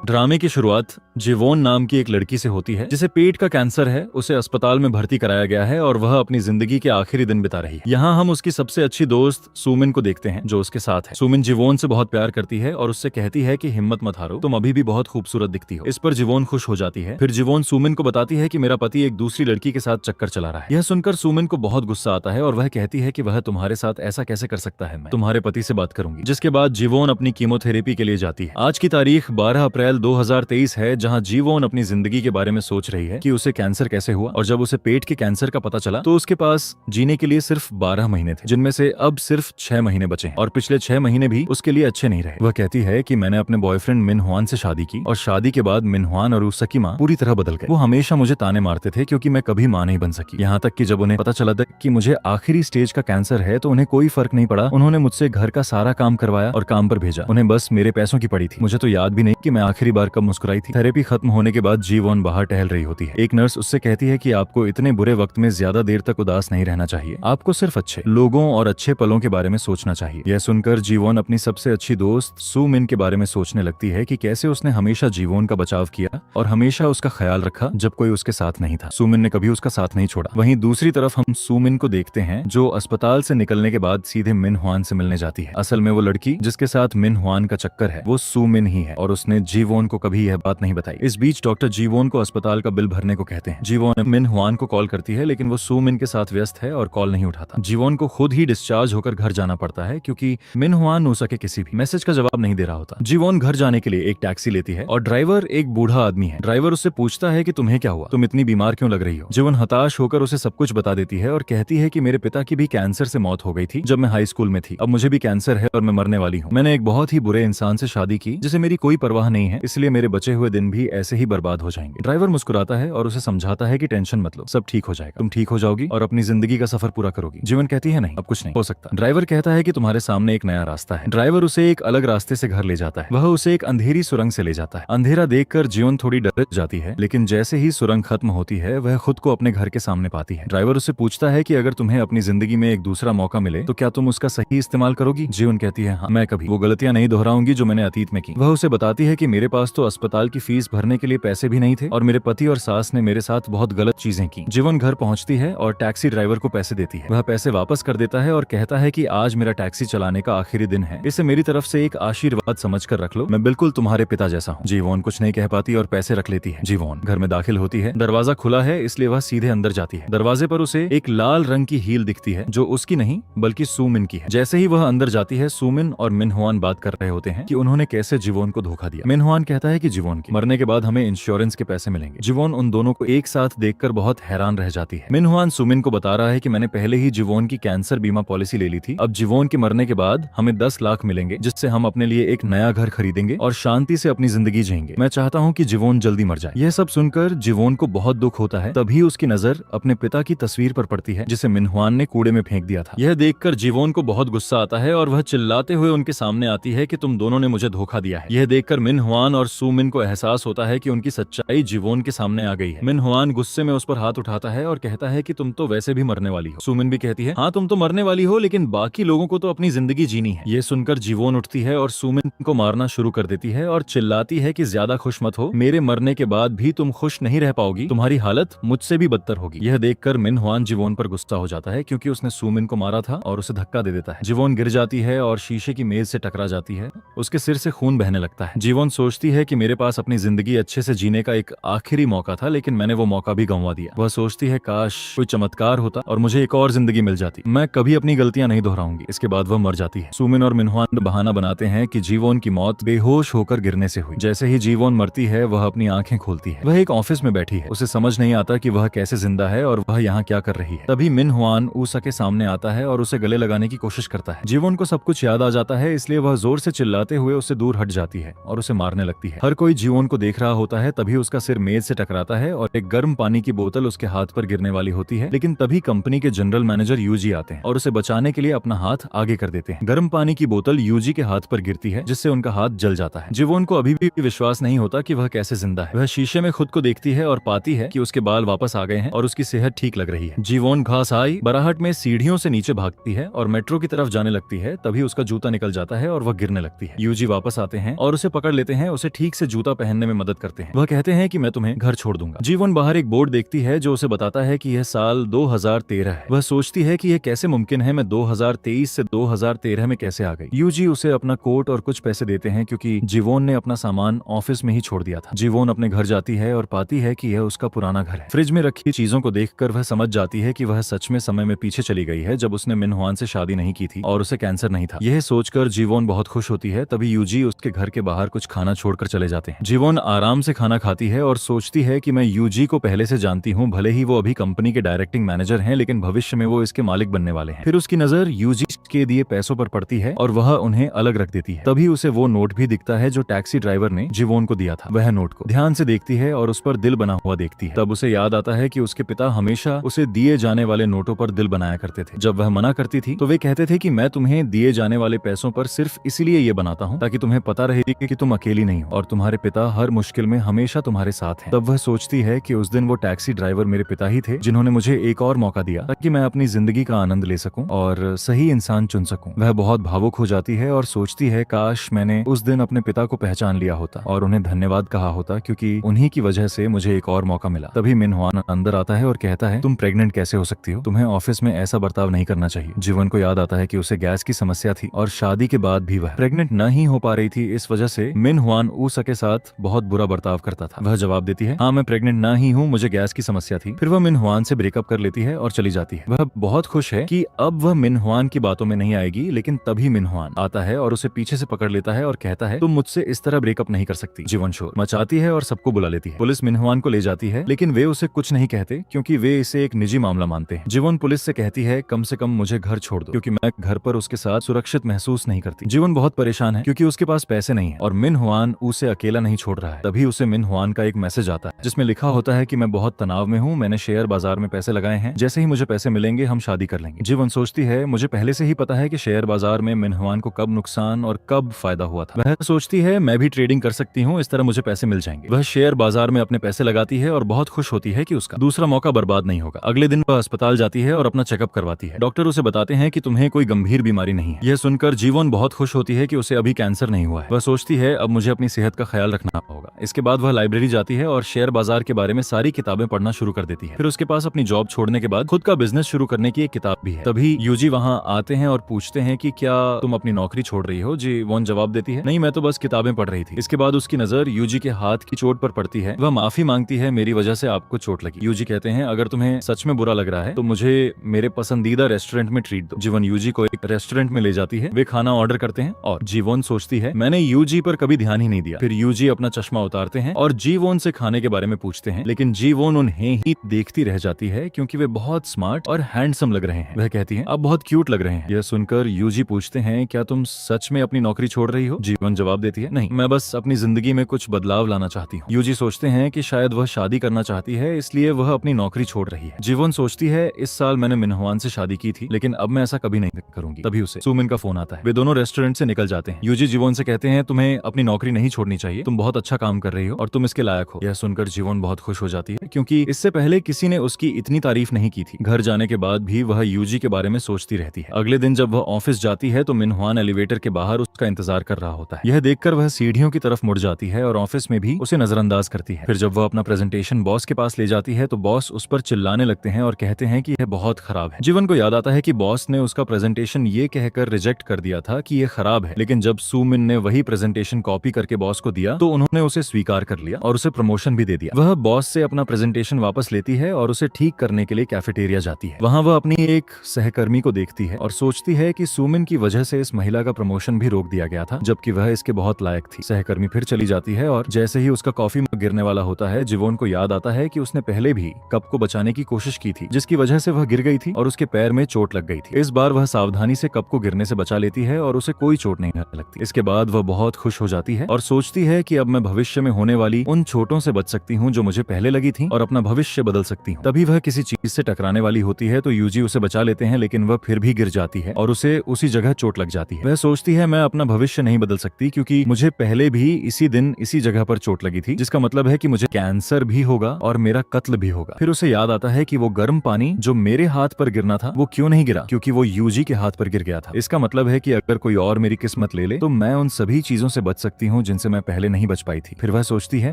ड्रामे की शुरुआत जीवोन नाम की एक लड़की से होती है जिसे पेट का कैंसर है। उसे अस्पताल में भर्ती कराया गया है और वह अपनी जिंदगी के आखिरी दिन बिता रही है। यहाँ हम उसकी सबसे अच्छी दोस्त सुमिन को देखते हैं जो उसके साथ है। सुमिन जीवोन से बहुत प्यार करती है और उससे कहती है कि हिम्मत मत हारो, तुम अभी भी बहुत खूबसूरत दिखती हो। इस पर जीवोन खुश हो जाती है। फिर जीवोन सुमिन को बताती है कि मेरा पति एक दूसरी लड़की के साथ चक्कर चला रहा है। यह सुनकर सुमिन को बहुत गुस्सा आता है और वह कहती है कि वह तुम्हारे साथ ऐसा कैसे कर सकता है, मैं तुम्हारे पति से बात करूंगी। जिसके बाद जीवोन अपनी कीमोथेरेपी के लिए जाती है। आज की तारीख 12 अप्रैल 2023 है, जहां जीवोन अपनी जिंदगी के बारे में सोच रही है कि उसे कैंसर कैसे हुआ, और जब उसे पेट के कैंसर का पता चला तो उसके पास जीने के लिए सिर्फ 12 महीने थे, जिनमें से अब सिर्फ 6 महीने बचे हैं और पिछले 6 महीने भी उसके लिए अच्छे नहीं रहे। वह कहती है कि मैंने अपने बॉयफ्रेंड मिन हुआन से शादी की और शादी के बाद मिन हुआन और उसकी माँ पूरी तरह बदल गए। वो हमेशा मुझे ताने मारते थे क्योंकि मैं कभी माँ नहीं बन सकी। यहाँ तक कि जब उन्हें पता चला था कि मुझे आखिरी स्टेज का कैंसर है तो उन्हें कोई फर्क नहीं पड़ा। उन्होंने मुझसे घर का सारा काम करवाया और काम पर भेजा। उन्हें बस मेरे पैसों की पड़ी थी। मुझे तो याद भी नहीं कि मैं आखिरी बार कब मुस्कुराई थी। थेरेपी खत्म होने के बाद जीवोन बाहर टहल रही होती है। एक नर्स उससे कहती है कि आपको इतने बुरे वक्त में ज्यादा देर तक उदास नहीं रहना चाहिए, आपको सिर्फ अच्छे लोगों और अच्छे पलों के बारे में सोचना चाहिए। यह सुनकर जीवोन अपनी सबसे अच्छी दोस्त सुमिन के बारे में सोचने लगती है कि कैसे उसने हमेशा जीवोन का बचाव किया और हमेशा उसका ख्याल रखा जब कोई उसके साथ नहीं था। सुमिन ने कभी उसका साथ नहीं छोड़ा। वहीं दूसरी तरफ हम सुमिन को देखते हैं जो अस्पताल से निकलने के बाद सीधे मिन हुआन से मिलने जाती है। असल में वो लड़की जिसके साथ मिन हुआन का चक्कर है वो सुमिन ही है और उसने जीवोन को कभी यह बात नहीं बताई। इस बीच डॉक्टर जीवोन को अस्पताल का बिल भरने को कहते हैं। जीवोन मिन हुआन को कॉल करती है लेकिन वो सुमिन के साथ व्यस्त है और कॉल नहीं उठाता। जीवोन को खुद ही डिस्चार्ज होकर घर जाना पड़ता है क्योंकि मिन हुआन नुसा के किसी भी मैसेज का जवाब नहीं दे रहा होता। जीवोन घर जाने के लिए एक टैक्सी लेती है और ड्राइवर एक बूढ़ा आदमी है। ड्राइवर उससे पूछता है कि तुम्हें क्या हुआ, तुम इतनी बीमार क्यों लग रही हो। जीवोन हताश होकर उसे सब कुछ बता देती है और कहती है कि मेरे पिता की भी कैंसर से मौत हो गई थी जब मैं हाई स्कूल में थी। अब मुझे भी कैंसर है और मैं मरने वाली हूँ। मैंने एक बहुत ही बुरे इंसान से शादी की जिसे मेरी कोई परवाह नहीं है, इसलिए मेरे बचे हुए दिन भी ऐसे ही बर्बाद हो जाएंगे। ड्राइवर मुस्कुराता है और उसे समझाता है कि टेंशन मत लो, सब ठीक हो जाएगा, तुम ठीक हो जाओगी और अपनी जिंदगी का सफर पूरा करोगी। जीवन कहती है नहीं, अब कुछ नहीं हो सकता। ड्राइवर कहता है कि तुम्हारे सामने एक नया रास्ता है। ड्राइवर उसे एक अलग रास्ते से घर ले जाता है। वह उसे एक अंधेरी सुरंग से ले जाता है। अंधेरा देखकर जीवन थोड़ी डर जाती है, लेकिन जैसे ही सुरंग खत्म होती है वह खुद को अपने घर के सामने पाती है। ड्राइवर उससे पूछता है कि अगर तुम्हें अपनी जिंदगी में एक दूसरा मौका मिले तो क्या तुम उसका सही इस्तेमाल करोगी। जीवन कहती है हाँ, मैं कभी वो गलतियां नहीं दोहराऊंगी जो मैंने अतीत में की। वह उसे बताती है कि मेरे पास तो अस्पताल की फीस भरने के लिए पैसे भी नहीं थे और मेरे पति और सास ने मेरे साथ बहुत गलत चीजें की। जीवन घर पहुंचती है और टैक्सी ड्राइवर को पैसे देती है। वह पैसे वापस कर देता है और कहता है कि आज मेरा टैक्सी चलाने का आखिरी दिन है, इसे मेरी तरफ से एक आशीर्वाद समझकर रख लो, मैं बिल्कुल तुम्हारे पिता जैसा हूँ। जीवन कुछ नहीं कह पाती और पैसे रख लेती है। जीवन घर में दाखिल होती है। दरवाजा खुला है इसलिए वह सीधे अंदर जाती है। दरवाजे पर उसे एक लाल रंग की हील दिखती है जो उसकी नहीं बल्कि सुमिन की है। जैसे ही वह अंदर जाती है सुमिन और मिन हुआन बात कर रहे होते हैं कि उन्होंने कैसे जीवन को धोखा दिया। मिन हुआन कहता है कि जीवन के मरने के बाद हमें इंश्योरेंस के पैसे मिलेंगे। जीवन उन दोनों को एक साथ देखकर बहुत हैरान रह जाती है। मिन हुआन सुमिन को बता रहा है कि मैंने पहले ही जीवन की कैंसर बीमा पॉलिसी ले ली थी, अब जीवन के मरने के बाद हमें 10 लाख मिलेंगे जिससे हम अपने लिए एक नया घर खरीदेंगे और शांति से अपनी जिंदगी जिएंगे। मैं चाहता हूँ कि जीवन जल्दी मर जाए। यह सब सुनकर जीवन को बहुत दुख होता है। तभी उसकी नजर अपने पिता की तस्वीर पर पड़ती है जिसे मिन हुआन ने कूड़े में फेंक दिया था। यह देखकर जीवन को बहुत गुस्सा आता है और वह चिल्लाते हुए उनके सामने आती है कि तुम दोनों ने मुझे धोखा दिया है। यह देखकर मिन हुआन और सुमिन को एहसास होता है कि उनकी सच्चाई जीवन के सामने आ गई है। मिन हुआन गुस्से में उस पर हाथ उठाता है और कहता है कि तुम तो वैसे भी मरने वाली हो। सुमिन भी कहती है हाँ तुम तो मरने वाली हो लेकिन बाकी लोगों को तो अपनी जिंदगी जीनी है। यह सुनकर जीवन उठती है और सुमिन को मारना शुरू कर देती है और चिल्लाती है कि ज्यादा खुश मत हो, मेरे मरने के बाद भी तुम खुश नहीं रह पाओगी, तुम्हारी हालत मुझसे भी बदतर होगी। यह देखकर मिन हुआन जीवन पर गुस्सा हो जाता है क्योंकि उसने सुमिन को मारा था और उसे धक्का दे देता है। जीवन गिर जाती है और शीशे की मेज से टकरा जाती है। उसके सिर से खून बहने लगता है। जीवन सोचती है कि मेरे पास अपनी जिंदगी अच्छे से जीने का एक आखिरी मौका था लेकिन मैंने वो मौका भी गंवा दिया। वह सोचती है काश कोई चमत्कार होता और मुझे एक और जिंदगी मिल जाती, मैं कभी अपनी गलतियां नहीं दोहराऊंगी। इसके बाद वह मर जाती है। सुमिन और मिन हुआन बहाना बनाते हैं कि जीवन की मौत बेहोश होकर गिरने से हुई। जैसे ही जीवन मरती है वह अपनी आंखें खोलती है। वह एक ऑफिस में बैठी है। उसे समझ नहीं आता कि वह कैसे जिंदा है और वह यहाँ क्या कर रही है। तभी मिन हुआन ऊसा के सामने आता है और उसे गले लगाने की कोशिश करता है। जीवन को सब कुछ याद आ जाता है इसलिए वह जोर से चिल्लाते हुए उससे दूर हट जाती है और उसे मारने लगती है। हर कोई जीवन को देख रहा होता है। तभी उसका सिर मेज से टकराता है और एक गर्म पानी की बोतल उसके हाथ पर गिरने वाली होती है, लेकिन तभी कंपनी के जनरल मैनेजर यूजी आते हैं और उसे बचाने के लिए अपना हाथ आगे कर देते हैं। गर्म पानी की बोतल यूजी के हाथ पर गिरती है जिससे उनका हाथ जल जाता है। जीवन को अभी भी विश्वास नहीं होता कि वह कैसे जिंदा है। वह शीशे में खुद को देखती है और पाती है कि उसके बाल वापस आ गए हैं और उसकी सेहत ठीक लग रही है। जीवन घास आई बराहट में सीढ़ियों से नीचे भागती है और मेट्रो की तरफ जाने लगती है। तभी उसका जूता निकल जाता है और वह गिरने लगती है। यूजी वापस आते हैं और उसे पकड़ लेते हैं उसे ठीक से जूता पहनने में मदद करते हैं। वह कहते हैं कि मैं तुम्हें घर छोड़ दूंगा। जीवन बाहर एक बोर्ड देखती है जो उसे बताता है कि यह साल 2013 है। वह सोचती है कि यह कैसे मुमकिन है, मैं 2023 से 2013 में कैसे आ गई। यूजी उसे अपना कोट और कुछ पैसे देते हैं क्योंकि जीवोन ने अपना सामान ऑफिस में ही छोड़ दिया था। जीवोन अपने घर जाती है और पाती है कि यह उसका पुराना घर है। फ्रिज में रखी चीजों को देखकर वह समझ जाती है कि वह सच में समय में पीछे चली गई है जब उसने मिनहुआन से शादी नहीं की थी और उसे कैंसर नहीं था। यह सोचकर जीवोन बहुत खुश होती है। तभी यूजी उसके घर के बाहर कुछ खाना छोड़कर चले जाते हैं। जीवोन आराम से खाना खाती है और सोचती है कि मैं यूजी को पहले से जानती हूँ, भले ही वो अभी कंपनी के डायरेक्टिंग मैनेजर हैं, लेकिन भविष्य में वो इसके मालिक बनने वाले हैं। फिर उसकी नजर यूजी के दिए पैसों पर पड़ती है और वह उन्हें अलग रख देती है। तभी उसे वो नोट भी दिखता है जो टैक्सी ड्राइवर ने जीवोन को दिया था। वह नोट को ध्यान से देखती है और उस पर दिल बना हुआ देखती है। तब उसे याद आता है कि उसके पिता हमेशा उसे दिए जाने वाले नोटों पर दिल बनाया करते थे। जब वह मना करती थी तो वे कहते थे कि मैं तुम्हें दिए जाने वाले पैसों पर सिर्फ इसलिए ये बनाता हूँ ताकि तुम्हें पता रहे कि तुम अकेली नहीं हो और तुम्हारे पिता हर मुश्किल में हमेशा तुम्हारे साथ हैं। तब वह सोचती है कि उस दिन वो टैक्सी ड्राइवर मेरे पिता ही थे जिन्होंने मुझे एक और मौका दिया ताकि मैं अपनी जिंदगी का आनंद ले सकूं और सही इंसान चुन सकूं। वह बहुत भावुक हो जाती है और सोचती है काश मैंने उस दिन अपने पिता को पहचान लिया होता और उन्हें धन्यवाद कहा होता क्योंकि उन्हीं की वजह से मुझे एक और मौका मिला। तभी मिनहुआन अंदर आता है और कहता है तुम प्रेग्नेंट कैसे हो सकती हो, तुम्हें ऑफिस में ऐसा बर्ताव नहीं करना चाहिए। जीवन को याद आता है कि उसे गैस की समस्या थी और शादी के बाद भी वह प्रेग्नेंट न ही हो पा रही थी। इस वजह से मिनहुआन ऊसा के साथ बहुत बुरा बर्ताव करता था। वह जवाब देती है हाँ मैं प्रेग्नेंट ना ही हूँ, मुझे गैस की समस्या थी। फिर वह मिनहुआन से ब्रेकअप कर लेती है और चली जाती है। वह बहुत खुश है कि अब वह मिनहुआन की बातों में नहीं आएगी, लेकिन तभी मिनहुआन आता है और उसे पीछे से पकड़ लेता है और कहता है तुम मुझसे इस तरह ब्रेकअप नहीं कर सकती। जीवन शोर मचाती है और सबको बुला लेती है। पुलिस मिनहुआन को ले जाती है लेकिन वे उसे कुछ नहीं कहते क्योंकि वे इसे एक निजी मामला मानते हैं। जीवन पुलिस से कहती है कम से कम मुझे घर छोड़ दो क्योंकि मैं घर पर उसके साथ सुरक्षित महसूस नहीं करती। जीवन बहुत परेशान है क्योंकि उसके पास पैसे नहीं है और मिनहुआन उसे अकेला नहीं छोड़ रहा है। तभी उसे मिनहुआन का एक मैसेज आता है जिसमें लिखा होता है कि मैं बहुत तनाव में हूँ, मैंने शेयर बाजार में पैसे लगाए हैं, जैसे ही मुझे पैसे मिलेंगे हम शादी कर लेंगे। जीवन सोचती है मुझे पहले से ही पता है कि शेयर बाजार में मिनहुआन को कब नुकसान और कब फायदा हुआ था। वह सोचती है मैं भी ट्रेडिंग कर सकती हूँ, इस तरह मुझे पैसे मिल जाएंगे। वह शेयर बाजार में अपने पैसे लगाती है और बहुत खुश होती है कि उसका दूसरा मौका बर्बाद नहीं होगा। अगले दिन वह अस्पताल जाती है और अपना चेकअप करवाती है। डॉक्टर उसे बताते हैं कि तुम्हें कोई गंभीर बीमारी नहीं है। यह सुनकर जीवन बहुत खुश होती है कि उसे अभी कैंसर नहीं हुआ है। वह सोचती है अब मुझे अपनी सेहत का ख्याल रखना होगा। इसके बाद वह लाइब्रेरी जाती है और शेयर बाजार के बारे में सारी किताबें पढ़ना शुरू कर देती है। फिर उसके पास अपनी जॉब छोड़ने के बाद खुद का बिजनेस शुरू करने की एक किताब भी है। तभी यूजी वहाँ आते हैं और पूछते हैं कि क्या तुम अपनी नौकरी छोड़ रही हो। जीवन जवाब देती है नहीं मैं तो बस किताबें पढ़ रही थी। इसके बाद उसकी नजर यूजी के हाथ की चोट पर पड़ती है। वह माफी मांगती है मेरी वजह से आपको चोट लगी। यूजी कहते हैं अगर तुम्हें सच में बुरा लग रहा है तो मुझे मेरे पसंदीदा रेस्टोरेंट में ट्रीट दो। जीवन यूजी को एक रेस्टोरेंट में ले जाती है। वे खाना ऑर्डर करते हैं और जीवन सोचती है मैंने यूजी पर कभी ध्यान ही नहीं दिया। फिर यूजी अपना चश्मा उतारते हैं और जीवन से खाने के बारे में पूछते हैं लेकिन जीवन उन्हें ही देखती रह जाती है क्योंकि वे बहुत स्मार्ट और हैंडसम लग रहे हैं। वह कहती है आप बहुत क्यूट लग रहे हैं। यह सुनकर यूजी पूछते हैं क्या तुम सच में अपनी नौकरी छोड़ रही हो। जीवन जवाब देती है नहीं मैं बस अपनी जिंदगी में कुछ बदलाव लाना चाहती हूँ। यूजी सोचते हैं कि शायद वह शादी करना चाहती है इसलिए वह अपनी नौकरी छोड़ रही है। जीवन सोचती है इस साल मैंने मिनहुआन से शादी की थी लेकिन अब मैं ऐसा कभी नहीं करूंगी। तभी उसे सुमिन का फोन आता है। वे दोनों रेस्टोरेंट से निकल जाते हैं। यूजी जीवन से कहते हैं तुम्हें अपनी नौकरी नहीं छोड़नी चाहिए, तुम बहुत अच्छा काम कर रही हो और तुम इसके लायक हो। यह सुनकर जीवन बहुत खुश हो जाती है क्योंकि इससे पहले किसी ने उसकी इतनी तारीफ नहीं की थी। घर जाने के बाद भी वह यूजी के बारे में सोचती रहती है। अगले दिन जब वह ऑफिस जाती है तो मिनहुआन एलिवेटर के बाहर उसका इंतजार कर रहा होता है। यह देखकर वह सीढ़ियों की तरफ मुड़ जाती है और ऑफिस में भी उसे नजरअंदाज करती है। फिर जब वह अपना प्रेजेंटेशन बॉस के पास ले जाती है तो बॉस उस पर चिल्लाने लगते हैं और कहते हैं कि यह बहुत खराब है। जीवन को याद आता है कि बॉस ने उसका प्रेजेंटेशन ये कहकर रिजेक्ट कर दिया था कि यह खराब है, लेकिन जब सुमिन ने वही प्रेजेंटेशन कॉपी करके बॉस को दिया तो उन्होंने उसे स्वीकार कर लिया और उसे प्रमोशन भी दे दिया। वह बॉस से अपना प्रेजेंटेशन वापस लेती है और उसे ठीक करने के लिए कैफेटेरिया जाती है। वहां वह अपनी एक सहकर्मी को देखती है और सोचती है कि सुमिन की वजह से इस महिला का प्रमोशन भी रोक दिया गया था जबकि वह इसके बहुत लायक थी। सहकर्मी फिर चली जाती है और जैसे ही उसका कॉफी मग गिरने वाला होता है जीवन को याद आता है कि उसने पहले भी कप को बचाने की कोशिश की थी जिसकी वजह से वह गिर गई थी और उसके पैर में चोट लग गई थी। इस बार वह सावधानी से कप को गिरने से बचा लेती है और उसे कोई चोट नहीं लगती। इसके बाद वह बहुत खुश हो जाती है और सोचती है कि अब मैं भविष्य में होने वाली उन चोटों से बच सकती हूँ जो मुझे पहले लगी थी और अपना भविष्य बदल सकती हूँ। तभी वह किसी चीज से टकराने वाली होती है तो यूजी उसे बचा लेते हैं लेकिन वह फिर भी गिर जाती है और उसे उसी जगह चोट लग जाती है। वह सोचती है मैं अपना भविष्य नहीं बदल सकती क्योंकि मुझे पहले भी इसी दिन इसी जगह पर चोट लगी थी, जिसका मतलब है कि मुझे कैंसर भी होगा और मेरा कत्ल भी होगा। फिर उसे याद आता है कि वो गर्म पानी जो मेरे हाथ पर गिरना था वो क्यों नहीं गिरा, क्योंकि वो यूजी के हाथ पर गिर गया था। इसका मतलब है कि अगर कोई और मेरी किस्मत ले ले तो मैं उन सभी चीजों से बच सकती हूँ जिनसे मैं पहले नहीं बच पाई थी। फिर वह सोचती है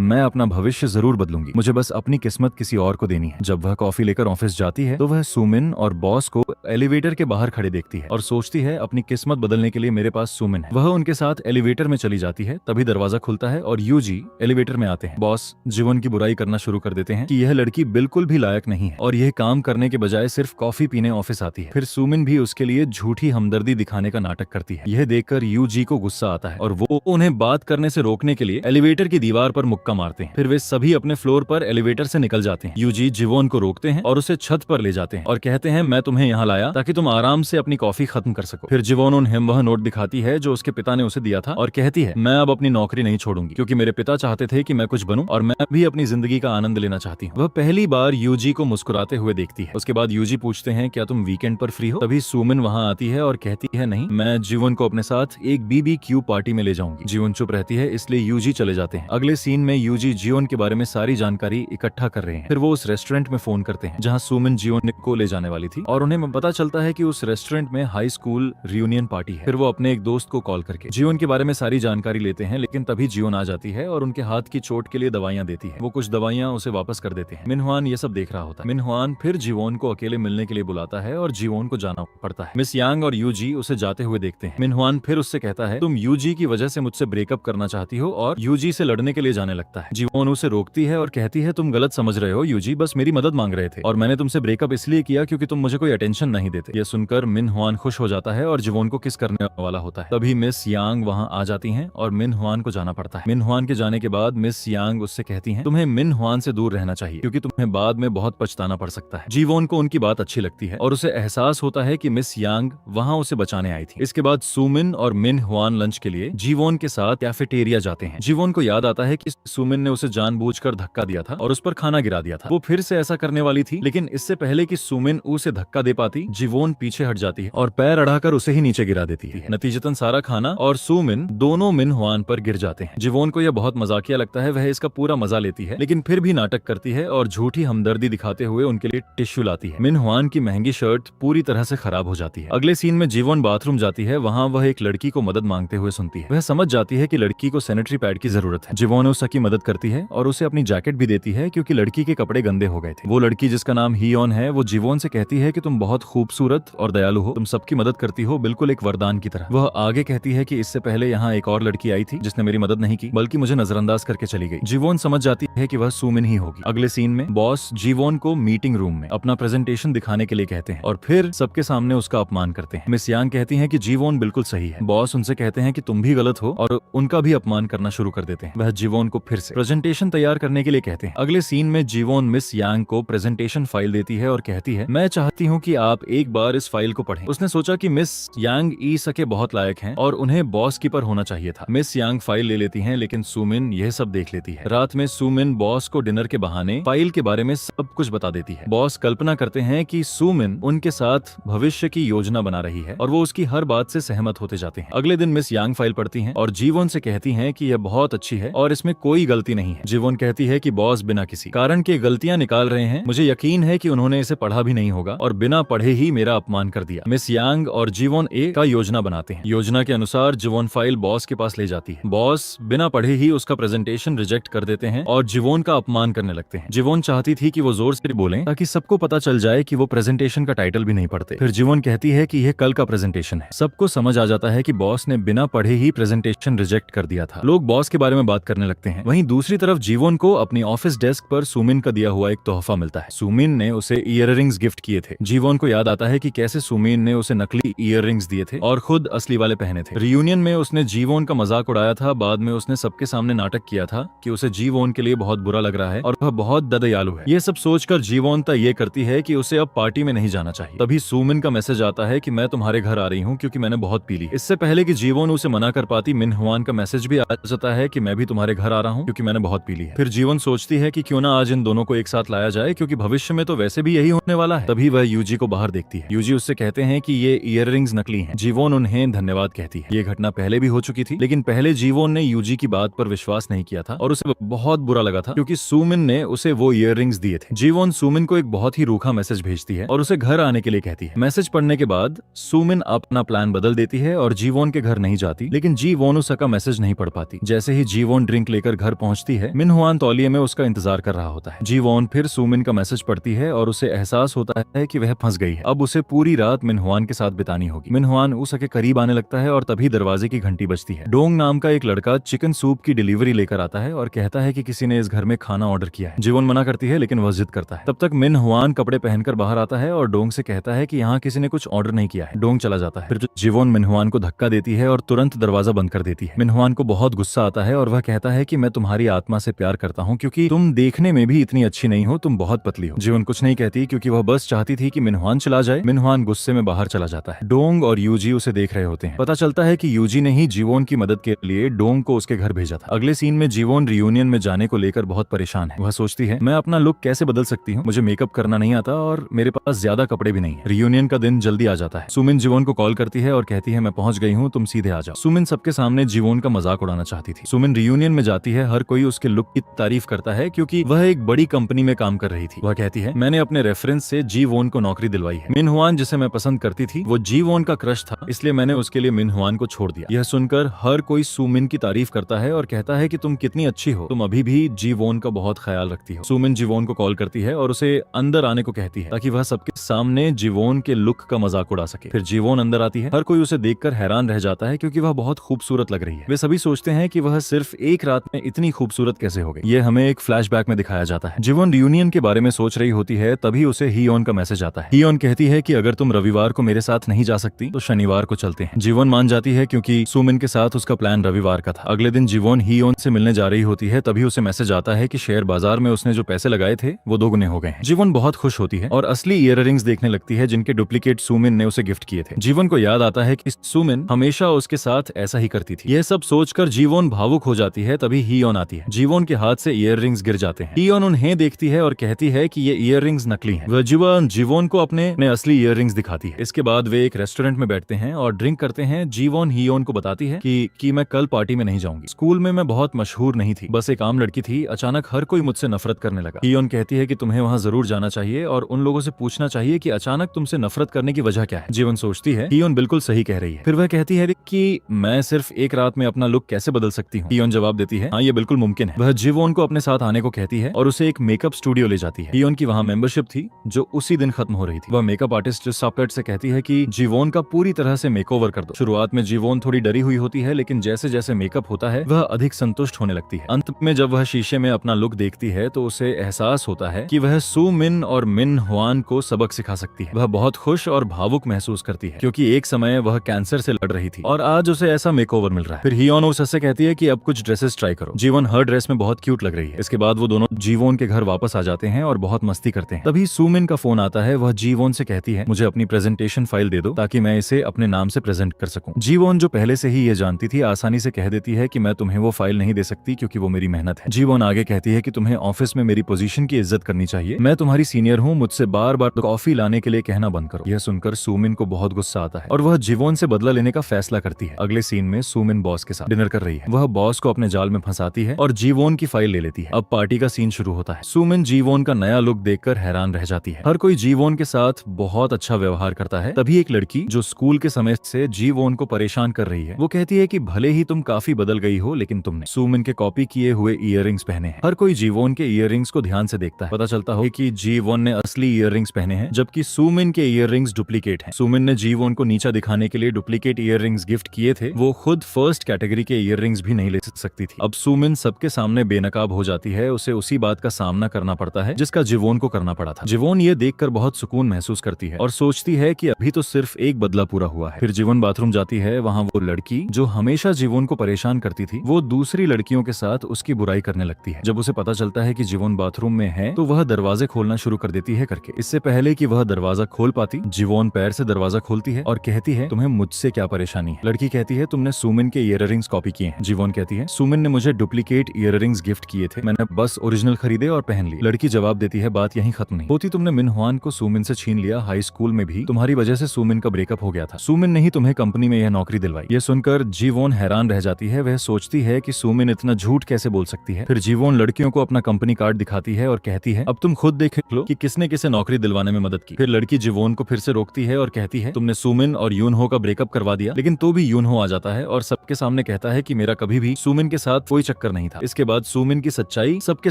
मैं अपना भविष्य जरूर बदलूंगी, मुझे बस अपनी किस्मत किसी और को देनी है। जब वह कॉफी लेकर ऑफिस जाती है तो वह सुमिन और बॉस को एलिवेटर के बाहर खड़े देखती है और सोचती है अपनी किस्मत बदलने के लिए मेरे पास सुमिन है। वह उनके साथ एलिवेटर में चली जाती है। तभी दरवाजा खुलता है और यूजी एलिवेटर में आते हैं। बॉस जीवन की बुराई करना शुरू कर देते हैं कि यह लड़की बिल्कुल भी लायक नहीं है और यह काम करने के बजाय सिर्फ कॉफी पीने ऑफिस आती है। फिर सुमिन भी उसके लिए झूठी हमदर्दी दिखाने का नाटक करती है। यह देखकर यूजी को गुस्सा आता है और वो उन्हें बात करने से रोकने के लिए एलिवेटर की दीवार पर मुक्का मारते हैं। फिर वे सभी अपने फ्लोर पर एलिवेटर से निकल जाते हैं। यूजी जीवन को रोकते हैं और उसे छत पर ले जाते हैं और कहते हैं मैं तुम्हें यहाँ लाया ताकि तुम आराम से अपनी कॉफी खत्म कर सको। फिर जीवन उन्हें वह नोट दिखाती है जो उसके पिता ने उसे दिया था और कहती है मैं अब अपनी नौकरी नहीं छोड़ूंगी क्योंकि मेरे पिता चाहते थे कि मैं कुछ बनूं और मैं भी अपनी जिंदगी का आनंद लेना चाहती हूँ। वह पहली बार यूजी को मुस्कुराते हुए देखती है। उसके बाद यूजी पूछते हैं क्या तुम वीकेंड पर फ्री हो? तभी सुमिन वहाँ आती है और कहती है नहीं, मैं जीवन को अपने साथ एक BBQ पार्टी में ले जाऊंगी। जीवन चुप रहती है इसलिए यूजी चले जाते हैं। अगले सीन में यूजी जीवन के बारे में सारी जानकारी इकट्ठा कर रहे हैं। फिर वो उस रेस्टोरेंट में फोन करते हैं जहाँ सुमिन जीवन को ले जाने वाली थी और उन्हें पता चलता है कि उस रेस्टोरेंट में हाई स्कूल रियूनियन पार्टी है। फिर वो अपने एक दोस्त को कॉल करके जीवन के बारे में सारी जानकारी लेते हैं, लेकिन तभी जीवन आ जाती है और उनके हाथ की चोट के लिए दवाइयां देती है। वो कुछ दवाइयां उसे वापस कर देते हैं। मिनहुआन ये सब देख रहा होता है। मिनहुआन फिर जीवन को अकेले मिलने के लिए बुलाता है और जीवन को जाना पड़ता है। मिस यांग और यूजी उसे जाते हुए देखते हैं। मिनहुआन फिर उससे कहता है तुम यूजी की वजह से मुझसे ब्रेकअप करना चाहती हो और यूजी से लड़ने के लिए जाने लगता है। जीवन उसे रोकती है और कहती है तुम गलत समझ रहे हो यूजी, बस मेरी मदद मांग रहे थे और मैंने तुमसे ब्रेकअप इसलिए किया क्योंकि तुम मुझे कोई अटेंशन नहीं देते। ये सुनकर मिनहुआन खुश हो जाता है और जीवन को किस करने वाला होता है। तभी मिस यांग वहाँ आ जाती हैं और मिनहुआन को जाना पड़ता है। मिनहुआन के जाने के बाद मिस यांग उससे कहती हैं तुम्हें मिनहुआन से दूर रहना चाहिए क्योंकि तुम्हें बाद में बहुत पछताना पड़ सकता है। जीवन को उनकी बात अच्छी लगती है और उसे एहसास होता है कि मिस यांग वहाँ उसे बचाने आई थी। इसके बाद सुमिन और मिनहुआन लंच के लिए जीवन के साथ कैफेटेरिया जाते हैं। जीवन को याद आता है कि सुमिन ने उसे जानबूझकर धक्का दिया था और उस पर खाना गिरा दिया था। वो फिर से ऐसा करने वाली थी, लेकिन इससे पहले कि सुमिन उसे धक्का दे पाती जीवन पीछे हट जाती है और पैर अड़ाकर उसे ही नीचे गिरा देती है। नतीजतन सारा खाना और सुमिन दोनों मिनहुआन पर गिर जाते हैं। जीवन को यह बहुत मजाकिया लगता है, वह इसका पूरा मजा लेती है, लेकिन फिर भी नाटक करती है और झूठी हमदर्दी दिखाते हुए उनके लिए टिश्यू लाती है। मिनहुआन की महंगी शर्ट पूरी तरह से खराब हो जाती है। अगले सीन में जीवन बाथरूम जाती है। वहाँ वह एक लड़की को मदद मांगते हुए सुनती है। वह समझ जाती है कि लड़की को सैनिटरी पैड की जरूरत है। जीवन उसकी मदद करती है और उसे अपनी जैकेट भी देती है क्योंकि लड़की के कपड़े गंदे हो गए थे। वो लड़की जिसका नाम हियोन है वो जीवन से कहती है कि तुम बहुत खूबसूरत और दयालु हो, तुम सबकी मदद करती हो बिल्कुल एक वरदान की तरह। वह आगे कहती है कि इससे पहले यहाँ एक और लड़की आई थी जिसने मेरी मदद नहीं की बल्कि मुझे नजरअंदाज करके चली गई। जीवन समझ जाती है कि वह सुमिन ही होगी। अगले सीन में बॉस जीवन को मीटिंग रूम में अपना प्रेजेंटेशन दिखाने के लिए कहते हैं और फिर सबके सामने उसका अपमान करते हैं। मिस यांग कहती हैं कि जीवन बिल्कुल सही है। बॉस उनसे कहते हैं कि तुम भी गलत हो और उनका भी अपमान करना शुरू कर देते हैं। वह जीवन को फिर से प्रेजेंटेशन तैयार करने के लिए कहते हैं। अगले सीन में जीवन मिस यांग को प्रेजेंटेशन फाइल देती है और कहती है मैं चाहती हूँ कि आप एक बार इस फाइल को पढ़ें। उसने सोचा कि मिस यांग ई सके बहुत लायक हैं और उन्हें बॉस कीपर होना चाहिए था। मिस यांग फाइल ले लेती हैं, लेकिन सुमिन यह सब देख लेती है। रात में सुमिन बॉस को डिनर के बहाने फाइल के बारे में सब कुछ बता देती है। बॉस कल्पना करते हैं कि सुमिन उनके साथ भविष्य की योजना बना रही है और वो उसकी हर बात से सहमत होते जाते हैं। अगले दिन मिस यांग फाइल पढ़ती हैं और जीवन से कहती हैं कि यह बहुत अच्छी है और इसमें कोई गलती नहीं है। जीवन कहती है कि बॉस बिना किसी कारण के गलतियां निकाल रहे हैं, मुझे यकीन है कि उन्होंने इसे पढ़ा भी नहीं होगा और बिना पढ़े ही मेरा अपमान कर दिया। मिस यांग और जीवन ए का योजना बनाते हैं। योजना के अनुसार जीवन फाइल बॉस के पास ले जाती है। बॉस बिना पढ़े ही उसका प्रेजेंटेशन रिजेक्ट कर देते हैं और जीवन का अपमान करने लगते हैं। जीवन चाहती थी कि वो जोर से बोलें ताकि सबको पता चल जाए कि वो प्रेजेंटेशन का टाइटल भी नहीं पढ़ते। फिर जीवन कहती है कि यह कल का प्रेजेंटेशन है। सबको समझ आ जाता है कि बॉस ने बिना पढ़े ही प्रेजेंटेशन रिजेक्ट कर दिया था। लोग बॉस के बारे में बात करने लगते हैं। वहीं दूसरी तरफ जीवन को अपनी ऑफिस डेस्क पर सुमिन का दिया हुआ एक तोहफा मिलता है। सुमिन ने उसे ईयररिंग्स गिफ्ट किए थे। जीवन को याद आता है कि कैसे सुमिन ने उसे नकली ईयररिंग्स दिए थे और खुद असली वाले पहने थे। रियूनियन में उसने जीवन का मजाक उड़ाया था। बाद में उसने सबके सामने नाटक किया था कि उसे जीवन के लिए बहुत बुरा लग रहा है और वह बहुत दयालु है। ये सब सोचकर जीवनता ये करती है कि उसे अब पार्टी में नहीं जाना चाहिए। तभी सुमिन का मैसेज आता है कि मैं तुम्हारे घर आ रही हूँ क्योंकि मैंने बहुत पी ली। इससे पहले कि जीवन उसे मना कर पाती, मिनहुआन का मैसेज भी आ जाता है कि मैं भी तुम्हारे घर आ रहा हूँ क्योंकि मैंने बहुत पी ली है। फिर जीवन सोचती है कि क्यों ना आज इन दोनों को एक साथ लाया जाए क्योंकि भविष्य में तो वैसे भी यही होने वाला है। तभी वह यूजी को बाहर देखती है। यूजी उससे कहते हैं कि ये ईयररिंग्स नकली हैं। जीवन उन्हें धन्यवाद कहती है। ये घटना पहले भी हो चुकी थी, लेकिन पहले जीवन ने यूजी की बात पर विश्वास नहीं किया था और उसे बहुत बुरा लगा था क्योंकि सुमिन ने उसे वो इयररिंग्स दिए थे। जीवोन सुमिन को एक बहुत ही रूखा मैसेज भेजती है और उसे घर आने के लिए कहती है। मैसेज पढ़ने के बाद सुमिन अपना प्लान बदल देती है और जीवोन के घर नहीं जाती, लेकिन जीवोन उसका मैसेज नहीं पढ़ पाती। जैसे ही जीवोन ड्रिंक लेकर घर पहुंचती है, मिनहुआन तौलिए में उसका इंतजार कर रहा होता है। जीवोन फिर सुमिन का मैसेज पढ़ती है और उसे एहसास होता है कि वह फंस गई है। अब उसे पूरी रात मिनहुआन के साथ बितानी होगी। मिनहुआन उसके करीब आने लगता है और तभी दरवाजे की घंटी बजती है। डोंग नाम का एक लड़का चिकन सूप की डिलीवरी लेकर आता है और कहता है कि किसी ने इस घर में खाना ऑर्डर किया है। जीवोन मना करती है लेकिन वह जिद करता है। तब तक मिनहुआन कपड़े पहनकर बाहर आता है और डोंग से कहता है कि यहाँ किसी ने कुछ ऑर्डर नहीं किया है। डोंग चला जाता है। फिर जीवोन मिनहुआन को धक्का देती है और तुरंत दरवाजा बंद कर देती है। मिनहुआन को बहुत गुस्सा आता है और वह कहता है कि मैं तुम्हारी आत्मा से प्यार करता हूँ क्योंकि तुम देखने में भी इतनी अच्छी नहीं हो, तुम बहुत पतली हो। जीवोन कुछ नहीं कहती क्योंकि वह बस चाहती थी कि मिनहुआन चला जाए। मिनहुआन गुस्से में बाहर चला जाता है। डोंग और यूजी उसे देख रहे होते हैं। पता चलता है कि यूजी ने ही जीवोन की मदद के लिए डोंग को उसके घर भेजा था। अगले सीन में जीवोन रियूनियन में जाने को लेकर बहुत परेशान है। वह सोचती है मैं अपना लुक कैसे बदल सकती हूँ, मुझे मेकअप करना नहीं आता और मेरे पास ज्यादा कपड़े भी नहीं है। रियूनियन का दिन जल्दी आ जाता है। सुमिन जीवोन को कॉल करती है और कहती है मैं पहुंच गई हूँ, तुम सीधे आ जाओ। सुमिन सबके सामने जीवोन का मजाक उड़ाना चाहती थी। सुमिन रियूनियन में जाती है। हर कोई उसके लुक की तारीफ करता है क्योंकि वह एक बड़ी कंपनी में काम कर रही थी। वह कहती है मैंने अपने रेफरेंस से जीवोन को नौकरी दिलवाई है। मिनहुआन जिसे मैं पसंद करती थी वो जीवोन का क्रश था, इसलिए मैंने उसके लिए मिनहुआन को छोड़ दिया। यह सुनकर हर कोई सुमिन की तारीफ करता है और कहता है कि तुम कितनी अच्छी हो, तुम अभी भी जीवोन का बहुत ख्याल रखती हो। सुमिन जीवोन को कॉल करती है और उसे अंदर आने को कहती है ताकि वह सबके सामने जीवोन के लुक का मजाक उड़ा सके। फिर जीवोन अंदर आती है। हर कोई उसे देखकर हैरान रह जाता है क्योंकि वह बहुत खूबसूरत लग रही है। वे सभी सोचते हैं कि वह सिर्फ एक रात में इतनी खूबसूरत कैसे हो गई। यह हमें एक फ्लैशबैक में दिखाया जाता है। जीवोन रियूनियन के बारे में सोच रही होती है, तभी उसे हियोन का मैसेज आता है। हियोन कहती है कि अगर तुम रविवार को मेरे साथ नहीं जा सकती तो शनिवार को चलते हैं। जीवोन मान जाती है क्योंकि सुमिन के साथ उसका प्लान रविवार का था। अगले दिन जीवोन हियोन से मिलने जा रही होती है, तभी उसे मैसेज आता है कि शेयर बाजार में उसने जो पैसे लगाए थे वो दोगुने हो गए हैं। जीवोन बहुत खुश होती है और असली इयररिंग्स देखने लगती है जिनके डुप्लीकेट सुमिन ने उसे गिफ्ट किए थे। जीवोन को याद आता है कि सुमिन हमेशा उसके साथ ऐसा ही करती थी। यह सब सोचकर जीवोन भावुक हो जाती है। तभी हियोन आती है। जीवोन के हाथ से इयररिंग्स गिर जाते हैं। हियोन उन्हें देखती है और कहती है कि ये इयररिंग्स नकली हैं। वह जीवोन को अपने असली इयररिंग्स दिखाती है। इसके बाद वे एक रेस्टोरेंट में बैठते हैं और ड्रिंक करते हैं। जीवोन हियोन को बताती है कि मैं कल पार्टी में नहीं जाऊंगी। स्कूल में मैं बहुत मशहूर नहीं थी, बस एक आम लड़की थी। अचानक हर कोई मुझसे नफरत करने लगा। हियोन कहती है कि तुम्हें वहां जरूर जाना चाहिए और उन लोगों से पूछना चाहिए कि अचानक तुमसे नफरत करने की वजह क्या है। जीवन सोचती है हियोन बिल्कुल सही कह रही है। फिर वह कहती है कि मैं सिर्फ एक रात में अपना लुक कैसे बदल सकती हूँ। हियोन जवाब देती है हाँ ये बिल्कुल मुमकिन है। वह जीवोन को अपने साथ आने को कहती है और उसे एक मेकअप स्टूडियो ले जाती है। हियोन की वहाँ मेंबरशिप थी जो उसी दिन खत्म हो रही थी। वह मेकअप आर्टिस्ट सॉकेट से कहती है कि जीवोन का पूरी तरह से मेकओवर कर दो। शुरुआत में जीवोन थोड़ी डरी हुई होती है, लेकिन जैसे जैसे मेकअप होता है वह अधिक संतुष्ट होने लगती है। अंत में जब वह शीशे में अपना लुक देखती है तो उसे एहसास होता है कि वह सुमिन और मिनहुआन को सबक सिखा सकती है। वह बहुत खुश और भावुक महसूस करती है क्योंकि एक समय वह कैंसर से लड़ रही थी और आज उसे ऐसा मेकओवर मिल रहा है। फिर हियोन उससे कहती है कि अब कुछ ड्रेसेस ट्राई करो। जीवन हर ड्रेस में बहुत क्यूट लग रही है। इसके बाद वो दोनों जीवोन के घर वापस आ जाते हैं और बहुत मस्ती करते हैं। तभी सुमिन का फोन आता है। वह जीवोन से कहती है मुझे अपनी प्रेजेंटेशन फाइल दे दो ताकि मैं इसे अपने नाम से प्रेजेंट कर सकूं। जीवोन जो पहले से ही ये जानती थी आसानी से कह देती है कि मैं तुम्हें वो फाइल नहीं दे सकती क्योंकि वो मेरी मेहनत है। जीवोन आगे कहती है कि तुम्हें ऑफिस में मेरी पोजीशन की इज्जत करनी चाहिए। मैं तुम्हारी सीनियर हूँ, मुझसे बार बार कॉफी लाने के लिए कहना बंद करो। यह सुनकर सुमिन को बहुत गुस्सा आता है और वह जीवोन से बदला लेने का फैसला करती है। अगले सीन में सुमिन बॉस के साथ डिनर कर रही है। वह बॉस को अपने जाल में फंसाती है और जीवोन की फाइल ले लेती है। अब पार्टी का सीन शुरू होता है। सुमिन जीवोन का नया लुक देखकर हैरान रह जाती है। हर कोई जीवोन के साथ बहुत अच्छा व्यवहार करता है। तभी एक लड़की जो स्कूल के समय से जीवोन को परेशान कर रही है वो कहती है कि भले ही तुम काफी बदल गई हो लेकिन तुमने सुमिन के कॉपी किए हुए इयररिंग्स पहने हैं। हर कोई जीवोन के इयररिंग्स को ध्यान से देखता है। पता चलता हो कि जीवोन ने असली इयररिंग्स पहने हैं जबकि सुमिन के इयररिंग्स डुप्लीकेट हैं। सुमिन ने जीवोन को नीचा दिखाने के लिए डुप्लीकेट इयररिंग्स गिफ्ट किए थे। वो खुद फर्स्ट कैटेगरी के इयररिंग्स भी नहीं ले सकती थी। अब सुमिन सबके सामने बेनकाब हो जाती है। उसे उसी बात का सामना करना पड़ता है जिसका जीवोन को करना पड़ा था। जीवोन ये देखकर बहुत सुकून महसूस करती है और सोचती है कि अभी तो सिर्फ एक बदला पूरा हुआ है। फिर जीवन बाथरूम जाती है। वहाँ वो लड़की जो हमेशा जीवन को परेशान करती थी वो दूसरी लड़कियों के साथ उसकी बुराई करने लगती है। जब उसे पता चलता है कि जीवन बाथरूम में है तो वह दरवाजे खोलना शुरू कर देती है करके। इससे पहले कि वह दरवाजा खोल पाती जीवन पैर से दरवाजा खोलती है और कहती है तुम्हें मुझसे क्या परेशानी है। लड़की कहती है तुमने सुमिन के इयररिंग्स कॉपी किए हैं। जीवन कहती है सुमिन ने मुझे डुप्लीकेट इयररिंग्स गिफ्ट किए थे, मैंने बस ओरिजिनल खरीदे और पहन ली। लड़की जवाब देती है बात यहीं खत्म नहीं होती। तुमने मिनहुआन को सुमिन से छीन लिया। हाई स्कूल में भी तुम्हारी वजह से सुमिन का ब्रेकअप हो गया था। सुमिन ने ही तुम्हें कंपनी में यह नौकरी दिलवाई। यह सुनकर जीवोन हैरान रह जाती है। वह सोचती है कि सुमिन इतना झूठ झूठ कैसे बोल सकती है। फिर जीवोन लड़कियों को अपना कंपनी कार्ड दिखाती है और कहती है अब तुम खुद देख लो कि किसने किसे नौकरी दिलवाने में मदद की। फिर लड़की जीवोन को फिर से रोकती है और कहती है तुमने सुमिन और यूनहो का ब्रेकअप करवा दिया, लेकिन तो भी यूनहो आ जाता है और सबके सामने कहता है कि मेरा कभी भी सुमिन के साथ कोई चक्कर नहीं था। इसके बाद सुमिन की सच्चाई सबके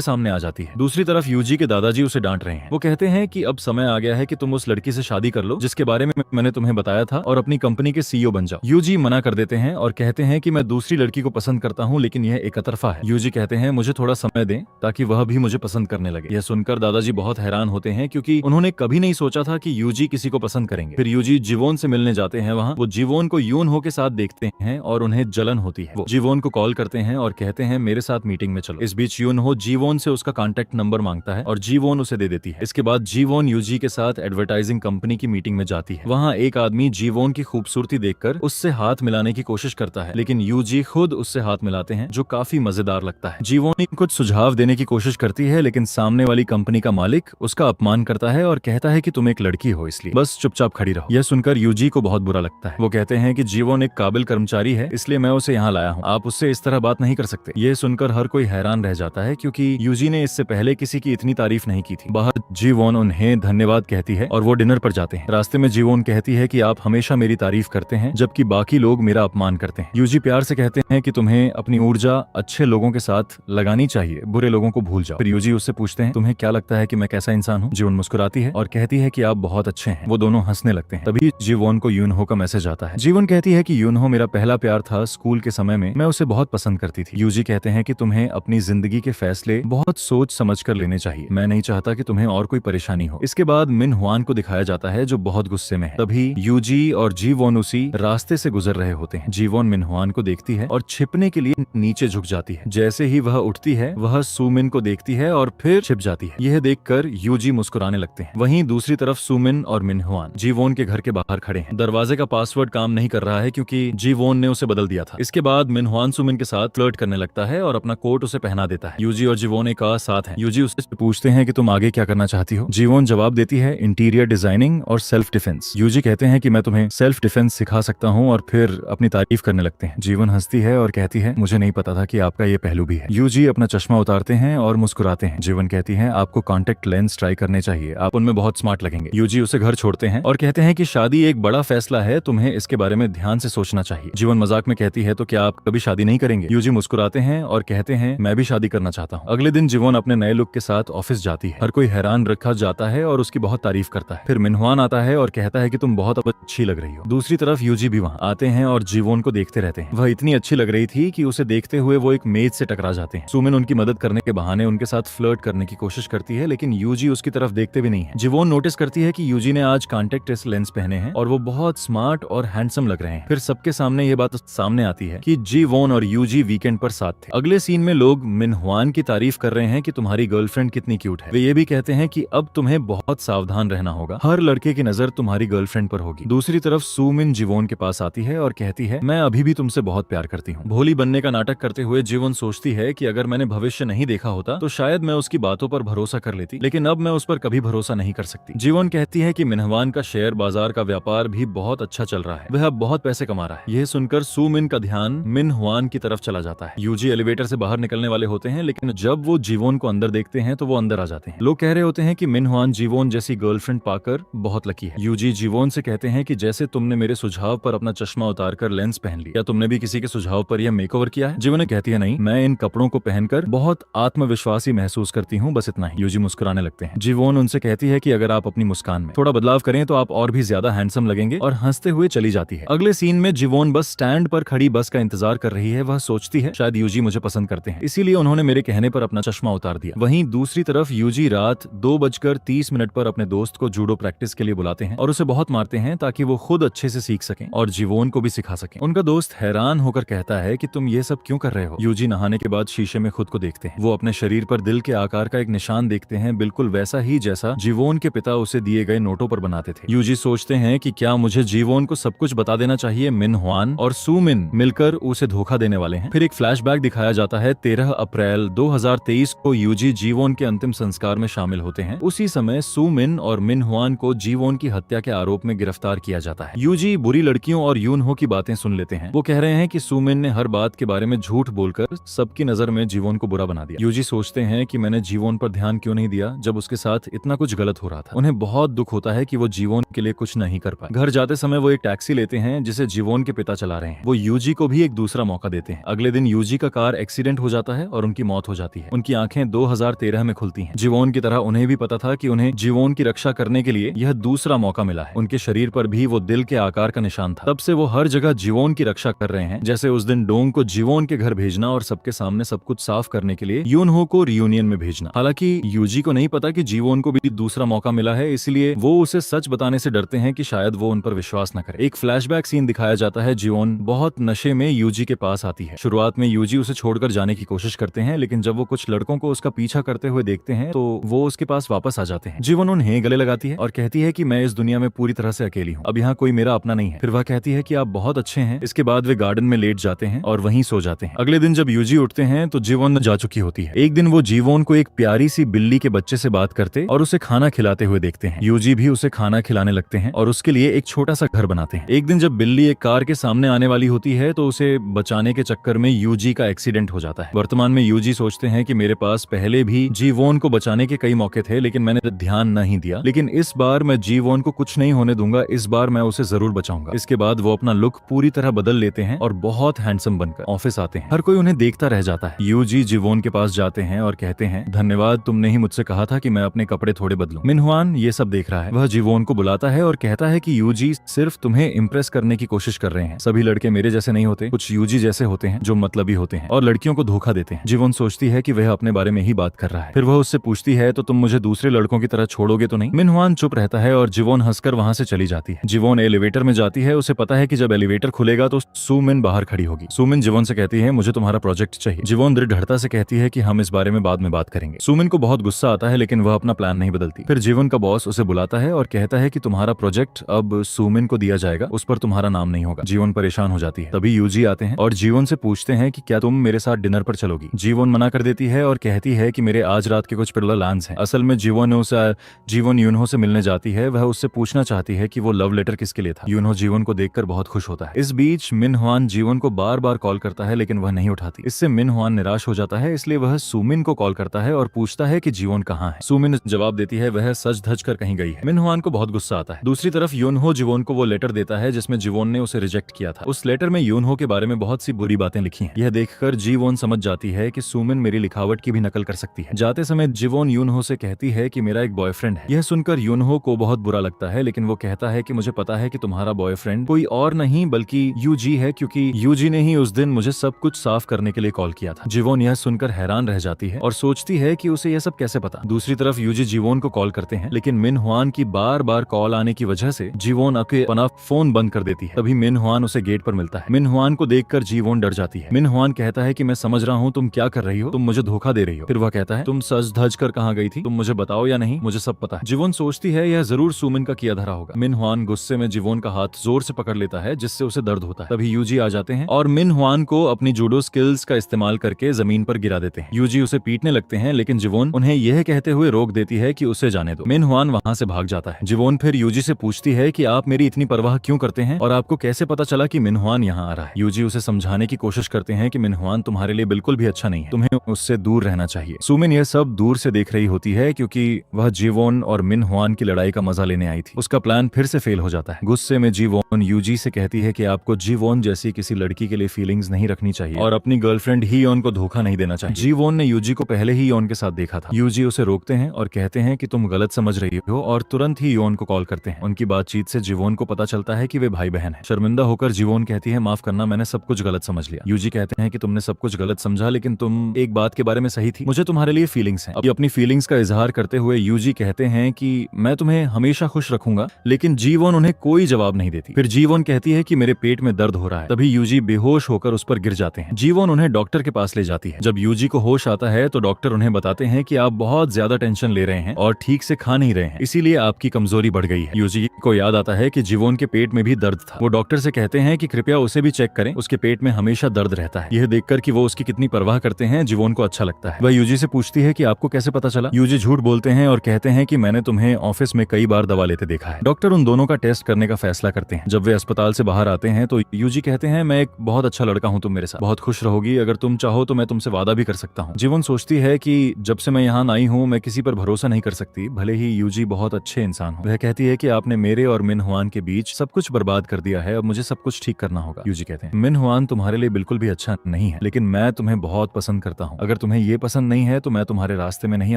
सामने आ जाती है। दूसरी तरफ यूजी के दादाजी उसे डांट रहे हैं। वो कहते हैं कि अब समय आ गया है कि तुम उस लड़की से शादी कर लो जिसके बारे में मैंने तुम्हें बताया था और अपनी कंपनी के सीईओ बन जाओ। यूजी मना कर देते हैं और कहते हैं कि मैं दूसरी लड़की को पसंद करता हूँ, लेकिन यह एक तरफा है। यूजी कहते हैं मुझे थोड़ा समय दें ताकि वह भी मुझे पसंद करने लगे। यह सुनकर दादाजी बहुत हैरान होते हैं क्योंकि उन्होंने कभी नहीं सोचा था कि यूजी किसी को पसंद करेंगे। फिर यूजी जीवोन से मिलने जाते हैं। वहाँ वो जीवोन को यूनहो के साथ देखते हैं और उन्हें जलन होती है। वो जीवोन को कॉल करते हैं और कहते हैं मेरे साथ मीटिंग में चलो। इस बीच यूनहो जीवोन से उसका कॉन्टैक्ट नंबर मांगता है और जीवोन उसे दे देती है। इसके बाद जीवोन यूजी के साथ एडवर्टाइजिंग कंपनी की मीटिंग में जाती है। वहाँ एक आदमी जीवोन की खूबसूरती देखकर उससे हाथ मिलाने की कोशिश करता है, लेकिन यूजी खुद उससे हाथ मिलाते हैं जो काफी मजेदार लगता है। जीवोन कुछ सुझाव देने की कोशिश करती है, लेकिन सामने वाली कंपनी का मालिक उसका अपमान करता है और कहता है कि तुम एक लड़की हो इसलिए बस चुपचाप खड़ी रहो। यह सुनकर यूजी को बहुत बुरा लगता है। वो कहते हैं कि जीवोन एक काबिल कर्मचारी है, इसलिए मैं उसे यहाँ लाया हूँ, आप उससे इस तरह बात नहीं कर सकते। यह सुनकर हर कोई हैरान रह जाता है क्योंकि यूजी ने इससे पहले किसी की इतनी तारीफ नहीं की थी। बाहर जीवोन उन्हें धन्यवाद कहती है और वो डिनर पर जाते हैं। रास्ते में जीवोन कहती है कि आप हमेशा मेरी तारीफ करते हैं जबकि बाकी लोग मेरा अपमान करते हैं। यूजी प्यार से कहते हैं कि तुम्हें अपनी ऊर्जा अच्छे लोगों के साथ लगानी चाहिए, बुरे लोगों को भूल जाओ। फिर यूजी उससे पूछते हैं तुम्हें क्या लगता है कि मैं कैसा इंसान हूँ। जीवोन मुस्कुराती है और कहती है कि आप बहुत अच्छे हैं। वो दोनों हंसने लगते हैं। तभी जीवोन को यूनहो का मैसेज आता है। जीवोन कहती है कि यूनहो मेरा पहला प्यार था स्कूल के समय में, मैं उसे बहुत पसंद करती थी। यूजी कहते हैं कि तुम्हें अपनी जिंदगी के फैसले बहुत सोच समझ कर लेने चाहिए, मैं नहीं चाहता कि तुम्हें और कोई परेशानी हो। इसके बाद मिन हुआन को दिखाया जाता है जो बहुत गुस्से में है। तभी यूजी और जीवोन उसी रास्ते से गुजर रहे होते हैं। जीवोन मिन हुआन को देखती है और छिपने के लिए नीचे झुक जाती है। जैसे ही वह उठती है वह सुमिन को देखती है और फिर छिप जाती है। यह देखकर यूजी मुस्कुराने लगते हैं। वहीं दूसरी तरफ सुमिन और मिन हुआन जीवोन के घर के बाहर खड़े हैं। दरवाजे का पासवर्ड काम नहीं कर रहा है क्योंकि जीवोन ने उसे बदल दिया था। इसके बाद मिन हुआन सुमिन के साथ फ्लर्ट करने लगता है और अपना कोट उसे पहना देता है। यूजी और जीवोन एक साथ हैं। यूजी उससे पूछते हैं कि तुम आगे क्या करना चाहती हो। जीवोन जवाब देती है इंटीरियर डिजाइनिंग और सेल्फ डिफेंस। यूजी कहते हैं कि मैं तुम्हें सेल्फ डिफेंस सिखा सकता हूँ और फिर अपनी तारीफ करने लगते हैं। जीवोन हंसती है और कहती है मुझे नहीं पता था कि आपका ये पहलू भी है। यूजी अपना चश्मा उतारते हैं और मुस्कुराते हैं। जीवन कहती है आपको कॉन्टेक्ट लेंस ट्राई करने चाहिए, आप उनमें बहुत स्मार्ट लगेंगे। यूजी उसे घर छोड़ते हैं और कहते हैं कि शादी एक बड़ा फैसला है, तुम्हें इसके बारे में ध्यान से सोचना चाहिए। जीवन मजाक में कहती है तो क्या आप कभी शादी नहीं करेंगे। यूजी मुस्कुराते हैं और कहते हैं मैं भी शादी करना चाहता हूँ। अगले दिन जीवन अपने नए लुक के साथ ऑफिस जाती है। हर कोई हैरान रखा जाता है और उसकी बहुत तारीफ करता है। फिर मिनहुआन आता है और कहता है कि तुम बहुत अच्छी लग रही हो। दूसरी तरफ यूजी भी वहाँ आते हैं और जीवोन को देखते रहते हैं। वह इतनी अच्छी लग रही थी कि उसे देखते हुए वो एक मेज से टकरा जाते हैं। सुमिन उनकी मदद करने के बहाने उनके साथ फ्लर्ट करने की कोशिश करती है, लेकिन यूजी उसकी तरफ देखते भी नहीं है। जीवोन नोटिस करती है कि यूजी ने आज कॉन्टेक्ट लेंस पहने हैं और वो बहुत स्मार्ट और हैंडसम लग रहे हैं। फिर सबके सामने ये बात सामने आती है कि जीवोन और यूजी वीकेंड पर साथ थे। अगले सीन में लोग मिनहुआन की तारीफ कर रहे हैं कि तुम्हारी गर्लफ्रेंड कितनी क्यूट है। वे ये भी कहते हैं कि अब तुम्हें बहुत सावधान रहना होगा, हर लड़के की नजर तुम्हारी गर्लफ्रेंड पर होगी। दूसरी तरफ सुमिन जीवोन के पास आती है और कहती है मैं अभी भी तुमसे बहुत प्यार करती हूँ। भोली बनने का नाटक करते हुए जीवोन सोचती है कि अगर मैंने भविष्य नहीं देखा होता तो शायद मैं उसकी बातों पर भरोसा कर लेती, लेकिन अब मैं उस पर कभी भरोसा नहीं कर सकती। जीवोन कहती है कि मिनहुआन का शेयर बाजार का व्यापार भी बहुत अच्छा चल रहा है, वह अब बहुत पैसे कमा रहा है। यह सुनकर सुमिन का ध्यान मिनहुआन की तरफ चला जाता है। यूजी एलिवेटर से बाहर निकलने वाले होते हैं, लेकिन जब वो जीवोन को अंदर देखते हैं तो वो अंदर आ जाते हैं। लोग कह रहे होते हैं कि मिनहुआन जीवोन जैसी गर्लफ्रेंड पाकर बहुत लकी है। यूजी जीवोन से कहते हैं कि जैसे तुमने मेरे सुझाव पर अपना चश्मा उतारकर लेंस पहन लिया, क्या तुमने भी किसी के सुझाव पर यह मेकओवर किया है। जीवोन कहती है नहीं, मैं इन कपड़ों को पहनकर बहुत आत्मविश्वासी महसूस करती हूँ, बस इतना ही। यूजी मुस्कुराने लगते हैं। जीवोन उनसे कहती है कि अगर आप अपनी मुस्कान में थोड़ा बदलाव करें तो आप और भी ज्यादा हैंडसम लगेंगे, और हंसते हुए चली जाती है। अगले सीन में जीवोन बस स्टैंड पर खड़ी बस का इंतजार कर रही है। वह सोचती है शायद यूजी मुझे पसंद करते हैं, इसीलिए उन्होंने मेरे कहने पर अपना चश्मा उतार दिया। वहीं दूसरी तरफ यूजी रात 2:30 पर अपने दोस्त को जूडो प्रैक्टिस के लिए बुलाते हैं और उसे बहुत मारते हैं ताकि वो खुद अच्छे से सीख सकें और जीवोन को भी सिखा सकें। उनका दोस्त हैरान होकर कहता है कि तुम ये सब क्यों कर रहे हो। यूजी नहाने के बाद शीशे में खुद को देखते हैं। वो अपने शरीर पर दिल के आकार का एक निशान देखते हैं, बिल्कुल वैसा ही जैसा जीवोन के पिता उसे दिए गए नोटों पर बनाते थे। यूजी सोचते हैं कि क्या मुझे जीवोन को सब कुछ बता देना चाहिए। मिनहुआन और सुमिन मिलकर उसे धोखा देने वाले हैं। फिर एक फ्लैशबैक दिखाया जाता है। 13 अप्रैल 2023 को यूजी जीवोन के अंतिम संस्कार में शामिल होते हैं। उसी समय सुमिन और मिनहुआन को जीवोन की हत्या के आरोप में गिरफ्तार किया जाता है। यूजी बुरी लड़कियों और यूनहो की बातें सुन लेते हैं। वो कह रहे हैं कि सुमिन ने हर बात के बारे में झूठ बोलकर सबकी नजर में जीवन को बुरा बना दिया। यूजी सोचते हैं कि मैंने जीवन पर ध्यान क्यों नहीं दिया जब उसके साथ इतना कुछ गलत हो रहा था। उन्हें बहुत दुख होता है कि वो जीवन के लिए कुछ नहीं कर पाए। घर जाते समय वो एक टैक्सी लेते हैं जिसे जीवन के पिता चला रहे हैं। वो यूजी को भी एक दूसरा मौका देते हैं। अगले दिन यूजी का कार एक्सीडेंट हो जाता है और उनकी मौत हो जाती है। उनकी आंखें 2013 में खुलती हैं। जीवन की तरह उन्हें भी पता था कि उन्हें जीवन की रक्षा करने के लिए यह दूसरा मौका मिला है। उनके शरीर पर भी वो दिल के आकार का निशान था। तब से वो हर जगह जीवन की रक्षा कर रहे हैं, जैसे उस दिन डोंग को जीवन के घर भेजना और सबके सामने सब कुछ साफ करने के लिए यूनहो को रियूनियन में भेजना। हालांकि यूजी को नहीं पता कि जीवन को भी दूसरा मौका मिला है, इसलिए वो उसे सच बताने से डरते हैं कि शायद वो उन पर विश्वास न करे। एक फ्लैशबैक सीन दिखाया जाता है। जीवन बहुत नशे में यूजी के पास आती है। शुरुआत में यूजी उसे छोड़कर जाने की कोशिश करते हैं, लेकिन जब वो कुछ लड़कों को उसका पीछा करते हुए देखते हैं तो वो उसके पास वापस आ जाते हैं। जीवन उन्हें गले लगाती है और कहती है कि मैं इस दुनिया में पूरी तरह से अकेली हूँ, अब यहाँ कोई मेरा अपना नहीं है। फिर वह कहती है कि आप बहुत अच्छे हैं। इसके बाद वे गार्डन में लेट जाते हैं और वहीं सो जाते हैं। अगले दिन जब यूजी उठते हैं तो जीवन जा चुकी होती है। एक दिन वो जीवन को एक प्यारी सी बिल्ली के बच्चे से बात करते और उसे खाना खिलाते हुए देखते हैं। यूजी भी उसे खाना खिलाने लगते हैं और उसके लिए एक छोटा सा घर बनाते हैं। एक दिन जब बिल्ली एक कार के सामने आने वाली होती है तो उसे बचाने के चक्कर में यूजी का एक्सीडेंट हो जाता है। वर्तमान में यूजी सोचते हैं कि मेरे पास पहले भी जीवन को बचाने के कई मौके थे, लेकिन मैंने ध्यान नहीं दिया। लेकिन इस बार मैं जीवन को कुछ नहीं होने दूंगा, इस बार मैं उसे जरूर बचाऊंगा। इसके बाद वो अपना लुक पूरी तरह बदल लेते हैं और बहुत हैंडसम बनकर ऑफिस आते हैं। हर कोई उन्हें देखता रह जाता है। यूजी जीवन के पास जाते हैं और कहते हैं, धन्यवाद, तुमने ही मुझसे कहा था कि मैं अपने कपड़े थोड़े बदलूं। मिनहुआन ये सब देख रहा है। वह जीवन को बुलाता है और कहता है कि यूजी सिर्फ तुम्हें इम्प्रेस करने की कोशिश कर रहे हैं। सभी लड़के मेरे जैसे नहीं होते, कुछ यूजी जैसे होते हैं जो मतलबी होते हैं और लड़कियों को धोखा देते हैं। जीवन सोचती है कि वह अपने बारे में ही बात कर रहा है। फिर वह उससे पूछती है, तो तुम मुझे दूसरे लड़कों की तरह छोड़ोगे तो नहीं? मिनहुआन चुप रहता है और जीवन हंसकर वहां से चली जाती है। जीवन एलिवेटर में जाती है। उसे पता है कि जब एलिवेटर खुलेगा तो सुमिन बाहर खड़ी होगी। सुमिन जीवन से कहती है, मुझे तुम्हारा प्रोजेक्ट चाहिए। जीवन दृढ़ता से कहती है कि हम इस बारे में बाद में बात करेंगे। सुमिन को बहुत गुस्सा आता है, लेकिन वह अपना प्लान नहीं बदलती। फिर जीवन का बॉस उसे बुलाता है और कहता है कि तुम्हारा प्रोजेक्ट अब सुमिन को दिया जाएगा, उस पर तुम्हारा नाम नहीं होगा। जीवन परेशान हो जाती है। तभी यूजी आते हैं और जीवन से पूछते हैं कि क्या तुम मेरे साथ डिनर पर चलोगी? जीवन मना कर देती है और कहती है कि मेरे आज रात के कुछ प्लान्स हैं। असल में जीवन यूनहो से मिलने जाती है। वह उससे पूछना चाहती है कि वो लव लेटर किसके लिए था। यूनहो जीवन को देखकर बहुत खुश होता है। इस बीच मिनहुआन जीवन को बार बार कॉल करता है, लेकिन वह नहीं उठाती। इससे मिनहुआन निराश हो जाता है, इसलिए वह सुमिन को कॉल करता है और पूछता है कि जीवन कहाँ है। सुमिन जवाब देती है, वह सज धज कर कहीं गई है। मिनहुआन को बहुत गुस्सा आता है। दूसरी तरफ यूनहो जीवन को वो लेटर देता है जिसमें जीवन ने उसे रिजेक्ट किया था। उस लेटर में यूनहो के बारे में बहुत सी बुरी बातें लिखी हैं। यह देखकर जीवन समझ जाती है कि सुमिन मेरी लिखावट की भी नकल कर सकती है। जाते समय जीवन यूनहो से कहती है कि मेरा एक बॉयफ्रेंड है। यह सुनकर यूनहो को बहुत बुरा लगता है, लेकिन वो कहता है कि मुझे पता है कि तुम्हारा बॉयफ्रेंड कोई और नहीं बल्कि यूजी है, क्योंकि यूजी ने ही उस दिन मुझे सब कुछ साफ करने के लिए कॉल किया था। जीवन यह सुनकर हैरान रह जाती है और सोचती है कि उसे यह सब कैसे पता। दूसरी तरफ यूजी जीवन को कॉल करते हैं, लेकिन मिनहुआन की बार बार कॉल आने की वजह से जीवन अपना फोन बंद कर देती है। तभी मिनहुआन उसे गेट पर मिलता है। मिनहुआन को देखकर जीवन डर जाती है। मिनहुआन कहता है कि मैं समझ रहा हूँ तुम क्या कर रही हो, तुम मुझे धोखा दे रही हो। फिर वह कहता है, तुम सज धज कर कहाँ गई थी, तुम मुझे बताओ या नहीं, मुझे सब पता है। जीवन सोचती है यह जरूर सुमिन का किया धरा होगा। मिनहुआन गुस्से में जीवन का हाथ जोर से पकड़ लेता है, जिससे उसे दर्द होता है। तभी यूजी आ जाते हैं और मिनहुआन को अपनी जूडो स्किल्स का इस्तेमाल करके जमीन पर गिरा देते हैं। यूजी उसे पीटने लगते हैं, लेकिन जीवन उन्हें यह कहते हुए रोक देती है कि उसे जाने दो। मिनहुआन वहां से भाग जाता है। जीवन फिर यूजी से पूछती है कि आप मेरी इतनी परवाह क्यों करते हैं और आपको कैसे पता चला कि मिनहुआन यहाँ आ रहा है। यूजी उसे समझाने की कोशिश करते हैं कि मिनहुआन तुम्हारे लिए बिल्कुल भी अच्छा नहीं है, तुम्हें उससे दूर रहना चाहिए। सुमिन यह सब दूर से देख रही होती है, क्योंकि वह जीवन और मिनहुआन की लड़ाई का मजा लेने आई थी। उसका प्लान फिर से फेल हो जाता है। गुस्से में जीवन यूजी से कहती है कि आपको जीवन जैसी किसी लड़की के लिए फीलिंग्स नहीं रखनी चाहिए और अपनी गर्लफ्रेंड ही योन को धोखा नहीं देना चाहिए। जीवन ने यूजी को पहले ही योन के साथ देखा था। यूजी उसे रोकते हैं और कहते हैं कि तुम गलत समझ रही हो और तुरंत ही योन को कॉल करते हैं। उनकी बातचीत से जीवन को पता चलता है कि वे भाई बहन हैं। शर्मिंदा होकर जीवन कहती है, माफ करना, मैंने सब कुछ गलत समझ लिया। यूजी कहते हैं कि तुमने सब कुछ गलत समझा, लेकिन तुम एक बात के बारे में सही थी, मुझे तुम्हारे लिए फीलिंग्स हैं। अपनी फीलिंग्स का इजहार करते हुए यूजी कहते हैं कि मैं तुम्हें हमेशा खुश रखूंगा, लेकिन जीवन उन्हें कोई जवाब नहीं देती। फिर जीवन कहती है कि मेरे पेट में दर्द हो रहा है। तभी यूजी बेहोश होकर उस पर गिर जाते हैं। जीवन उन्हें डॉक्टर के पास ले जाती है। जब यूजी को होश आता है तो डॉक्टर उन्हें बताते हैं कि आप बहुत ज्यादा टेंशन ले रहे हैं और ठीक से खा नहीं रहे हैं, इसीलिए आपकी कमजोरी बढ़ गई है। यूजी को याद आता है कि जीवन के पेट में भी दर्द था। वो डॉक्टर से कहते हैं कि कृपया उसे भी चेक करें, उसके पेट में हमेशा दर्द रहता है। यह देखकर कि वो उसकी कितनी परवाह करते हैं, जीवन को अच्छा लगता है। वह यूजी से पूछती है कि आपको कैसे पता चला। यूजी झूठ बोलते हैं और कहते हैं कि मैंने तुम्हें ऑफिस में कई बार दवा लेते देखा है। डॉक्टर उन दोनों का टेस्ट करने का फैसला करते हैं। जब वे अस्पताल से बाहर आते हैं तो यूजी कहते हैं, मैं एक बहुत अच्छा लड़का हूँ, तुम मेरे साथ बहुत खुश रहोगी यूजी, अगर तुम चाहो तो मैं तुमसे वादा भी कर सकता हूँ। जीवन सोचती है कि जब से मैं यहाँ आई हूँ मैं किसी पर भरोसा नहीं कर सकती, भले ही यूजी बहुत अच्छे इंसान हो। वह कहती है कि आपने मेरे और मिन हुआन के बीच सब कुछ बर्बाद कर दिया है, अब मुझे सब कुछ ठीक करना होगा। यूजी कहते हैं मिन हुआन तुम्हारे लिए बिल्कुल भी अच्छा नहीं है, लेकिन मैं तुम्हें बहुत पसंद करता हूँ। अगर तुम्हें ये पसंद नहीं है तो मैं तुम्हारे रास्ते में नहीं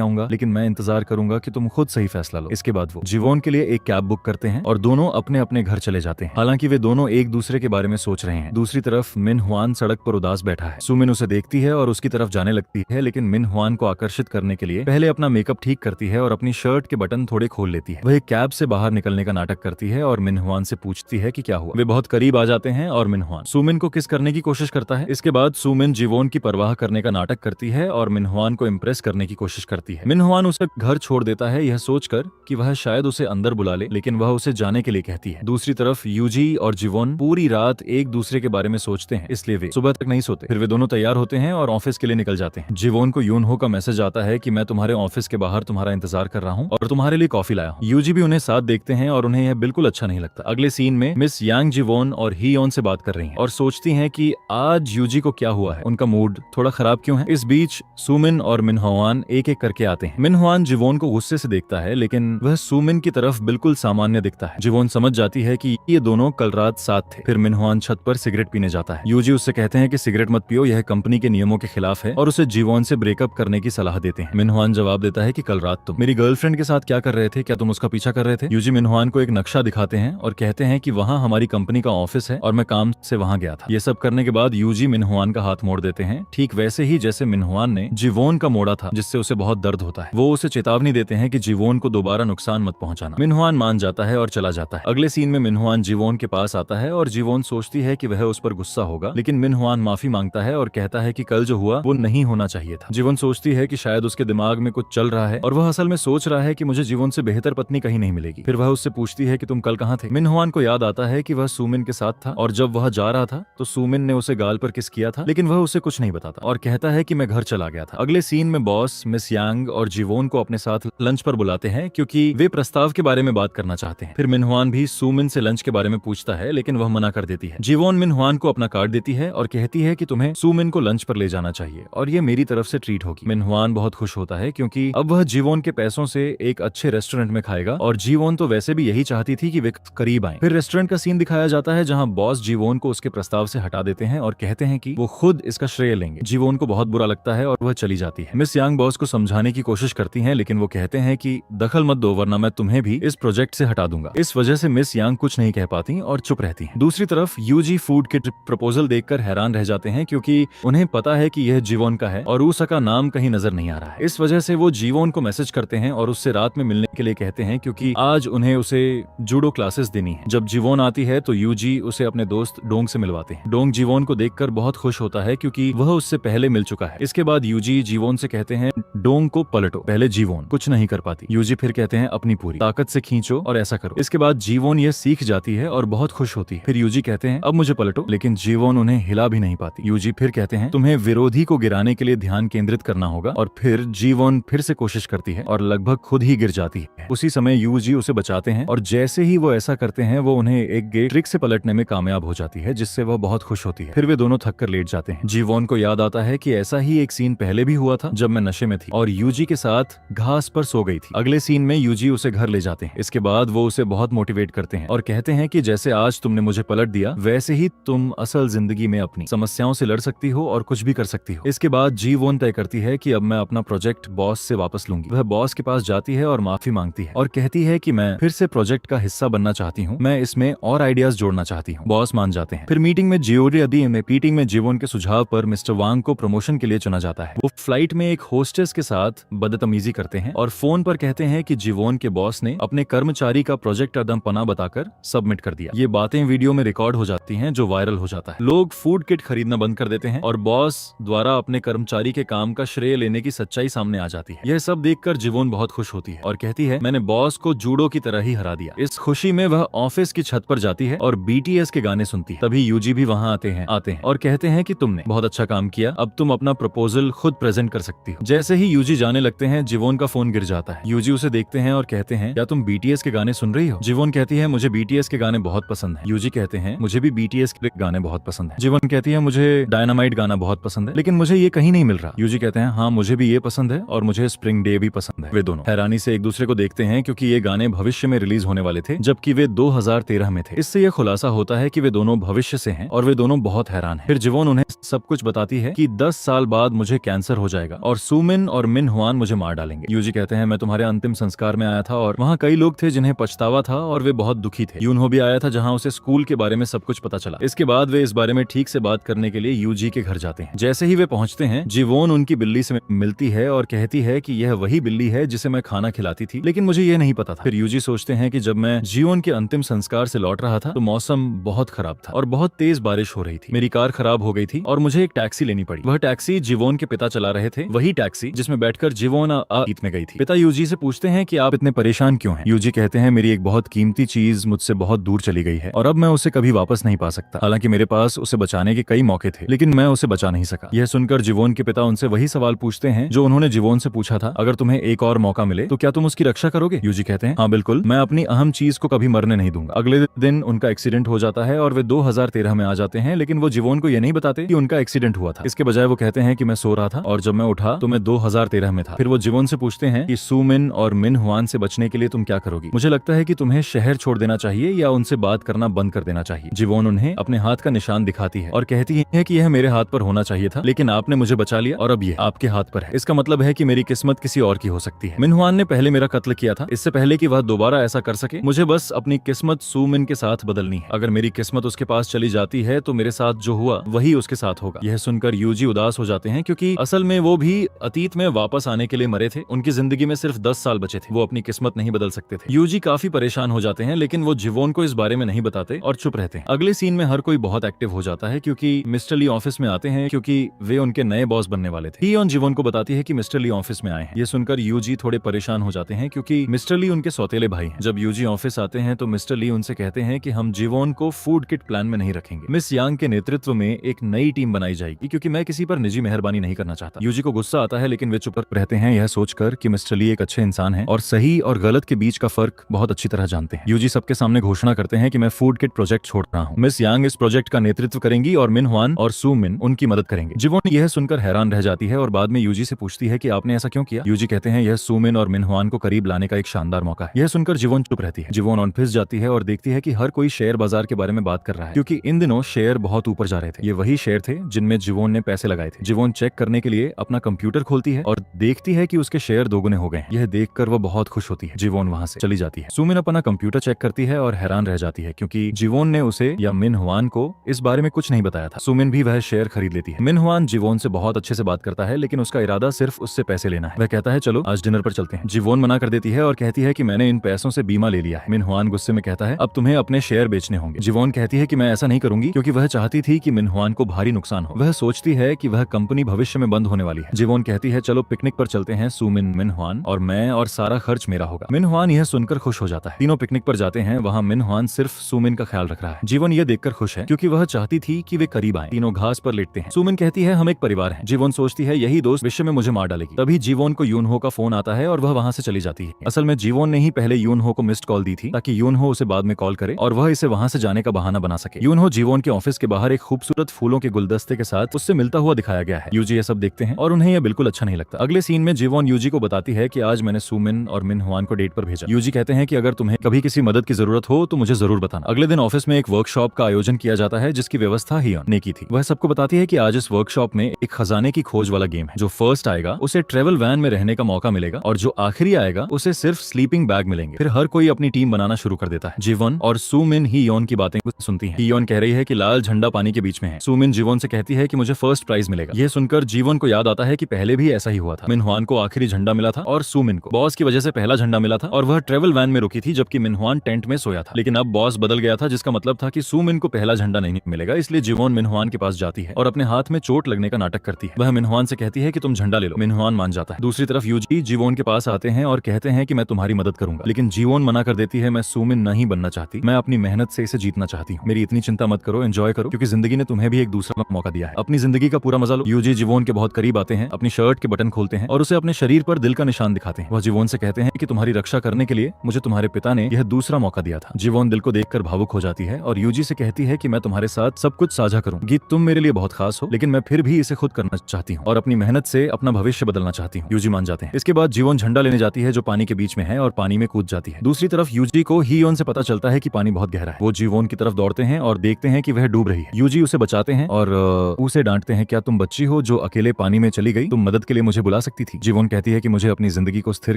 आऊंगा, लेकिन मैं इंतजार करूंगा कि तुम खुद सही फैसला लो। इसके बाद वो जीवोन के लिए एक कैब बुक करते हैं और दोनों अपने अपने घर चले जाते हैं। हालांकि वे दोनों एक दूसरे के बारे में सोच रहे हैं। दूसरी तरफ मिन हुआन सड़क पर उदास बैठा है। सुमिन उसे देखती है और उसकी तरफ जाने लगती है, लेकिन मिन हुआन को आकर्षित करने के लिए पहले अपना मेकअप ठीक करती है और अपनी शर्ट के बटन थोड़े खोल लेती है। वह एक कैब से बाहर निकलने का नाटक करती है और मिन हुआन से पूछती है कि क्या हुआ। वे बहुत करीब आ जाते हैं और मिन हुआन सुमिन को किस करने की कोशिश करता है। इसके बाद सुमिन जीवोन की परवाह करने का नाटक करती है और मिन हुआन को इम्प्रेस करने की कोशिश करती है। मिन हुआन उसे घर छोड़ देता है, यह सोचकर कि वह शायद उसे अंदर बुला ले, लेकिन वह उसे जाने के लिए कहती है। दूसरी तरफ यूजी और जीवोन पूरी रात एक दूसरे के बारे में सोचते हैं, इसलिए वे सुबह तक नहीं सोते। फिर वे दोनों तैयार होते हैं और ऑफिस के लिए निकल जाते हैं। जीवोन को यूनहो का मैसेज आता है कि मैं तुम्हारे ऑफिस के बाहर तुम्हारा इंतजार कर रहा हूँ और तुम्हारे लिए कॉफी लाया हूँ। यूजी भी उन्हें साथ देखते हैं और उन्हें यह बिल्कुल अच्छा नहीं लगता। अगले सीन में मिस यांग जीवोन और हियोन से बात कर रही हैं और सोचती हैं कि आज यूजी को क्या हुआ है, उनका मूड थोड़ा खराब क्यों है। इस बीच सुमिन और मिन हुआन एक एक करके आते हैं। मिन हुआन जीवोन को गुस्से से देखता है, लेकिन वह सुमिन की तरफ बिल्कुल सामान्य दिखता है। जीवोन समझ जाती है कि ये दोनों कल रात साथ थे। फिर मिन हुआन छत पर सिगरेट पीने जाता है। यूजी उससे कहते हैं कि सिगरेट मत पियो, यह कंपनी के नियमों के खिलाफ है, और उसे जीवोन से ब्रेकअप करने की सलाह देते हैं। मिन हुआन जवाब देता है कि कल रात तुम मेरी गर्लफ्रेंड के साथ क्या कर रहे थे, क्या तुम उसका पीछा कर रहे थे। यूजी मिन हुआन को एक नक्शा दिखाते हैं और कहते हैं कि वहाँ हमारी कंपनी का ऑफिस है और मैं काम से वहाँ गया था। ये सब करने के बाद यूजी मिन हुआन का हाथ मोड़ देते हैं, ठीक वैसे ही जैसे मिन हुआन ने जीवोन का मोड़ा था, जिससे उसे बहुत दर्द होता है। वो उसे चेतावनी देते हैं कि जीवोन को दोबारा नुकसान मत पहुंचाना। मिन हुआन मान जाता है और चला जाता है। अगले सीन में मिन हुआन जीवोन के पास आता है और जीवोन सोचती है कि वह उस पर गुस्सा होगा, लेकिन मिन हुआन माफी मांगता है और कहता है कि कल जो हुआ वो नहीं होना चाहिए था। जीवोन सोचती है कि शायद उसके दिमाग में कुछ चल रहा है और वह असल में सोच रहा है कि मुझे जीवोन से बेहतर पत्नी कहीं नहीं मिलेगी। फिर वह उससे पूछती है कि तुम कल कहाँ थे। मिन हुआन को याद आता है कि वह सुमिन के साथ था और जब वह जा रहा था तो सुमिन ने उसे गाल पर किस किया था, लेकिन वह उसे कुछ नहीं बताता और कहता है कि मैं घर चला गया था। अगले सीन में बॉस मिस यांग और जीवोन को अपने साथ लंच पर बुलाते हैं क्योंकि वे प्रस्ताव के बारे में बात करना चाहते हैं। फिर मिन हुआन भी सुमिन से लंच के बारे में पूछता है, लेकिन वह मना कर देती है। जीवोन मिन हुआन को अपना कार्ड देती है और कहती है कि तुम्हें सुमिन को लंच पर ले जाना चाहिए और ये मेरी तरफ से ट्रीट होगी। मिन हुआन बहुत खुश होता है क्योंकि अब वह जीवोन के पैसों से एक अच्छे रेस्टोरेंट में खाएगा और जीवोन तो वैसे भी यही चाहती थी कि वे करीब आए। फिर रेस्टोरेंट का सीन दिखाया जाता है जहां बॉस जीवोन को उसके प्रस्ताव से हटा देते हैं और कहते हैं कि वो खुद इसका श्रेय लेंगे। जीवोन को बहुत बुरा लगता है और वह चली जाती है। मिस यांग बॉस को समझाने की कोशिश करती हैं, लेकिन वो कहते हैं कि दखल मत दो वरना मैं तुम्हें भी इस प्रोजेक्ट से हटा दूंगा। इस वजह से मिस यांग कुछ नहीं कह पाती और चुप रहती हैं। दूसरी तरफ यूजी फूड किट प्रपोजल देखकर हैरान रह जाते हैं क्योंकि उन्हें पता है कि यह जीवोन का है और ऊसा का नाम कहीं नजर नहीं आ रहा है। इस वजह से वो जीवोन को मैसेज करते हैं और उससे रात में मिलने के लिए कहते हैं क्योंकि आज उन्हें उसे जूडो क्लासेस देनी है। जब जीवोन आती है तो यूजी उसे अपने दोस्त डोंग से मिलवाते हैं। डोंग जीवोन को देखकर बहुत खुश होता है क्योंकि वह उससे पहले मिल चुका है। इसके बाद यूजी जीवोन से कहते हैं डोंग को पलटो। पहले जीवोन कुछ नहीं कर पाती। यूजी फिर कहते हैं अपनी पूरी ताकत से खींचो और ऐसा करो। इसके बाद जीवोन यह सीख जाती है और बहुत खुश होती है। फिर यूजी कहते हैं अब मुझे पलटो, लेकिन जीवोन उन्हें हिला भी नहीं पाती। यूजी फिर कहते हैं तुम्हें विरोधी को गिराने के लिए ध्यान केंद्रित करना होगा और फिर जीवोन फिर से कोशिश करती है और लगभग खुद ही गिर जाती है। उसी समय यूजी उसे बचाते हैं और जैसे ही वो ऐसा करते हैं वो उन्हें एक गेट ट्रिक से पलटने में कामयाब हो जाती है, जिससे वह बहुत खुश होती है। फिर वे दोनों थक कर लेट जाते हैं। जीवोन को याद आता है कि ऐसा ही एक सीन पहले भी हुआ था जब मैं नशे में थी और यूजी के साथ घास पर सो गई थी। अगले सीन में यूजी उसे घर ले जाते हैं। इसके बाद वो उसे बहुत मोटिवेट करते हैं और कहते हैं कि जैसे आज तुमने मुझे पलट दिया वैसे ही तुम असल जिंदगी में अपनी समस्याओं से लड़ सकती हो और कुछ भी कर सकती हो। इसके बाद जीवोन तय करती है कि अब मैं अपना प्रोजेक्ट बॉस से वापस लूंगी। वह बॉस के पास जाती है और माफी मांगती है और कहती है कि मैं फिर से प्रोजेक्ट का हिस्सा बनना चाहती हूँ, मैं इसमें और आइडियाज जोड़ना चाहती हूँ। बॉस मान जाते हैं। फिर मीटिंग में जीवोन के सुझाव पर मिस्टर वांग को प्रमोशन के लिए चुना जाता है। वो फ्लाइट में एक होस्टेस के साथ बदतमीजी करते हैं और फोन पर कहते हैं कि जीवोन के बॉस ने अपने कर्मचारी का प्रोजेक्ट अदम पना बताकर सबमिट कर दिया। ये बातें वीडियो में रिकॉर्ड हो जाती हैं जो वायरल हो जाता है। लोग फूड किट खरीदना बंद कर देते हैं और बॉस द्वारा अपने कर्मचारी के काम का श्रेय लेने की सच्चाई सामने आ जाती है। यह सब देखकर जीवोन बहुत खुश होती है और कहती है मैंने बॉस को जूडो की तरह ही हरा दिया। इस खुशी में वह ऑफिस की छत पर जाती है और बीटीएस के गाने सुनती है। तभी यूजी भी वहाँ आते हैं और कहते हैं कि तुमने बहुत अच्छा काम किया, अब तुम अपना प्रपोजल खुद प्रेजेंट कर सकती हो। जैसे ही यूजी जाने लगते हैं जीवोन का फोन गिर जाता है। यूजी उसे देखते हैं और कहते हैं क्या तुम बीटीएस के गाने सुन रही हो। जीवोन कहती है मुझे बीटीएस के गाने बहुत पसंद है। यूजी कहते हैं मुझे भी बीटीएस के गाने बहुत पसंद है। जीवोन कहती है मुझे डायनामाइट गाना बहुत पसंद है, लेकिन मुझे ये कहीं नहीं मिल रहा। यूजी कहते हैं हाँ मुझे भी ये पसंद है और मुझे स्प्रिंग डे भी पसंद है। वे दोनों हैरानी से एक दूसरे को देखते हैं क्योंकि ये गाने भविष्य में रिलीज होने वाले थे, जबकि वे 2013 में थे। इससे यह खुलासा होता है कि वे दोनों भविष्य से हैं और वे दोनों बहुत हैरान हैं। फिर जीवोन उन्हें सब कुछ बताती है कि 10 साल बाद मुझे कैंसर हो जाएगा और सुमिन और मिन हुआन मुझे मार डालेंगे। यूजी कहते हैं मैं तुम्हारे अंतिम संस्कार में आया था और वहाँ कई लोग थे जिन्हें पछतावा था और वे बहुत दुखी थे। यूनहो भी आया था जहाँ उसे स्कूल के बारे में सब कुछ पता चला। इसके बाद वे इस बारे में ठीक से बात करने के लिए यूजी के घर जाते हैं। जैसे ही वे पहुंचते हैं जीवोन उनकी बिल्ली से मिलती है और कहती है कि यह वही बिल्ली है जिसे मैं खाना खिलाती थी, लेकिन मुझे यह नहीं पता था। फिर यूजी सोचते हैं कि जब मैं जीवन के अंतिम संस्कार से लौट रहा था तो मौसम बहुत खराब था और बहुत तेज बारिश हो रही थी। मेरी कार खराब हो गई थी और मुझे एक टैक्सी लेनी पड़ी। वह टैक्सी जीवोन के पिता चला रहे थे, वही टैक्सी जिसमें बैठकर जीवोन अतीत में गई थी। पिता यूजी से पूछते हैं कि आप इतने परेशान क्यों हैं? यूजी कहते हैं मेरी एक बहुत कीमती चीज मुझसे बहुत दूर चली गई है और अब मैं उसे कभी वापस नहीं पा सकता। हालांकि मेरे पास उसे बचाने के कई मौके थे, लेकिन मैं उसे बचा नहीं सका। यह सुनकर जीवोन के पिता उनसे वही सवाल पूछते हैं जो उन्होंने जीवोन से पूछा था, अगर तुम्हें एक और मौका मिले तो क्या तुम उसकी रक्षा करोगे? यूजी कहते हैं हाँ बिल्कुल, मैं अपनी अहम चीज को कभी मरने नहीं दूंगा। अगले दिन उनका एक्सीडेंट हो जाता है और वे 2013 में आ जाते हैं, लेकिन वो जीवोन को यह नहीं बताते कि उनका एक्सीडेंट हुआ था। इसके बजाय वो कहते हैं कि मैं सो रहा था और जब मैं उठा तो मैं 2013 में था। फिर वो जीवोन से पूछते हैं कि सुमिन और मिन हुआन से बचने के लिए तुम क्या करोगी? मुझे लगता है कि तुम्हें शहर छोड़ देना चाहिए या उनसे बात करना बंद कर देना चाहिए। जीवोन उन्हें अपने हाथ का निशान दिखाती है और कहती है कि यह मेरे हाथ पर होना चाहिए था, लेकिन आपने मुझे बचा लिया और अब यह आपके हाथ पर है। इसका मतलब है कि मेरी किस्मत किसी और की हो सकती है। मिन हुआन ने पहले मेरा कत्ल किया था, इससे पहले कि वह दोबारा ऐसा कर सके मुझे बस अपनी किस्मत सुमिन के साथ बदलनी है। अगर मेरी किस्मत उसके पास चली जाती है तो मेरे साथ जो हुआ वही उसके साथ होगा। यह सुनकर यूजी उदास हो जाते हैं क्योंकि असल में वो भी अतीत में वापस आने के लिए मरे थे। उनकी जिंदगी में सिर्फ 10 साल बचे थे, वो अपनी किस्मत नहीं बदल सकते थे। यूजी काफी परेशान हो जाते हैं, लेकिन वो जीवोन को इस बारे में नहीं बताते और चुप रहते हैं। अगले सीन में हर कोई बहुत एक्टिव हो जाता है क्योंकि मिस्टर ली ऑफिस में आते हैं क्योंकि वे उनके नए बॉस बनने वाले थे। हियोन जीवोन को बताती है कि मिस्टर ली ऑफिस में आए हैं। ये सुनकर यूजी थोड़े परेशान हो जाते हैं क्योंकि मिस्टर ली उनके सौतेले भाई हैं। जब यूजी ऑफिस आते हैं तो मिस्टर ली उनसे कहते हैं कि हम जीवोन को फूड किट प्लान में नहीं रखेंगे। मिस यांग के नेतृत्व में एक नई टीम बनाई जाएगी क्योंकि मैं किसी पर निजी मेहरबानी नहीं करना चाहता। यूजी को गुस्सा आता है, लेकिन वे चुप रहते हैं यह सोचकर कि मिस्टर ली एक अच्छे इंसान है और सही और गलत के बीच का फर्क बहुत अच्छी तरह जानते हैं। यूजी सबके सामने घोषणा करते हैं कि मैं फूड किट प्रोजेक्ट छोड़ रहा हूँ। मिस यांग इस प्रोजेक्ट का नेतृत्व करेंगी और मिन हुआन और सुमिन उनकी मदद करेंगे। जीवोन यह सुनकर हैरान रह जाती है और बाद में यूजी से पूछती है कि आपने ऐसा क्यों किया? यूजी कहते हैं यह सुमिन और मिन हुआन को करीब लाने का एक शानदार मौका है। यह सुनकर जीवोन चुप रहती है। जीवोन ऑफिस जाती है और देखती है कि हर कोई शेयर बाजार के बारे में बात कर रहा है क्योंकि इन दिनों शेयर बहुत ऊपर जा रहे थे। ये वही शेयर थे जिनमें जीवोन ने पैसे लगाए थे। जीवोन चेक करने के लिए अपना कंप्यूटर खोलती है और देखती है कि उसके शेयर दोगुने हो गए हैं। यह देखकर वो बहुत खुश होती है। जीवोन वहां से चली जाती है। सुमिन अपना कंप्यूटर चेक करती है और हैरान रह जाती है क्योंकि जीवोन ने उसे या मिन हुआन को इस बारे में कुछ नहीं बताया था। सुमिन भी वह शेयर खरीद लेती है। मिन हुआन जीवोन से बहुत अच्छे से बात करता है, लेकिन उसका इरादा सिर्फ उससे पैसे लेना है। वह कहता है चलो आज डिनर पर चलते हैं। जीवोन मना कर देती है और कहती है कि मैंने इन पैसों से बीमा ले लिया है। मिन हुआन गुस्से में कहता है अब तुम्हें अपने शेयर बेचने होंगे। जीवोन कहती है कि मैं ऐसा नहीं करूंगी क्योंकि वह चाहती थी कि मिन हुआन को भारी नुकसान हो। वह सोचती है कि वह कंपनी भविष्य में बंद होने वाली है। जीवोन कहती है चलो पिकनिक पर चलते हैं, सुमिन, मिन हुआन और मैं, और सारा खर्च मेरा होगा। मिन हुआन यह सुनकर खुश हो जाता है। तीनों पिकनिक पर जाते हैं। वहाँ मिन हुआन सिर्फ सुमिन का ख्याल रख रहा है। जीवोन ये देखकर खुश है क्योंकि वह चाहती थी कि वे करीब आए। तीनों घास पर लेटते हैं। सुमिन कहती है हम एक परिवार हैं। जीवोन सोचती है यही दोस्त विश्व में मुझे मार डालेगी। तभी जीवोन को यूनहो का फोन आता है और वह वहाँ से चली जाती है। असल में जीवोन ने ही पहले यूनहो को मिस्ड कॉल दी थी ताकि यूनहो उसे बाद में कॉल करे और वह इसे वहाँ से जाने का बहाना बना सके। यूनहो जीवोन के ऑफिस के बाहर एक खूबसूरत फूलों के गुलदस्ते के साथ उससे मिलता हुआ दिखाया गया है। यूजी ये सब देखते हैं और उन्हें यह बिल्कुल अच्छा नहीं लगता। अगले सीन में जीवोन यूजी को बताती है कि आज मैंने सुमिन और मिन हुआन को डेट पर भेजा। यूजी कहते हैं कि अगर तुम्हें कभी किसी मदद की जरूरत हो तो मुझे जरूर बताना। अगले दिन ऑफिस में एक वर्कशॉप का आयोजन किया जाता है जिसकी व्यवस्था हियोन ने की थी। वह सबको बताती है कि आज इस वर्कशॉप में एक खजाने की खोज वाला गेम है। जो फर्स्ट आएगा उसे ट्रेवल वैन में रहने का मौका मिलेगा और जो आखिरी आएगा उसे सिर्फ स्लीपिंग बैग मिलेंगे। फिर हर कोई अपनी टीम बनाना शुरू कर देता है। जीवन और सुमिन हियोन की बातें सुनती है। हियोन कह रही है कि लाल झंडा पानी के बीच में है। सुमिन जीवन से कहती है कि मुझे फर्स्ट प्राइज मिलेगा। यह सुनकर जीवन को याद आता है कि पहले भी ऐसा ही हुआ था। मिन हुआन को आखिरी झंडा मिला था और सुमिन को बॉस की वजह से पहला झंडा मिला था और वह ट्रेवल वैन में रुकी थी जबकि मिन हुआन टेंट में सोया था। लेकिन अब बॉस बदल गया था जिसका मतलब था कि सुमिन को पहला झंडा नहीं मिलेगा। इसलिए जीवन मिन हुआन के पास जाती है और अपने हाथ में चोट लगने का नाटक करती है। वह मिन हुआन से कहती है कि तुम झंडा ले लो। मिन हुआन मान जाता है। दूसरी तरफ यूजी जीवन के पास आते हैं और कहते हैं कि मैं तुम्हारी मदद करूंगा, लेकिन जीवन मना कर देती है। मैं सुमिन नहीं बनना चाहती, मैं अपनी मेहनत से इसे जीतना चाहती हूँ। मेरी इतनी चिंता मत करो, एंजॉय करो क्योंकि जिंदगी ने तुम्हें भी एक दूसरा मौका दिया है। अपनी जिंदगी का पूरा मजा लो। यूजी जीवन के बहुत करीब आते हैं, अपनी शर्ट के बटन खोलते हैं और उसे अपने शरीर पर दिल का निशान दिखाते हैं। वह जीवन से कहते हैं कि तुम्हारी रक्षा करने के लिए मुझे तुम्हारे पिता ने यह दूसरा मौका दिया था। जीवन दिल को देखकर भावुक हो जाती है और यूजी से कहती है कि मैं तुम्हारे साथ सब कुछ साझा करूंगी, तुम मेरे लिए बहुत खास हो, लेकिन मैं फिर भी इसे खुद करना चाहती हूँ और अपनी मेहनत से अपना भविष्य बदलना चाहती हूँ। यूजी मान जाते हैं। इसके बाद जीवोन झंडा लेने जाती है जो पानी के बीच में है और पानी में कूद जाती है। दूसरी तरफ यूजी को हियोन से पता चलता है कि पानी बहुत गहरा है। वो जीवोन की तरफ दौड़ते हैं और देखते हैं कि वह डूब रही है। यूजी उसे बचाते हैं और उसे डांटते हैं, क्या तुम बच्ची हो जो अकेले पानी में चली गई? तुम मदद के लिए मुझे बुला सकती थी। जीवोन कहती है कि मुझे अपनी जिंदगी को स्थिर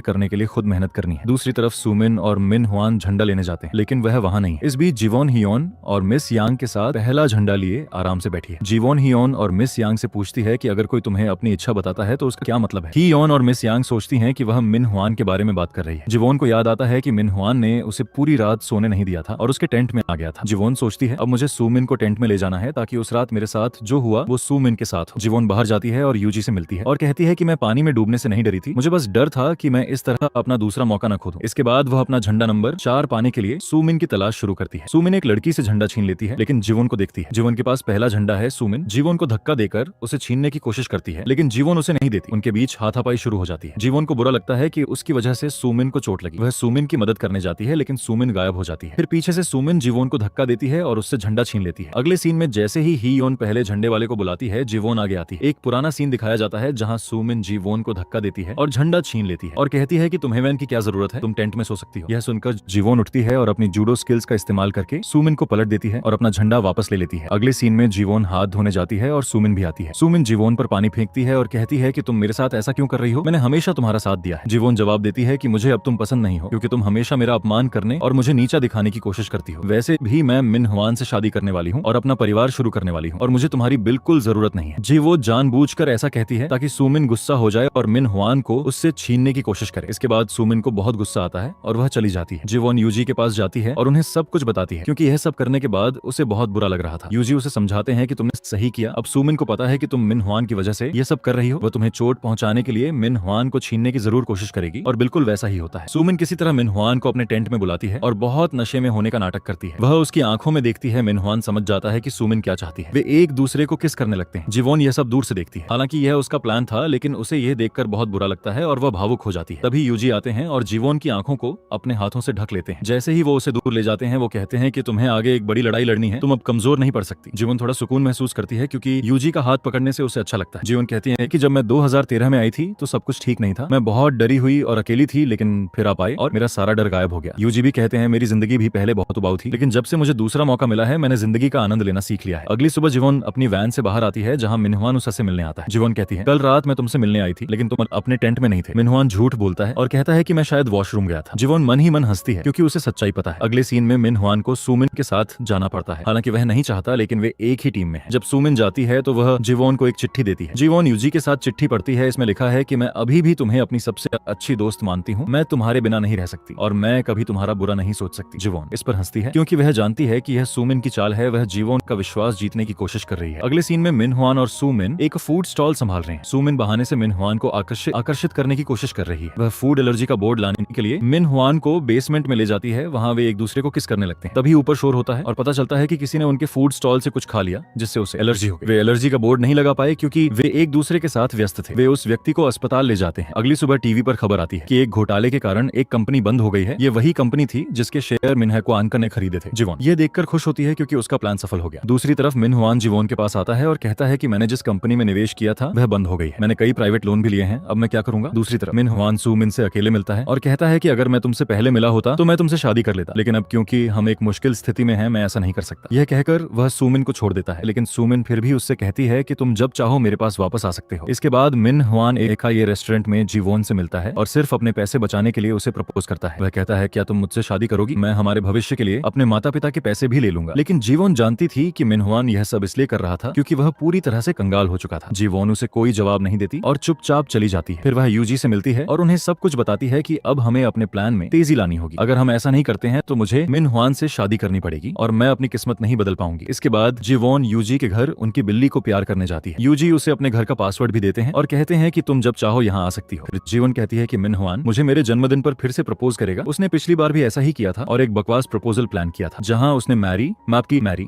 करने के लिए खुद मेहनत करनी है। दूसरी तरफ सुमिन और मिन हुआन झंडा लेने जाते हैं, लेकिन वह वहां नहीं है। इस बीच जीवोन हियोन और मिस यांग के साथ पहला झंडा लिए आराम से बैठी है। जीवोन हियोन और मिस यांग से पूछती है कि अगर कोई तुम्हें अपनी इच्छा बताता है तो उसका क्या मतलब है। हियोन और मिस यांग सोचती हैं कि वह मिन हुआन के बारे में बात कर रही है। जीवोन को याद आता है कि मिन हुआन ने उसे पूरी रात सोने नहीं दिया था और उसके टेंट में आ गया था। जीवोन सोचती है अब मुझे सुमिन को टेंट में ले जाना है ताकि उस रात मेरे साथ जो हुआ वो सुमिन के साथ हो। जीवोन बाहर जाती है और यूजी से मिलती है और कहती है कि मैं पानी में डूबने से नहीं डरी थी, मुझे बस डर था कि मैं इस तरह अपना दूसरा मौका न खो दूं। इसके बाद वह अपना झंडा नंबर 4 पाने के लिए सुमिन की तलाश शुरू करती है। सुमिन एक लड़की से झंडा छीन लेती है, लेकिन जीवोन को देखती है। जीवोन के पास पहला झंडा है। सुमिन जीवोन को धक्का देकर उसे छीनने की कोशिश करती है, लेकिन जीवोन उसे नहीं देती। उनके बीच हाथापाई शुरू हो जाती है। जीवोन को बुरा लगता है कि उसकी वजह से सुमिन को चोट लगी। वह सुमिन की मदद करने जाती है, लेकिन सुमिन गायब हो जाती है। फिर पीछे से सुमिन जीवोन को धक्का देती है और उससे झंडा छीन लेती है। अगले सीन में जैसे ही हियोन पहले झंडे वाले को बुलाती है, जीवोन आगे आती है। एक पुराना सीन दिखाया जाता है जहां सुमिन जीवोन को धक्का देती है और झंडा छीन लेती है और कहती है कि तुम्हें वैन की क्या जरूरत है, तुम टेंट में सो सकती हो। यह सुनकर जीवोन उठती है और अपनी जूडो स्किल्स का इस्तेमाल करके सुमिन को पलट देती है और अपना झंडा वापस ले लेती है। अगले सीन में जीवोन हाथ धोने जाती है और सुमिन भी आती है। सुमिन जीवोन पर पानी फेंकती है और कहती है कि तुम मेरे साथ ऐसा क्यों कर रही हो, मैंने हमेशा तुम्हारा साथ दिया है। जीवोन जवाब देती है कि मुझे अब तुम पसंद नहीं हो क्योंकि तुम हमेशा मेरा अपमान करने और मुझे नीचा दिखाने की कोशिश करती हो। वैसे भी मैं मिन हुआन से शादी करने वाली हूँ और अपना परिवार शुरू करने वाली हूँ और मुझे तुम्हारी बिल्कुल जरूरत नहीं है। जीवो जानबूझकर ऐसा कहती है ताकि सुमिन गुस्सा हो जाए और मिन हुआन को उससे छीनने की कोशिश करे। इसके बाद सुमिन को बहुत गुस्सा आता है और वह चली जाती है। जीवोन यूजी के पास जाती है और उन्हें सब कुछ बताती है क्योंकि यह सब करने के बाद उसे बहुत बुरा लग रहा था। यूजी उसे समझाते हैं कि तुमने सही किया, अब सुमिन को पता है कि तुम मिन हुआन की वजह से ये सब कर रही हो। वह तुम्हें चोट पहुंचाने के लिए मिन हुआन को छीनने की जरूर कोशिश करेगी और बिल्कुल वैसा ही होता है। सुमिन किसी तरह मिन हुआन को अपने टेंट में बुलाती है और बहुत नशे में होने का नाटक करती है। वह उसकी आंखों में देखती है। मिन हुआन समझ जाता है कि सुमिन क्या चाहती है। वे एक दूसरे को किस करने लगते हैं। जीवोन यह सब दूर से देखती है। हालांकि यह उसका प्लान था, लेकिन उसे यह देखकर बहुत बुरा लगता है और वह भावुक हो जाती है। तभी यूजी आते हैं और जीवोन की आंखों को अपने हाथों से ढक लेते हैं। जैसे ही वो उसे दूर ले जाते हैं, वो कहते हैं कि तुम्हें आगे एक बड़ी लड़ाई लड़नी है, तुम अब कमजोर नहीं पड़ सकती। जीवन थोड़ा सुकून महसूस करती है क्योंकि यूजी का हाथ पकड़ने से उसे अच्छा लगता है। जीवन कहती है कि जब मैं 2013 में आई थी तो सब कुछ ठीक नहीं था, मैं बहुत डरी हुई और अकेली थी, लेकिन फिर आप आई और मेरा सारा डर गायब हो गया। यूजी भी कहते हैं मेरी जिंदगी भी पहले बहुत उबाऊ थी, लेकिन जब से मुझे दूसरा मौका मिला है मैंने जिंदगी का आनंद लेना सीख लिया है। अगली सुबह जीवन अपनी वैन से बाहर आती है जहां मिनहुआन उससे मिलने आता है। जीवन कहती है कल रात मैं तुमसे मिलने आई थी, लेकिन तुम अपने टेंट में नहीं थे। मिनहुआन झूठ बोलता है और कहता है कि मैं शायद वॉशरूम गया था। जीवन मन ही मन हंसती है क्योंकि उसे सच्चाई पता है। अगले सीन में मिनहुआन को सुमिन के साथ जाना पड़ता है। हालांकि वह नहीं चाहता, लेकिन वे एक ही टीम में है। जब सुमिन जाती है तो वह जीवन को एक चिट्ठी देती है। जीवन यूजी के साथ चिट्ठी पढ़ती है। इसमें लिखा है कि मैं अभी भी तुम्हें अपनी सबसे अच्छी दोस्त मानती हूँ, मैं तुम्हारे बिना नहीं रह सकती और मैं कभी तुम्हारा बुरा नहीं सोच सकती। जीवन इस पर हंसती है क्योंकि वह जानती है कि यह सुमिन की चाल है। वह जीवन का विश्वास जीतने की कोशिश कर रही है। अगले सीन में मिनहुआन और सुमिन एक फूड स्टॉल संभाल रहे हैं। सुमिन बहाने से मिनहुआन को आकर्षित करने की कोशिश कर रही है। वह फूड एलर्जी का बोर्ड लाने के लिए मिनहुआन को बेसमेंट में ले जाती है। वहां वे एक दूसरे को किस करने लगते हैं। तभी ऊपर शोर होता है और पता चलता है कि किसी ने उनके फूड स्टॉल से कुछ खा लिया जिससे उसे एलर्जी हो गई। वे एलर्जी का बोर्ड नहीं लगा पाए क्योंकि वे एक दूसरे के साथ व्यस्त थे। वे उस व्यक्ति को अस्पताल ले जाते हैं। अगली सुबह टीवी पर खबर आती है कि एक घोटाले के कारण एक कंपनी बंद हो गई है। ये वही कंपनी थी जिसके शेयर मिनहुआन ने खरीदे थे। जीवन ये देखकर खुश होती है क्योंकि उसका प्लान सफल हो गया। दूसरी तरफ मिनहुआन जीवन के पास आता है और कहता है कि मैंने जिस कंपनी में निवेश किया था वह बंद हो गई है। मैंने कई प्राइवेट लोन भी लिए हैं, अब मैं क्या करूंगा। दूसरी तरफ मिनहुआन सुमिन से अकेले मिलता है और कहता है कि अगर मैं तुमसे पहले मिला होता तो मैं तुमसे शादी कर लेता, लेकिन अब क्योंकि हम एक मुश्किल स्थिति में हैं मैं ऐसा नहीं कर सकता। यह कहकर वह सुमिन को छोड़ देता है, लेकिन सुमिन फिर भी उससे कहती है कि तुम जब चाहो मेरे पास वापस आ सकते हो। इसके बाद मिनहुआन ये रेस्टोरेंट में जीवोन से मिलता है और सिर्फ अपने पैसे बचाने के लिए उसे प्रपोज करता है। वह कहता है क्या तुम मुझसे शादी करोगी, मैं हमारे भविष्य के लिए अपने माता पिता के पैसे भी ले लूंगा। लेकिन जीवोन जानती थी कि मिनहुआन यह सब इसलिए कर रहा था क्योंकि वह पूरी तरह से कंगाल हो चुका था। जीवोन उसे कोई जवाब नहीं देती और चुपचाप चली जाती है। फिर वह यूजी से मिलती है और उन्हें सब कुछ बताती है कि अब हमें अपने प्लान में तेजी लानी होगी। अगर हम ऐसा नहीं करते हैं तो मुझे मिनहुआन से शादी करनी पड़ेगी और मैं अपनी किस्मत नहीं बदल पाऊंगी। इसके बाद जीवोन यूजी के घर उनकी बिल्ली को प्यार करने जाती है। यूजी उसे अपने घर का पासवर्ड भी देते हैं और कहते हैं कि तुम जब चाहो यहाँ आ सकती हो। जीवन कहती है कि मिनहुआन मुझे मेरे जन्मदिन पर फिर से प्रपोज करेगा। उसने पिछली बार भी ऐसा ही किया था और एक बकवास प्रपोजल प्लान किया था जहाँ उसने मैरी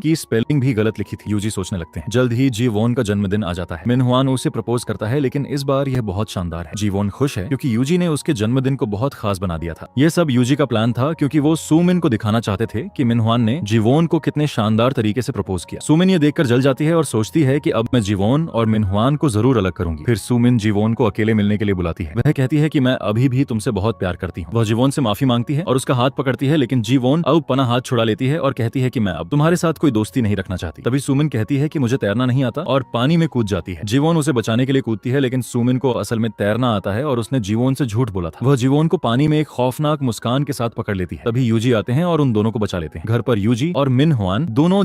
की स्पेलिंग भी गलत लिखी थी। यूजी सोचने लगते हैं। जल्द ही जीवोन का जन्मदिन आ जाता है। मिनहुआन उसे प्रपोज करता है, लेकिन इस बार यह बहुत शानदार है। जीवोन खुश है क्योंकि यूजी ने उसके जन्मदिन को बहुत खास बना दिया था। यह सब यूजी का प्लान था क्योंकि वो सुमिन को दिखाना चाहते थे कि मिनहुआन ने जीवोन को कितने शानदार तरीके से प्रपोज किया। सुमिन ये देखकर जल जाती है और सोचती है कि अब मैं जीवोन और मिनहुआन को जरूर अलग करूंगी। फिर सुमिन जीवोन को अकेले मिलने के लिए बुलाती है। वह कहती है कि मैं अभी भी तुमसे बहुत प्यार करती हूँ। वह जीवोन से माफी मांगती है और उसका हाथ पकड़ती है, लेकिन जीवोन अब पना हाथ छुड़ा लेती है और कहती है कि मैं अब तुम्हारे साथ कोई दोस्ती नहीं रखना चाहती। तभी सुमिन कहती है कि मुझे तैरना नहीं आता और पानी में कूद जाती है। जीवोन उसे बचाने के लिए कूदती है, लेकिन सुमिन को असल में तैरना आता है और उसने जीवोन से झूठ बोला था। वह जीवोन को पानी में एक खौफनाक मुस्कान के साथ पकड़ लेती है। तभी यूजी आते हैं और उन दोनों को बचा लेते हैं। घर पर यूजी और मिनहुआन दोनों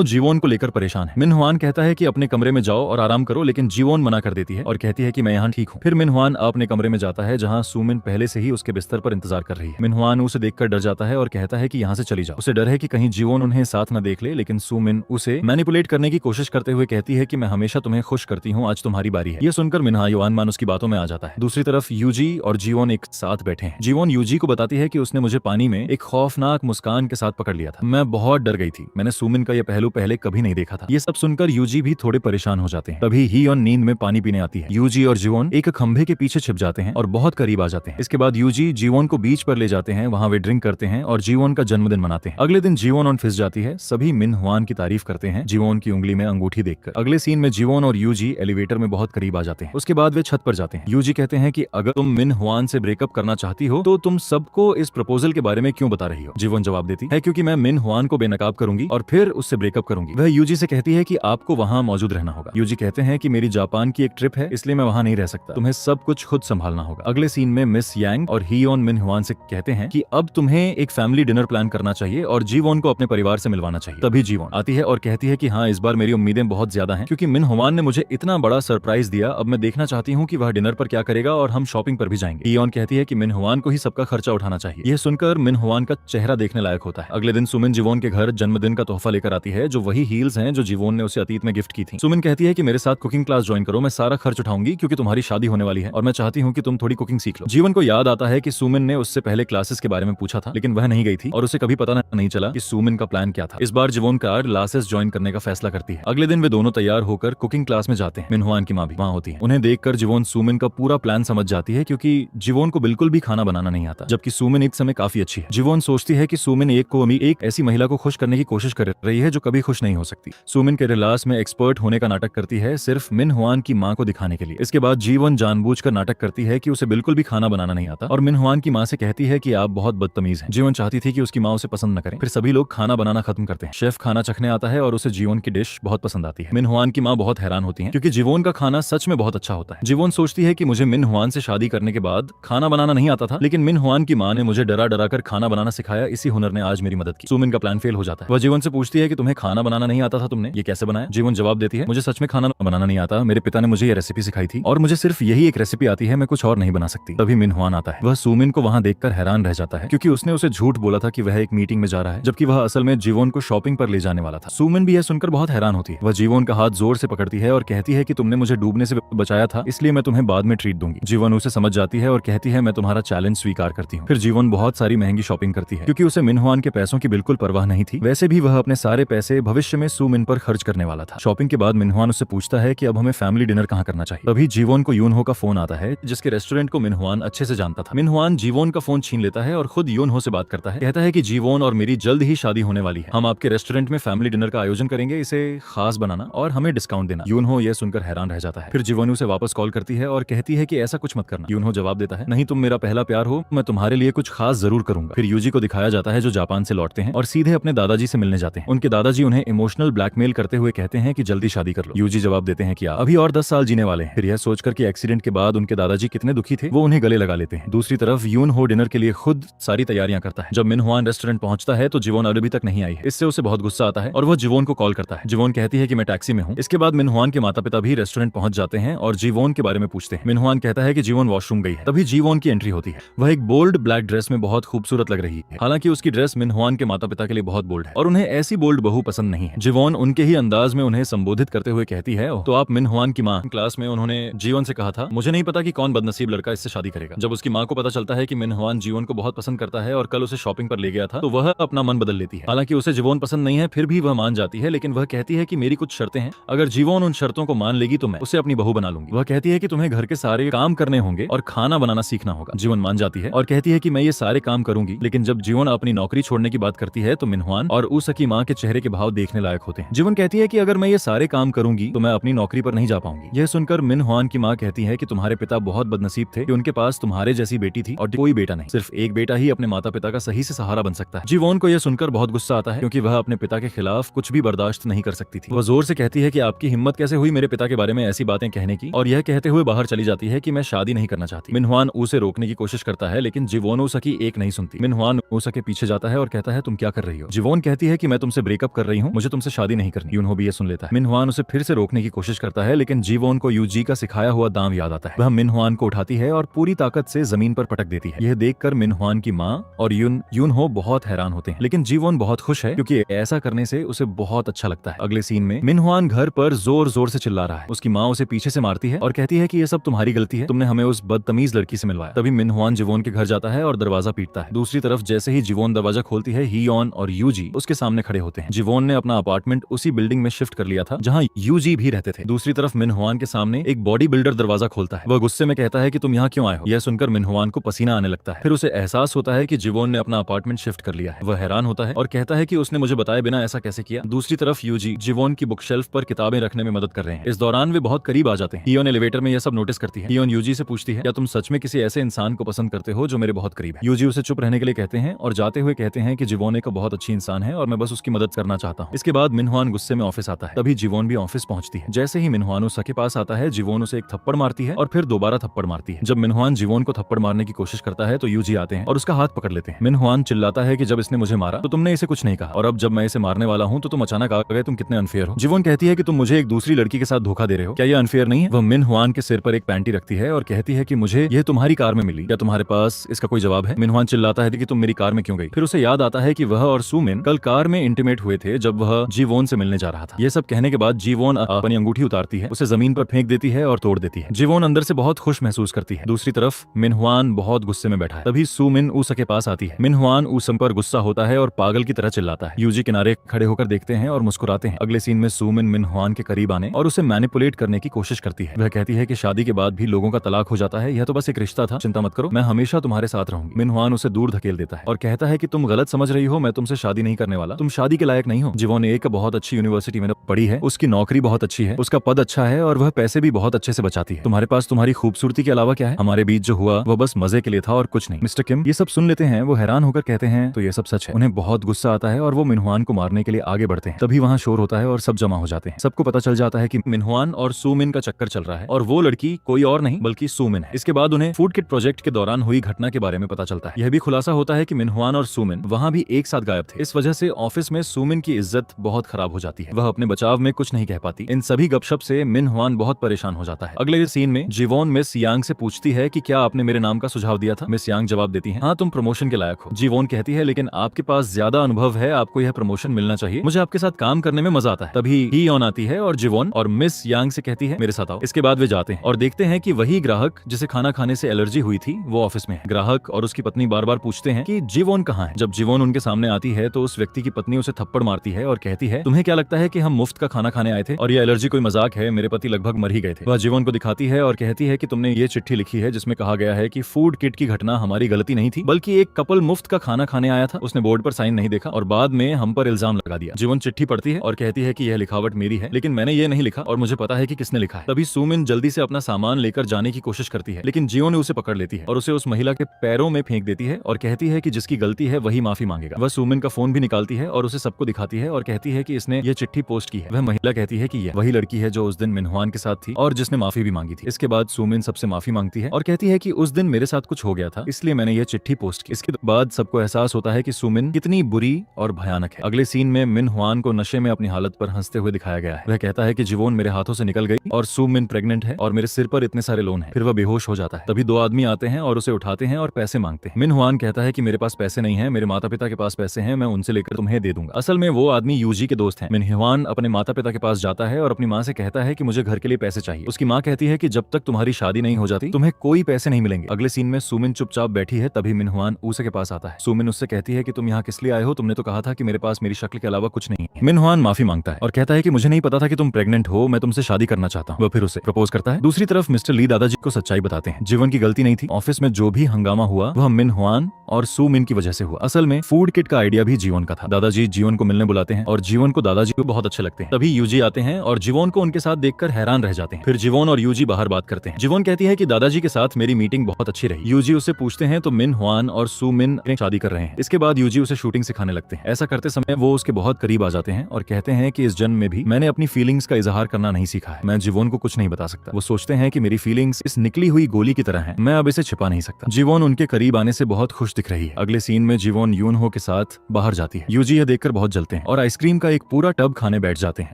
जीवोन को लेकर परेशान है। मिनहुआन कहता है कि अपने कमरे में जाओ और आराम करो, लेकिन जीवोन मना कर देती है और कहती है कि मैं यहाँ ठीक हूँ। फिर मिनहुआन अपने कमरे में जाता है जहाँ सुमिन पहले से ही उसके बिस्तर पर इंतजार कर रही है। मिनहुआन उसे देखकर डर जाता है और कहता है कि यहाँ से चली जाओ। उसे डर है कि कहीं जीवोन उन्हें साथ न देख ले, लेकिन सुमिन उसे मैनिपुलेट करने की कोशिश करते हुए कहती है कि मैं हमेशा तुम्हें खुश करती हूँ, आज तुम्हारी बारी है। ये सुनकर मिनहुआन उसकी बातों में आ जाता है। दूसरी तरफ यूजी और जीवोन एक साथ बैठे हैं। जीवोन यूजी को बताती है कि उसने मुझे पानी में एक खौफनाक मुस्कान के साथ पकड़ लिया था। मैं बहुत डर गई थी। मैंने सुमिन का यह पहलू पहले कभी नहीं देखा था। ये सब सुनकर यूजी भी थोड़े परेशान हो जाते हैं। तभी हियोन नींद में पानी पीने आती है। यूजी और जीवोन एक खंभे के पीछे छिप जाते हैं और बहुत करीब आ जाते हैं। इसके बाद यूजी जीवोन को बीच पर ले जाते हैं। वहाँ वे ड्रिंक करते हैं और जीवोन का जन्मदिन मनाते हैं। अगले दिन जीवोन ऑन फिस जाती है। सभी मिनहुआन की तारीफ करते हैं जीवोन की उंगली में अंगूठी देखकर। अगले सीन में जीवोन और यूजी एलिवेटर में बहुत करीब आ जाते हैं। उसके बाद वे छत पर जाते हैं। यूजी कहते हैं कि अगर तुम मिनहुआन से ब्रेकअप करना चाहती हो तो तुम सबको इस प्रपोजल के बारे में क्यों बता रही हो। जीवोन जवाब देती है क्योंकि मैं मिनहुआन को बेनकाब करूंगी और फिर उससे ब्रेकअप करूंगी। वह यूजी से कहती है कि आपको वहां मौजूद रहना होगा। यूजी कहते हैं कि मेरी जापान की एक ट्रिप है, इसलिए मैं वहां नहीं रह सकता। तुम्हें सब कुछ खुद संभालना होगा। अगले सीन में मिस यांग और हियोन मिनहुआन से कहते हैं कि अब तुम्हें एक फैमिली डिनर प्लान करना चाहिए और जीवोन को अपने परिवार से मिलवाना चाहिए। तभी जीवोन आती है और कहती है कि हाँ, इस बार मेरी उम्मीदें बहुत ज्यादा हैं क्योंकि मिनहुआन ने मुझे इतना बड़ा सरप्राइज दिया। अब मैं देखना चाहती हूँ कि वह डिनर पर क्या करेगा और हम शॉपिंग पर भी जाएंगे। हियोन कहती है कि मिनहुआन को ही सबका खर्चा उठाना चाहिए। यह सुनकर मिनहुआन का चेहरा देखने लायक होता है। अगले दिन सुमिन जीवोन के घर जन्मदिन का तोहफा लेकर आती है, जो वही हील्स हैं जो जीवोन ने उसे अतीत में गिफ्ट की थी। सुमिन कहती है कि मेरे साथ कुकिंग क्लास ज्वाइन करो, मैं सारा खर्च उठाऊंगी क्योंकि तुम्हारी शादी होने वाली है और मैं चाहती हूँ कि तुम थोड़ी कुकिंग सीख लो। जीवन को याद आता है कि सुमिन ने उससे पहले क्लासेस के बारे में पूछा था, लेकिन वह नहीं गई थी और उसे कभी पता नहीं चला कि सुमिन का प्लान क्या था। इस बार जीवन कार क्लासेस ज्वाइन करने का फैसला करती है। अगले दिन वे दोनों तैयार होकर कुकिंग क्लास में जाते हैं। मिनहुआन की माँ भी वहाँ होती है। उन्हें देखकर जीवन सुमिन का पूरा प्लान समझ जाती है क्योंकि जीवन को बिल्कुल भी खाना बनाना नहीं आता, जबकि सुमिन इस समय काफी अच्छी है। जीवन सोचती है कि सुमिन एक ऐसी महिला को खुश करने की कोशिश कर रही है जो कभी खुश नहीं हो सकती। सुमिन के रिलास में एक्सपर्ट होने का नाटक करती है सिर्फ मिनहुआन की माँ को दिखाने के लिए। इसके बाद जीवन जानबूझकर नाटक करती है कि उसे बिल्कुल भी खाना बनाना नहीं आता और मिनहुआन की माँ से कहती है कि आप बहुत बदतमीज हैं। जीवन चाहती थी कि उसकी माँ उसे पसंद न करे। फिर सभी लोग खाना बनाना खत्म करते हैं। शेफ खाना चखने आता है और उसे जीवन की डिश बहुत पसंद आती है। मिनहुआन की माँ बहुत हैरान होती है क्योंकि जीवन का खाना सच में बहुत अच्छा होता है। जीवन सोचती है कि मुझे मिनहुआन से शादी करने के बाद खाना बनाना नहीं आता था, लेकिन मिनहुआन की माँ ने मुझे डरा डरा कर खाना बनाना सिखाया। इसी हुनर ने आज मेरी मदद की। सुमिन का प्लान फेल हो जाता है। वह जीवन से पूछती है कि तुम्हें खाना बनाना नहीं आता था, तुमने ये कैसे बनाया। जीवन जवाब देती है, मुझे सच में खाना बनाना नहीं आता, मेरे पिता ने मुझे ये रेसिपी सिखाई थी और मुझे सिर्फ यही एक रेसिपी आती है, मैं कुछ और नहीं बना सकती। तभी मिनहुआन आता है। वह सुमिन को वहाँ देखकर हैरान रह जाता है क्योंकि उसने उसे झूठ बोला था कि वह एक मीटिंग में जा रहा है, जबकि वह असल में जीवन को शॉपिंग पर ले जाने वाला था। सुमिन भी यह सुनकर बहुत हैरान होती है। वह जीवन का हाथ जोर से पकड़ती है और कहती है कि तुमने मुझे डूबने से बचाया था, इसलिए मैं तुम्हें बाद में ट्रीट दूंगी। जीवन उसे समझ जाती है और कहती है मैं तुम्हारा चैलेंज स्वीकार करती हूँ। फिर जीवन बहुत सारी महंगी शॉपिंग करती है क्योंकि उसे मिनहुआन के पैसों की बिल्कुल परवाह नहीं थी। वैसे भी वह अपने सारे पैसे भविष्य में सुमिन पर खर्च करने वाला था। शॉपिंग के बाद मिनहुआन उससे पूछता है कि अब हमें फैमिली डिनर कहाँ करना चाहिए। तभी जीवन को यूनहो का फोन आता है, जिसके रेस्टोरेंट को मिनहुआन अच्छे से जानता था। मिनहुआन जीवन का फोन छीन लेता है और खुद यूनहो से बात करता है। कहता है कि जीवन और मेरी जल्द ही शादी होने वाली है, हम आपके रेस्टोरेंट में फैमिली डिनर का आयोजन करेंगे, इसे खास बनाना और हमें डिस्काउंट देना। यूनहो यह सुनकर हैरान रह जाता है। फिर जीवन उसे वापस कॉल करती है और कहती है कि ऐसा कुछ मत करना। यूनहो जवाब देता है, नहीं, तुम मेरा पहला प्यार हो, मैं तुम्हारे लिए कुछ खास जरूर करूंगा। फिर यूजी को दिखाया जाता है जो जापान से लौटते हैं और सीधे अपने दादाजी से मिलने जाते हैं। उनके दादाजी उन्हें इमोशनल ब्लैकमेल करते हुए कहते हैं कि जल्दी शादी कर लो। यूजी जवाब देते हैं कि अभी और 10 साल जीने वाले हैं। फिर यह सोचकर कि एक्सीडेंट के बाद उनके दादाजी कितने दुखी थे, वो उन्हें गले लगा लेते हैं। दूसरी तरफ यूनहो डिनर के लिए खुद सारी तैयारियां करता है। जब मिनहुआन रेस्टोरेंट पहुंचता है तो जीवन अभी तक नहीं आई है। इससे उसे बहुत गुस्सा आता है और वो जीवन को कॉल करता है। जीवन कहती है कि मैं टैक्सी में हूँ। इसके बाद मिनहुआन के माता पिता भी रेस्टोरेंट पहुंच जाते हैं और जीवन के बारे में पूछते हैं। मिनहुआन कहता है कि जीवन वॉशरूम गई है। तभी जीवन की एंट्री होती है। वह एक बोल्ड ब्लैक ड्रेस में बहुत खूबसूरत लग रही है। हालांकि उसकी ड्रेस मिनहुआन के माता पिता के लिए बहुत बोल्ड है और उन्हें ऐसी बोल्ड बहू पसंद नहीं है। जीवन उनके ही अंदाज में उन्हें संबोधित करते हुए कहती है, तो आप मिनहुआन की माँ। क्लास में उन्होंने जीवन से कहा था, मुझे नहीं पता कि कौन बदनसीब लड़का इससे शादी करेगा। जब उसकी माँ को पता चलता है कि मिनहुआन जीवन को बहुत पसंद करता है और कल उसे शॉपिंग पर ले गया था, तो वह अपना मन बदल लेती है। हालांकि उसे जीवन पसंद नहीं है, फिर भी वह मान जाती है, लेकिन वह कहती है कि मेरी कुछ शर्तें हैं, अगर जीवन उन शर्तों को मान लेगी तो मैं उसे अपनी बहू बना लूंगी। वह कहती है कि तुम्हें घर के सारे काम करने होंगे और खाना बनाना सीखना होगा। जीवन मान जाती है और कहती है कि मैं ये सारे काम करूंगी, लेकिन जब जीवन अपनी नौकरी छोड़ने की बात करती है तो मिनहुआन और उसकी माँ के चेहरे के भाव देखने लायक होते हैं। जीवन कहती है कि अगर मैं ये सारे काम करूंगी तो मैं अपनी नौकरी पर नहीं जा पाऊंगी। यह सुनकर मिन हुआन की माँ कहती है कि तुम्हारे पिता बहुत बदनसीब थे कि उनके पास तुम्हारे जैसी बेटी थी और कोई बेटा नहीं, सिर्फ एक बेटा ही अपने माता पिता का सही से सहारा बन सकता है। जीवोन को यह सुनकर बहुत गुस्सा आता है क्योंकि वह अपने पिता के खिलाफ कुछ भी बर्दाश्त नहीं कर सकती थी। वह जोर से कहती है कि आपकी हिम्मत कैसे हुई मेरे पिता के बारे में ऐसी बातें कहने की, और यह कहते हुए बाहर चली जाती है कि मैं शादी नहीं करना चाहती। मिन हुआन उसे रोकने की कोशिश करता है लेकिन जीवोन उसा की एक नहीं सुनती। मिन हुआन उसा के पीछे जाता है और कहता है तुम क्या कर रही हो। जीवोन कहती है कि मैं तुमसे ब्रेकअप कर रही हूँ, मुझे तुमसे शादी नहीं करनी। यूनहो भी ये सुन लेता है। मिन हुआन उसे फिर से रोकने की कोशिश करता है लेकिन जीवोन को यूजी का सिखाया हुआ दांव याद आता है। वह मिन हुआन को उठाती है और पूरी ताकत से जमीन पर पटक देती है। यह देखकर मिन हुआन की माँ और यूनहो बहुत हैरान होते हैं लेकिन जीवोन बहुत खुश है क्योंकि ऐसा करने से उसे बहुत अच्छा लगता है। अगले सीन में मिन हुआन घर पर जोर जोर से चिल्ला रहा है। उसकी माँ उसे पीछे से मारती है और कहती है कि यह सब तुम्हारी गलती है, तुमने हमें उस बदतमीज लड़की से मिलवाया। तभी मिन हुआन जीवोन के घर जाता है और दरवाजा पीटता है। दूसरी तरफ जैसे ही जीवोन दरवाजा खोलती है, हियोन और यूजी उसके सामने खड़े होते हैं। जीवोन ने अपना अपार्टमेंट उसी बिल्डिंग में शिफ्ट कर लिया था जहाँ यूजी भी रहते थे। दूसरी तरफ मिन हुआन के सामने एक बॉडी बिल्डर दरवाजा खोलता है। वह गुस्से में कहता है कि तुम यहाँ क्यों आए हो। यह सुनकर मिन हुआन को पसीना आने लगता है। फिर उसे एहसास होता है कि जीवोन ने अपना अपार्टमेंट शिफ्ट कर लिया है। वह हैरान होता है और कहता है कि उसने मुझे बताए बिना ऐसा कैसे किया। दूसरी तरफ यूजी जीवोन की बुक शेल्फ पर किताबें रखने में मदद कर रहे हैं। इस दौरान वे बहुत करीब आ जाते हैं। हियोन एलिवेटर में यह सब नोटिस करती है। हियोन यूजी से पूछती है क्या तुम सच में किसी ऐसे इंसान को पसंद करते हो जो मेरे बहुत करीब है। यूजी उसे चुप रहने के लिए कहते हैं और जाते हुए कहते हैं कि जीवोन एक बहुत अच्छी इंसान है और मैं बस उसकी मदद करना चाहता हूँ। इसके बाद मिन हुआन गुस्से में ऑफिस आता है। तभी जीवोन भी ऑफिस पहुंचती है। जैसे ही मिन हुआन उसा के पास आता है, जीवोन उसे एक थप्पड़ मारती है और फिर दोबारा थप्पड़ मारती है। जब मिन हुआन जीवोन को थप्पड़ मारने की कोशिश करता है तो यूजी आते हैं और उसका हाथ पकड़ लेते हैं। मिन हुआन चिल्लाता है कि जब इसने मुझे मारा तो तुमने इसे कुछ नहीं कहा और अब जब मैं इसे मारने वाला हूँ तो तुम अचानक आ गए, तुम कितने अनफेयर हो। जीवोन कहती है कि तुम मुझे एक दूसरी लड़की के साथ धोखा दे रहे हो, क्या यह अनफेयर नहीं है। वह मिन हुआन के सिर पर एक पैंटी रखती है और कहती है कि मुझे यह तुम्हारी कार में मिली, क्या तुम्हारे पास इसका कोई जवाब है। मिन हुआन चिल्लाता है कि तुम मेरी कार में क्यों गई। फिर उसे याद आता है कि वह और सुमिन कल कार में इंटीमेट हुए थे जब वह जीवोन से मिलने जा रहा था। यह सब कहने के बाद जीवोन अपनी अंगूठी उतारती है, उसे जमीन पर फेंक देती है और तोड़ देती है। जीवोन अंदर से बहुत खुश महसूस करती है। दूसरी तरफ मिन हुआन बहुत गुस्से में बैठा है। तभी सुमिन उसा के पास आती है। मिन हुआन उसम पर गुस्सा होता है और पागल की तरह चिल्लाता है। यूजी किनारे खड़े होकर देखते हैं और मुस्कुराते हैं। अगले सीन में सुमिन मिन हुआन के करीब आने और उसे मैनिपुलेट करने की कोशिश करती है। वह कहती है कि शादी के बाद भी लोगों का तलाक हो जाता है, यह तो बस एक रिश्ता था, चिंता मत करो, मैं हमेशा तुम्हारे साथ रहूंगी। मिन हुआन उसे दूर धकेल देता है और कहता है कि तुम गलत समझ रही हो, मैं तुमसे शादी नहीं करने वाला, तुम शादी के लायक नहीं हो। जीवोन एक बहुत अच्छी यूनिवर्सिटी में पढ़ी है, उसकी नौकरी बहुत अच्छी है, उसका पद अच्छा है और वह पैसे भी बहुत अच्छे से बचाती है। तुम्हारे पास तुम्हारी खूबसूरती के अलावा क्या है। हमारे बीच जो हुआ वह बस मजे के लिए था और कुछ नहीं। मिस्टर किम ये सब सुन लेते हैं। वो हैरान होकर कहते हैं तो ये सब सच है। उन्हें बहुत गुस्सा आता है और वो मिन हुआन को मारने के लिए आगे बढ़ते हैं। तभी वहाँ शोर होता है और सब जमा हो जाते हैं। सबको पता चल जाता है कि मिन हुआन और सुमिन का चक्कर चल रहा है और वो लड़की कोई और नहीं बल्कि सुमिन है। इसके बाद उन्हें फूड किट प्रोजेक्ट के दौरान हुई घटना के बारे में पता चलता है। यह भी खुलासा होता है कि मिन हुआन और सुमिन वहाँ भी एक साथ गायब थे। इस वजह से ऑफिस में सुमिन की इज्जत बहुत खराब हो जाती है। वह अपने बचाव में कुछ नहीं कह पाती। इन सभी गपशप से मिन हुआन बहुत परेशान हो जाता है। अगले सीन में जीवोन मिस यांग से पूछती है कि क्या आपने मेरे नाम का सुझाव दिया था। मिस यांग जवाब देती है हाँ, तुम प्रमोशन के लायक हो। जीवोन कहती है लेकिन आपके पास ज्यादा अनुभव है, आपको यह प्रमोशन मिलना चाहिए, मुझे आपके साथ काम करने में मजा आता है। तभी हियोन आती है और जीवोन और मिस यांग से कहती है मेरे साथ आओ। इसके बाद वे जाते हैं और देखते हैं कि वही ग्राहक जिसे खाना खाने से एलर्जी हुई थी वो ऑफिस में है। ग्राहक और उसकी पत्नी बार बार पूछते हैं कि जीवोन कहाँ है। जब जीवोन उनके सामने आती है तो उस व्यक्ति की पत्नी उसे थप्पड़ मारती है और कहती है तुम्हें क्या लगता है कि हम मुफ्त का खाना खाने आए थे और ये एलर्जी कोई मजाक है, मेरे पति लगभग मर ही गए थे। वह जीवोन को दिखाती है और कहती है कि तुमने ये चिट्ठी लिखी है जिसमें कहा गया है कि फूड किट की घटना हमारी गलती नहीं थी बल्कि एक कपल मुफ्त का खाना खाने आया था, उसने बोर्ड पर साइन नहीं देखा और बाद में हम पर इल्जाम लगा दिया। जीवोन चिट्ठी पढ़ती है और कहती है कि यह लिखावट मेरी है लेकिन मैंने ये नहीं लिखा और मुझे पता है कि किसने लिखा है। तभी सुमिन जल्दी से अपना सामान लेकर जाने की कोशिश करती है लेकिन जीवोन ने उसे पकड़ लेती है और उसे उस महिला के पैरों में फेंक देती है और कहती है कि जिसकी गलती है वही माफी मांगेगा। वह सुमिन का फोन भी निकालती है और उसे सबको दिखाती है और कहती है कि इसने ये चिट्ठी पोस्ट की है। वह महिला कहती है कि यह वही लड़की है जो उस दिन मिन हुआन के साथ थी और जिसने माफी भी मांगी थी। इसके बाद सुमिन सबसे माफी मांगती है और कहती है कि उस दिन मेरे साथ कुछ हो गया था इसलिए मैंने ये चिट्ठी पोस्ट की। इसके बाद सबको एहसास होता है कि सुमिन कितनी बुरी और भयानक है। अगले सीन में मिन हुआन को नशे में अपनी हालत पर हंसते हुए दिखाया गया है। वह कहता है कि जीवोन मेरे हाथों से निकल गई और सुमिन प्रेग्नेंट है और मेरे सिर पर इतने सारे लोन हैं। फिर वह बेहोश हो जाता है। तभी दो आदमी आते हैं और उसे उठाते हैं और पैसे मांगते हैं। मिन हुआन कहता है कि मेरे पास पैसे नहीं है, मेरे माता पिता के पास पैसे हैं, मैं उनसे लेकर तुम्हें दे दूंगा। असल में वो आदमी यूजी के दोस्त हैं। मिन हुआन अपने माता पिता के पास जाता है और अपनी माँ से कहता है कि मुझे घर के लिए पैसे चाहिए। उसकी माँ कहती है कि जब तक तुम्हारी शादी नहीं हो जाती तुम्हें कोई पैसे नहीं मिलेंगे। अगले सीन में सुमिन चुपचाप बैठी है। तभी मिन हुआन उसे के पास आता है। सुमिन उससे कहती है कि तुम यहाँ किस लिए आए हो, तुमने तो कहा था कि मेरे पास मेरी शक्ल के अलावा कुछ नहीं है। मिन हुआन माफी मांगता है और कहता है कि मुझे नहीं पता था कि तुम प्रेग्नेंट हो, मैं तुमसे शादी करना चाहता हूँ। वह फिर उसे प्रपोज करता है। दूसरी तरफ मिस्टर ली दादाजी को सच्चाई बताते हैं। जीवन की गलती नहीं थी। ऑफिस में जो भी हंगामा हुआ वह मिन हुआन और सुमिन की वजह से हुआ। असल में फूड किट का आइडिया भी जीवन का था। दादाजी जीवन को मिलने बुलाते हैं और जीवन को दादाजी को बहुत अच्छे लगते हैं। तभी यूजी आते हैं और जीवोन को उनके साथ देखकर हैरान रह जाते हैं। फिर जीवोन और यूजी बाहर बात करते हैं। जीवोन कहती है कि दादाजी के साथ मेरी मीटिंग बहुत अच्छी रही। यूजी उससे पूछते हैं तो मिन हुआन और सू मिन शादी कर रहे हैं। इसके बाद यूजी उसे शूटिंग सिखाने लगते हैं। ऐसा करते समय वो उसके बहुत करीब आ जाते हैं और कहते हैं कि इस जन्म में भी मैंने अपनी फीलिंग्स का इजहार करना नहीं सीखा है। मैं जीवोन को कुछ नहीं बता सकता। वो सोचते हैं कि मेरी फीलिंग्स इस निकली हुई गोली की तरह है, मैं अब इसे छिपा नहीं सकता। जीवोन उनके करीब आने से बहुत खुश दिख रही है। अगले सीन में जीवोन यूनहो के साथ बाहर जाती है। यूजी यह देखकर बहुत जलते हैं और आइसक्रीम का एक पूरा टब खाने बैठ जाते हैं।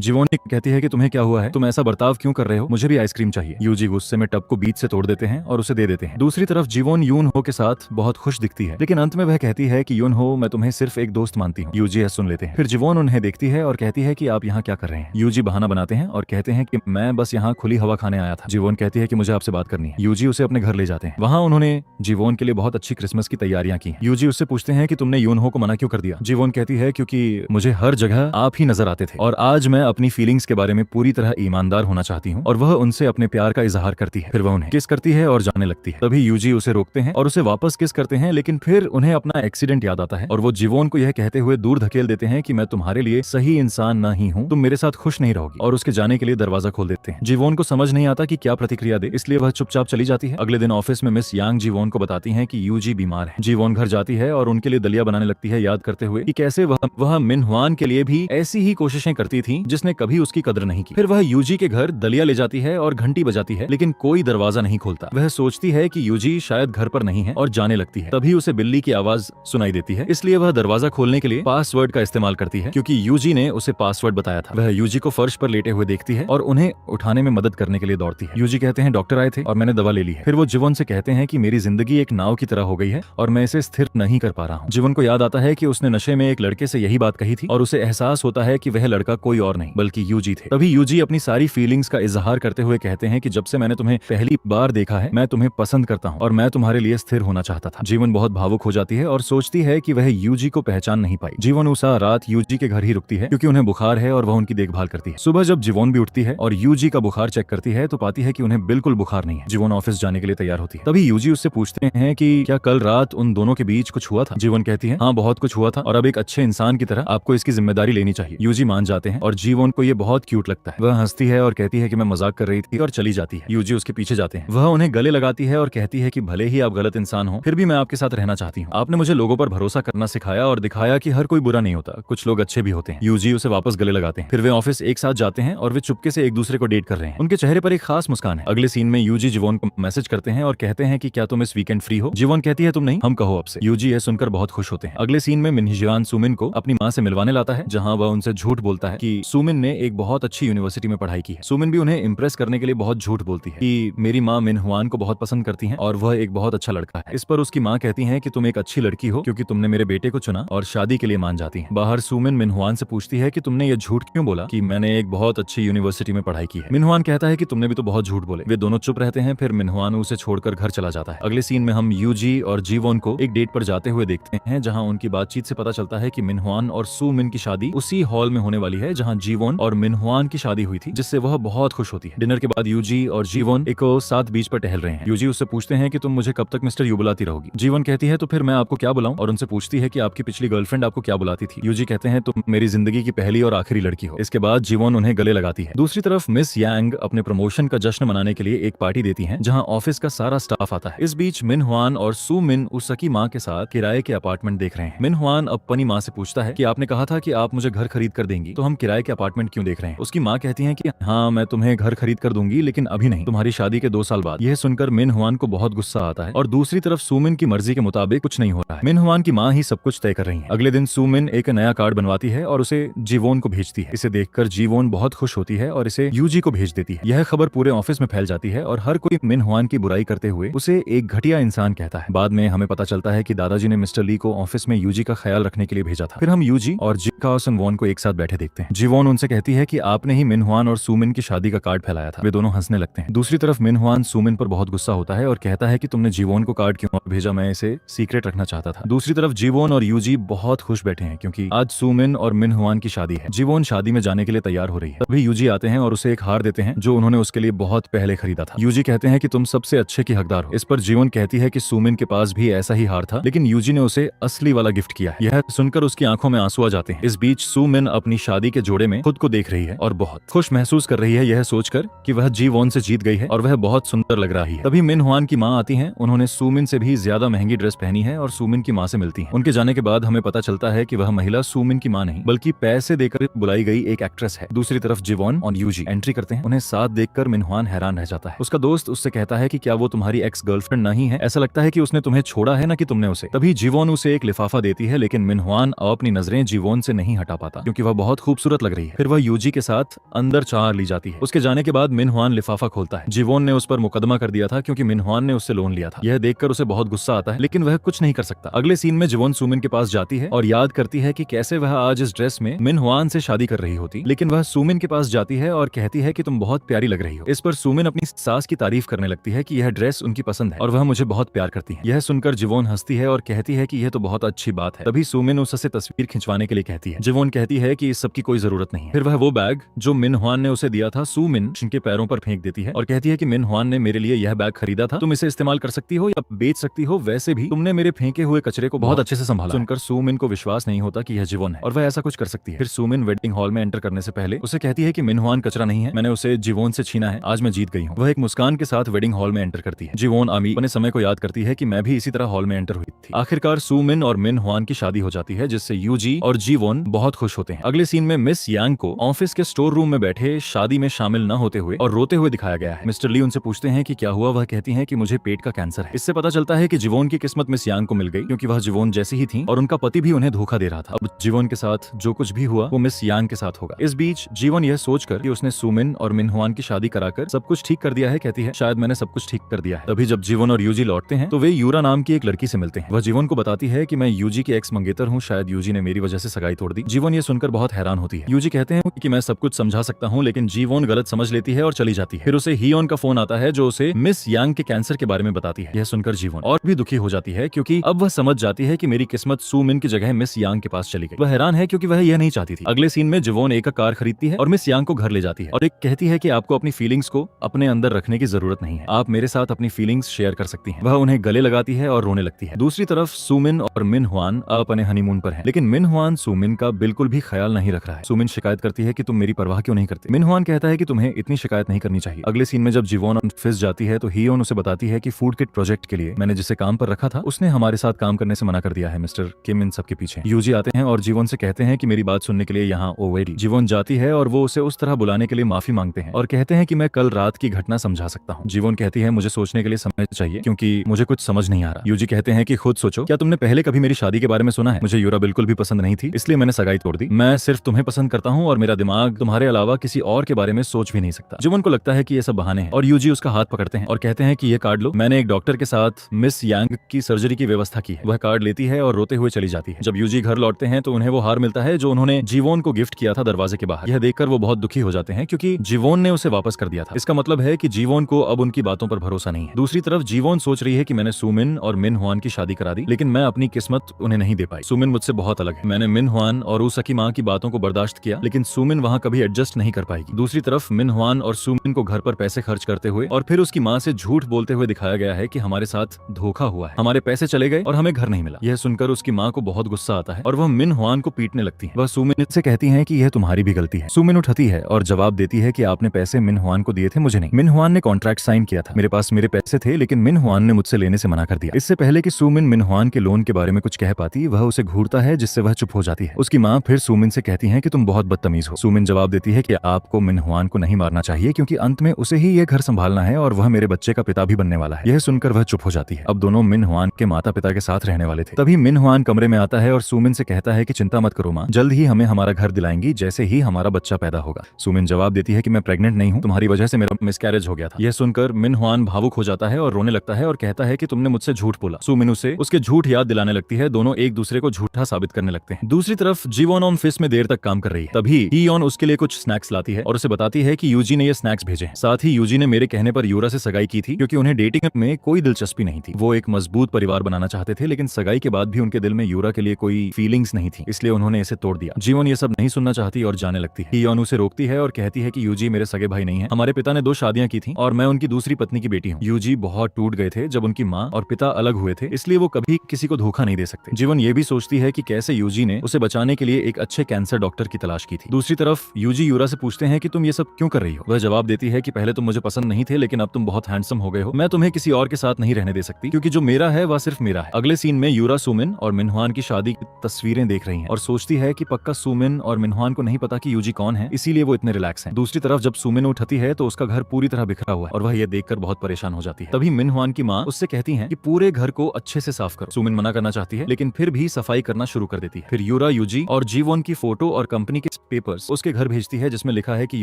जीवोन कहती है कि तुम्हें क्या हुआ है, तुम ऐसा बर्ताव क्यों कर रहे हो, मुझे भी आइसक्रीम चाहिए। यूजी गुस्से में टब को बीच से तोड़ देते हैं और उसे दे देते हैं। दूसरी तरफ जीवोन यूनहो के साथ बहुत खुश दिखती है, लेकिन अंत में वह कहती है कि यूनहो मैं तुम्हें सिर्फ एक दोस्त मानती हूँ। यूजी यह सुन लेते हैं। फिर जीवोन उन्हें देखती है और कहती है कि आप यहाँ क्या कर रहे हैं। यूजी बहाना बनाते हैं और कहते हैं कि मैं बस यहाँ खुली हवा खाने आया था। जीवोन कहती है कि मुझे आपसे बात करनी है। यूजी उसे अपने घर ले जाते हैं। वहाँ उन्होंने जीवोन के लिए बहुत अच्छी क्रिसमस की तैयारियां की। यूजी उससे पूछते हैं कि तुमने यूनहो को मना क्यों कर दिया। जीवोन कहती है क्योंकि मुझे हर जगह आप ही नजर आते थे और आज मैं अपनी फीलिंग्स के बारे में पूरी तरह ईमानदार होना चाहती हूँ। और वह उनसे अपने प्यार का इजहार करती है। फिर वह उन्हें किस करती है और जाने लगती है। तभी यूजी उसे रोकते हैं और उसे वापस किस करते हैं, लेकिन फिर उन्हें अपना एक्सीडेंट याद आता है और वो जीवोन को यह कहते हुए दूर धकेल देते हैं कि मैं तुम्हारे लिए सही इंसान नहीं हूँ, तुम मेरे साथ खुश नहीं रहोगी, और उसके जाने के लिए दरवाजा खोल देते हैं। जीवोन को समझ नहीं आता कि क्या प्रतिक्रिया दे, इसलिए वह चुपचाप चली जाती है। अगले दिन ऑफिस में मिस यांग जीवोन को बताती हैं कि यूजी बीमार है। जीवोन घर जाती है और उनके लिए दलिया बनाने लगती है, याद करते हुए कि कैसे वह मिन हुआन के लिए भी ऐसी ही कोशिशें करती थी जिसने कभी उसकी कदर नहीं की। फिर वह यूजी के घर दलिया ले जाती है और घंटी बजाती है, लेकिन कोई दरवाजा नहीं खोलता। वह सोचती है कि यूजी शायद घर पर नहीं है और जाने लगती है। तभी उसे बिल्ली की आवाज सुनाई देती है, इसलिए वह दरवाजा खोलने के लिए पासवर्ड का इस्तेमाल करती है, क्योंकि यूजी ने उसे पासवर्ड बताया था। वह यूजी को फर्श पर लेटे हुए देखती है और उन्हें उठाने में मदद करने के लिए दौड़ती है। यूजी कहते हैं डॉक्टर आए थे और मैंने दवा ले ली है। फिर वो जीवन से कहते हैं कि मेरी जिंदगी एक नाव की तरह हो गई है और मैं इसे स्थिर नहीं कर पा रहा हूँ। जीवन को याद आता है कि उसने नशे में एक लड़के से यही बात कही थी और उसे एहसास होता है कि वह लड़का कोई और नहीं बल्कि यूजी थे। तभी यूजी अपनी सारी फीलिंग्स का इजहार करते हुए कहते हैं कि जब से मैंने तुम्हें पहली बार देखा है मैं तुम्हें पसंद करता हूँ और मैं तुम्हारे लिए स्थिर होना चाहता था। जीवन बहुत भावुक हो जाती है और सोचती है कि वह यूजी को पहचान नहीं पाई। जीवन उस रात यूजी के घर ही रुकती है क्योंकि उन्हें बुखार है और वह उनकी देखभाल करती है। सुबह जब जीवन भी उठती है और यूजी का बुखार चेक करती है तो पाती है कि उन्हें बिल्कुल बुखार नहीं है। जीवन ऑफिस जाने के लिए तैयार होती है। तभी यूजी उससे पूछते हैं कि क्या कल रात उन दोनों के बीच कुछ हुआ था। जीवन कहती है हाँ बहुत कुछ हुआ था और अब एक अच्छे इंसान की तरह आपको इसकी जिम्मेदारी लेनी चाहिए। यूजी मान जाते हैं और जीवन को ये बहुत क्यूट लगता है। वह हंसती है और कहती है कि मैं मजाक कर रही थी और चली जाती है। यूजी उसके पीछे जाते हैं। वह उन्हें गले लगाती है और कहती है कि भले ही आप गलत इंसान हो फिर भी मैं आपके साथ रहना चाहती हूँ। आपने मुझे लोगों पर भरोसा करना सिखाया और दिखाया कि हर कोई बुरा नहीं होता, कुछ लोग अच्छे भी होते हैं। यूजी उसे वापस गले लगाते हैं। फिर वे ऑफिस एक साथ जाते हैं और वे चुपके से एक दूसरे को डेट कर रहे हैं। उनके चेहरे पर एक खास मुस्कान है। अगले सीन में यूजी जीवन को मैसेज करते हैं और कहते हैं कि क्या तुम इस वीकेंड फ्री हो। जीवन कहती है तुम नहीं, हम कहो अब से। यूजी यह सुनकर बहुत खुश होते हैं। अगले सीन में मिनहिजियान सुमिन को अपनी माँ से मिलवाने लाता है, जहाँ वह उनसे झूठ बोलता है कि सुमिन ने एक बहुत अच्छी यूनिवर्सिटी में पढ़ाई की है। सुमिन भी उन्हें इम्प्रेस करने के लिए बहुत झूठ बोलती है कि मेरी माँ मिन हुआन को बहुत पसंद करती है और वह एक बहुत अच्छा लड़का है। इस पर उसकी माँ कहती है कि तुम एक अच्छी लड़की हो क्योंकि तुमने मेरे बेटे को चुना और शादी के लिए मान जाती है। बाहर सुमिन मिनहुआन से पूछती है कि तुमने ये झूठ क्यों बोला कि मैंने एक बहुत अच्छी यूनिवर्सिटी में पढ़ाई की है। मिनहुआन कहता है कि तुमने भी तो बहुत झूठ बोले। वे दोनों चुप रहते हैं। फिर मिनहुआन उसे छोड़कर घर चला जाता है। अगले सीन में हम यूजी और जीवोन को एक डेट पर जाते हुए देखते हैं, जहाँ उनकी बातचीत से पता चलता है कि मिनहुआन और सुमिन की शादी उसी हॉल में होने वाली है जहाँ जीवोन और मिनहुआन की शादी हुई थी, जिससे वह बहुत खुश होती है। डिनर के बाद यूजी और जीवोन एक साथ बीच पर टहल रहे हैं। यूजी उससे पूछते हैं कि तुम मुझे कब तक मिस्टर यू बुलाती रहोगी। जीवन कहती है तो फिर मैं आपको क्या बुलाऊं, और उनसे पूछती है कि आपकी पिछली गर्लफ्रेंड आपको क्या बुलाती थी। यूजी कहते हैं तुम मेरी जिंदगी की पहली और आखिरी लड़की हो। इसके बाद जीवन उन्हें गले लगाती है। दूसरी तरफ मिस यांग अपने प्रमोशन का जश्न मनाने के लिए एक पार्टी देती हैं, जहां ऑफिस का सारा स्टाफ आता है। इस बीच मिन हुआन और सू मिन उस सकी माँ के साथ किराए के अपार्टमेंट देख रहे हैं। मिन हुआन अपनी माँ से पूछता है कि आपने कहा था कि आप मुझे घर खरीद कर देंगी, तो हम किराए के अपार्टमेंट क्यों देख रहे हैं। उसकी माँ कहती है कि हाँ मैं तुम्हें घर खरीद कर दूंगी, लेकिन अभी नहीं, तुम्हारी शादी के 2 साल बाद। यह सुनकर मिन हुआन को बहुत गुस्सा आता है और दूसरी तरफ सुमिन की मर्जी के मुताबिक कुछ नहीं हो रहा है। मिन हुआन की माँ ही सब कुछ तय कर रही है। अगले दिन सुमिन एक नया कार्ड बनवाती है और उसे जीवोन को भेजती है। इसे देखकर जीवोन बहुत खुश होती है और इसे यूजी को भेज देती है। यह खबर पूरे ऑफिस में फैल जाती है और हर कोई मिन हुआन की बुराई करते हुए उसे एक घटिया इंसान कहता है। बाद में हमें पता चलता है कि दादाजी ने मिस्टर ली को ऑफिस में यूजी का ख्याल रखने के लिए भेजा था। फिर हम यूजी और जिकाओसन वॉन को एक साथ बैठे देखते हैं। जीवोन उनसे कहती है कि आपने ही मिन हुआन और सुमिन की शादी का कार्ड फैलाया था। वे दोनों हंसने लगते हैं। दूसरी तरफ मिन हुआन सुमिन पर बहुत गुस्सा होता है और कहता है कि तुमने जीवोन को कार्ड क्यों भेजा, मैं इसे सीक्रेट रखना चाहता था। दूसरी तरफ जीवोन और यूजी बहुत खुश बैठे हैं क्योंकि आज सुमिन और मिन हुआन की शादी है। जीवोन शादी में जाने के लिए तैयार हो रही है। तभी यूजी आते हैं और उसे एक हार देते हैं जो उन्होंने उसके लिए बहुत पहले खरीदा था। यूजी कहते हैं कि तुम सबसे अच्छे की हकदार हो। इस पर जीवन कहती है कि सुमिन के पास भी ऐसा ही हार था, लेकिन यूजी ने उसे असली वाला गिफ्ट किया है। यह सुनकर उसकी आंखों में आंसू आ जाते हैं। इस बीच सुमिन सुमिन अपनी शादी के जोड़े में खुद को देख रही है और बहुत खुश महसूस कर रही है यह सोचकर कि वह जी वॉन से जीत गई है और वह बहुत सुंदर लग रही है। तभी मिन हुआन की माँ आती है। उन्होंने सुमिन से भी ज्यादा महंगी ड्रेस पहनी है और सुमिन की माँ से मिलती है। उनके जाने के बाद हमें पता चलता है कि वह महिला सुमिन की माँ नहीं बल्कि पैसे देकर बुलाई गई एक एक्ट्रेस है। दूसरी तरफ जीवॉन और यूजी एंट्री करते हैं। उन्हें साथ देखकर मिन हुआन हैरान रह जाता है। उसका दोस्त उससे कहता है कि क्या वो तुम्हारी एक्स गर्लफ्रेंड नहीं है? ऐसा लगता है कि उसने तुम्हें छोड़ा है ना कि तुमने उसे। तभी जीवॉन उसे एक लिफाफा देती है, लेकिन मिन हुआन अपनी नजरें जीवॉन से नहीं हटा पाता क्योंकि वह बहुत खूबसूरत लग रही है। फिर वह यूजी के साथ अंदर चाह ली जाती है। उसके जाने के बाद मिन हुआन लिफाफा खोलता है। जीवॉन ने उस पर मुकदमा कर दिया था क्योंकि मिन हुआन ने उससे लोन लिया था। यह देखकर उसे बहुत गुस्सा आता है, लेकिन वह कुछ नहीं कर सकता। अगले सीन में जीवॉन सुमिन के पास जाती है और याद करती है कि कैसे वह आज इस ड्रेस में मिन हुआन से शादी कर रही होती, लेकिन वह सुमिन के पास जाती है और कहती है कि तुम बहुत प्यारी लग रही हो। इस पर सुमिन अपनी सास की तारीफ करने लगती है कि यह ड्रेस उनकी पसंद है और वह मुझे बहुत प्यार करती है। यह सुनकर जीवॉन हंसती है और कहती है कि यह तो बहुत अच्छी बात है। तभी सुमिन उससे तस्वीर खिंचवाने के लिए कहती है। जीवॉन कहती है कि इस सब की कोई जरूरत नहीं है। फिर वह वो बैग जो मिन हुआन ने उसे दिया था सुमिन के पैरों पर फेंक देती है और कहती है कि मिन हुआन ने मेरे लिए यह बैग खरीदा था, तुम इसे इस्तेमाल कर सकती हो या बेच सकती हो, वैसे भी तुमने मेरे फेंके हुए कचरे को बहुत अच्छे से संभाला। सुनकर सुमिन को विश्वास नहीं होता कि यह जीवॉन है और वह ऐसा कुछ कर सकती है। फिर सुमिन वेडिंग हॉल में एंटर करने से पहले उसे कहती है कि मिन हुआन कचरा नहीं है, मैंने उसे जीवॉन से छीना है, आज मैं जीत गई हूँ। वह एक मुस्कान के साथ वेडिंग हॉल में एंटर करती है। जीवॉन आमी अपने समय को याद करती है कि मैं भी इसी तरह हॉल में एंटर हुई थी। आखिरकार सुमिन और मिन हुआन की शादी हो जाती है, जिससे यूजी और जीवॉन बहुत खुश होते हैं। अगले सीन में मिस यांग को ऑफिस के स्टोर रूम में बैठे शादी में शामिल न होते हुए और रोते हुए दिखाया गया है। मिस्टर ली उनसे पूछते हैं कि क्या हुआ। वह कहती हैं कि मुझे पेट का कैंसर है। इससे पता चलता है कि जीवॉन की किस्मत मिस यांग को मिल गई क्योंकि वह जीवॉन जैसी ही थी और उनका पति भी उन्हें धोखा दे रहा था। अब जीवॉन के साथ जो कुछ भी हुआ वो मिस यांग के साथ होगा। इस बीच जीवॉन यह सोचकर कि उसने सुमिन और मिन हुआन की शादी कराकर सब कुछ ठीक कर दिया है, कहती है शायद मैंने सब कुछ ठीक कर दिया है। तभी जब जीवॉन और यूजी लौटते हैं तो वे यूरा नाम की एक लड़की से मिलते हैं। वह जीवॉन को बताती है कि मैं यूजी की एक्स मंगेतर हूँ, शायद यूजी ने मेरी वजह से सगाई तोड़ दी। जीवॉन ये सुनकर बहुत हैरान होती है। यूजी कहते हैं कि मैं सब कुछ समझा सकता हूँ, लेकिन जीवॉन गलत समझ लेती है और चली जाती है। फिर उसे हियोन का फोन आता है जो उसे मिस यांग के कैंसर के बारे में बताती है। यह सुनकर जीवॉन और भी दुखी हो जाती है क्योंकि अब वह समझ जाती है कि मेरी किस्मत सुमिन की जगह मिस यांग के पास चली गई। वह हैरान है क्योंकि वह यह नहीं चाहती थी। अगले सीन में जीवॉन एक कार खरीदती है और मिस यांग को घर ले जाती है और एक कहती है कि आपको अपनी फीलिंग्स को अपने अंदर रखने की जरूरत नहीं है, आप मेरे साथ अपनी फीलिंग्स शेयर कर सकती हैं। वह उन्हें गले लगाती है और रोने लगती है। दूसरी तरफ सुमिन और मिन हुआन अपने हनीमून पर हैं, लेकिन मिन हुआन सुमिन का बिल्कुल भी ख्याल नहीं रख रहा है। सुमिन शिकायत करती है कि तुम मेरी परवाह क्यों नहीं करते। मिन हुआन कहता है कि तुम्हें इतनी शिकायत नहीं करनी चाहिए। अगले सीन में जब जीवॉन ऑफिस जाती है तो हियोन उसे बताती है कि फूड किट प्रोजेक्ट के लिए मैंने जिसे काम पर रखा था उसने हमारे साथ काम करने से मना कर दिया है। मिस्टर किम इन सबके पीछे। यूजी आते हैं और जीवॉन से कहते हैं कि मेरी बात सुनने के लिए यहाँ ओवेरी। जीवॉन जाती है और वो उसे उस तरह बुलाने के लिए माफी मांगते हैं और कहते हैं कि मैं कल रात की घटना समझा सकता हूँ। जीवॉन कहती है मुझे सोचने के लिए समय चाहिए क्योंकि मुझे कुछ समझ नहीं आ रहा। यूजी कहते हैं कि खुद सोचो, क्या तुमने पहले कभी मेरी शादी के बारे में सुना है? मुझे यूरा बिल्कुल भी पसंद नहीं थी, इसलिए मैंने सगाई तोड़ दी। मैं सिर्फ तुम्हें पसंद करता हूँ और मेरा दिमाग तुम्हारे अलावा किसी और के बारे में सोच भी नहीं सकता। जीवॉन को लगता है कि ये सब बहाने हैं और यूजी उसका हाथ पकड़ते हैं और कहते हैं कि ये कार्ड लो, मैंने एक डॉक्टर के साथ मिस यांग की सर्जरी की व्यवस्था की है। वह कार्ड लेती है और रोते हुए चली जाती है। जब यूजी घर लौटते हैं तो उन्हें वो हार मिलता है जो उन्होंने जीवॉन को गिफ्ट किया था दरवाजे के बाहर। यह देखकर वो बहुत दुखी हो जाते हैं क्योंकि जीवॉन ने उसे वापस कर दिया था। इसका मतलब है कि जीवॉन को अब उनकी बातों पर भरोसा नहीं है। दूसरी तरफ जीवॉन सोच रही है कि मैंने सुमिन और मिन हुआन की शादी करा दी, लेकिन मैं अपनी किस्मत उन्हें नहीं दे पाई। सुमिन मुझसे बहुत अलग है। मैंने मिन हुआन और उसा की माँ की बातों को बर्दाश्त किया, लेकिन सुमिन वहाँ कभी एडजस्ट नहीं कर पाएगी। दूसरी तरफ मिन हुआन और सुमिन को घर पर पैसे खर्च करते हुए और फिर उसकी माँ से झूठ बोलते हुए दिखाया गया है कि हमारे साथ धोखा हुआ है, हमारे पैसे चले गए और हमें घर नहीं मिला। यह सुनकर उसकी माँ को बहुत गुस्सा आता है और वह मिन हुआन को पीटने लगती है। वह सुमिन से कहती है कि यह तुम्हारी भी गलती है। सुमिन उठती है और जवाब देती है कि आपने पैसे मिन हुआन को दिए थे, मुझे नहीं। मिन हुआन ने कॉन्ट्रैक्ट साइन किया था, मेरे पास मेरे पैसे थे, लेकिन मिन हुआन ने मुझसे लेने से मना कर दिया। इससे पहले कि सुमिन मिन हुआन के लोन के बारे में कुछ कह पाती, वह उसे घूरता है जिससे वह चुप हो जाती है। उसकी माँ फिर सुमिन से कहती है कि तुम बहुत बदतमीज हो। सुमिन जवाब देती है कि आपको मिन हुआन को नहीं मारना चाहिए क्योंकि अंत में उसे ही यह घर संभालना है और वह मेरे बच्चे का पिता भी बनने वाला है। यह सुनकर वह चुप हो जाती है। अब दोनों मिन हुआन के माता पिता के साथ रहने वाले थे। तभी मिन हुआन कमरे में आता है और सुमिन से कहता है कि चिंता मत करो माँ, जल्द ही हमें हमारा घर दिलाएंगी जैसे ही हमारा बच्चा पैदा होगा। सुमिन जवाब देती है कि मैं प्रेग्नेंट नहीं हूँ, तुम्हारी वजह से मेरा मिसकैरेज हो गया था। यह सुनकर मिन हुआन भावुक हो जाता है और रोने लगता है और कहता है कि तुमने मुझसे झूठ बोला। सुमिन उसे उसके झूठ याद दिलाने लगती है। दोनों एक दूसरे को झूठा साबित करने लगते हैं। दूसरी तरफ जीवॉन ऑफिस में देर तक काम कर रही है। तभी हियोन उसके लिए कुछ स्नैक्स लाती है और उसे बताती है कि यूजी ने ये स्नैक्स भेजे हैं। साथ ही यूजी ने मेरे कहने पर यूरा से सगाई की थी क्योंकि उन्हें डेटिंग में कोई दिलचस्पी नहीं थी। वो एक मजबूत परिवार बनाना चाहते थे, लेकिन सगाई के बाद भी उनके दिल में यूरा के लिए कोई फीलिंग्स नहीं थी, इसलिए उन्होंने इसे तोड़ दिया। जीवॉन ये सब नहीं सुनना चाहती और जाने लगती है। हियोन उसे रोकती है और कहती है कि यूजी मेरे सगे भाई नहीं है, हमारे पिता ने 2 शादियां की थी और मैं उनकी दूसरी पत्नी की बेटी हूँ। यूजी बहुत टूट गए थे जब उनकी माँ और पिता अलग हुए थे, इसलिए वो कभी किसी को धोखा नहीं दे सकते। जीवॉन ये भी सोचती है कि कैसे यूजी ने उसे बचाने के लिए एक अच्छे कैंसर डॉक्टर की तलाश की थी। दूसरी तरफ यूजी यूरा से पूछते हैं कि तुम ये सब क्यों कर रही हो। वह जवाब देती है कि पहले तुम मुझे पसंद नहीं थे, लेकिन अब तुम बहुत हैंडसम हो गए हो, मैं तुम्हें किसी और के साथ नहीं रहने दे सकती, क्योंकि जो मेरा है वह सिर्फ मेरा है। अगले सीन में यूरा सुमिन और मिनहुआन की शादी की तस्वीरें देख रही है और सोचती है कि पक्का सुमिन और मिनहुआन को नहीं पता कि यूजी कौन है, इसीलिए वो इतने रिलैक्स हैं। दूसरी तरफ जब सुमिन उठती है तो उसका घर पूरी तरह बिखरा हुआ है और वह यह देखकर बहुत परेशान हो जाती है। तभी मिनहुआन की माँ उससे कहती है कि पूरे घर को अच्छे से साफ करो। सुमिन मना करना चाहती है, लेकिन फिर भी सफाई करना शुरू कर देती है। फिर यूरा यूजी और जीवोन की फोटो और कंपनी के पेपर्स उसके घर भेजती है, जिसमें लिखा है कि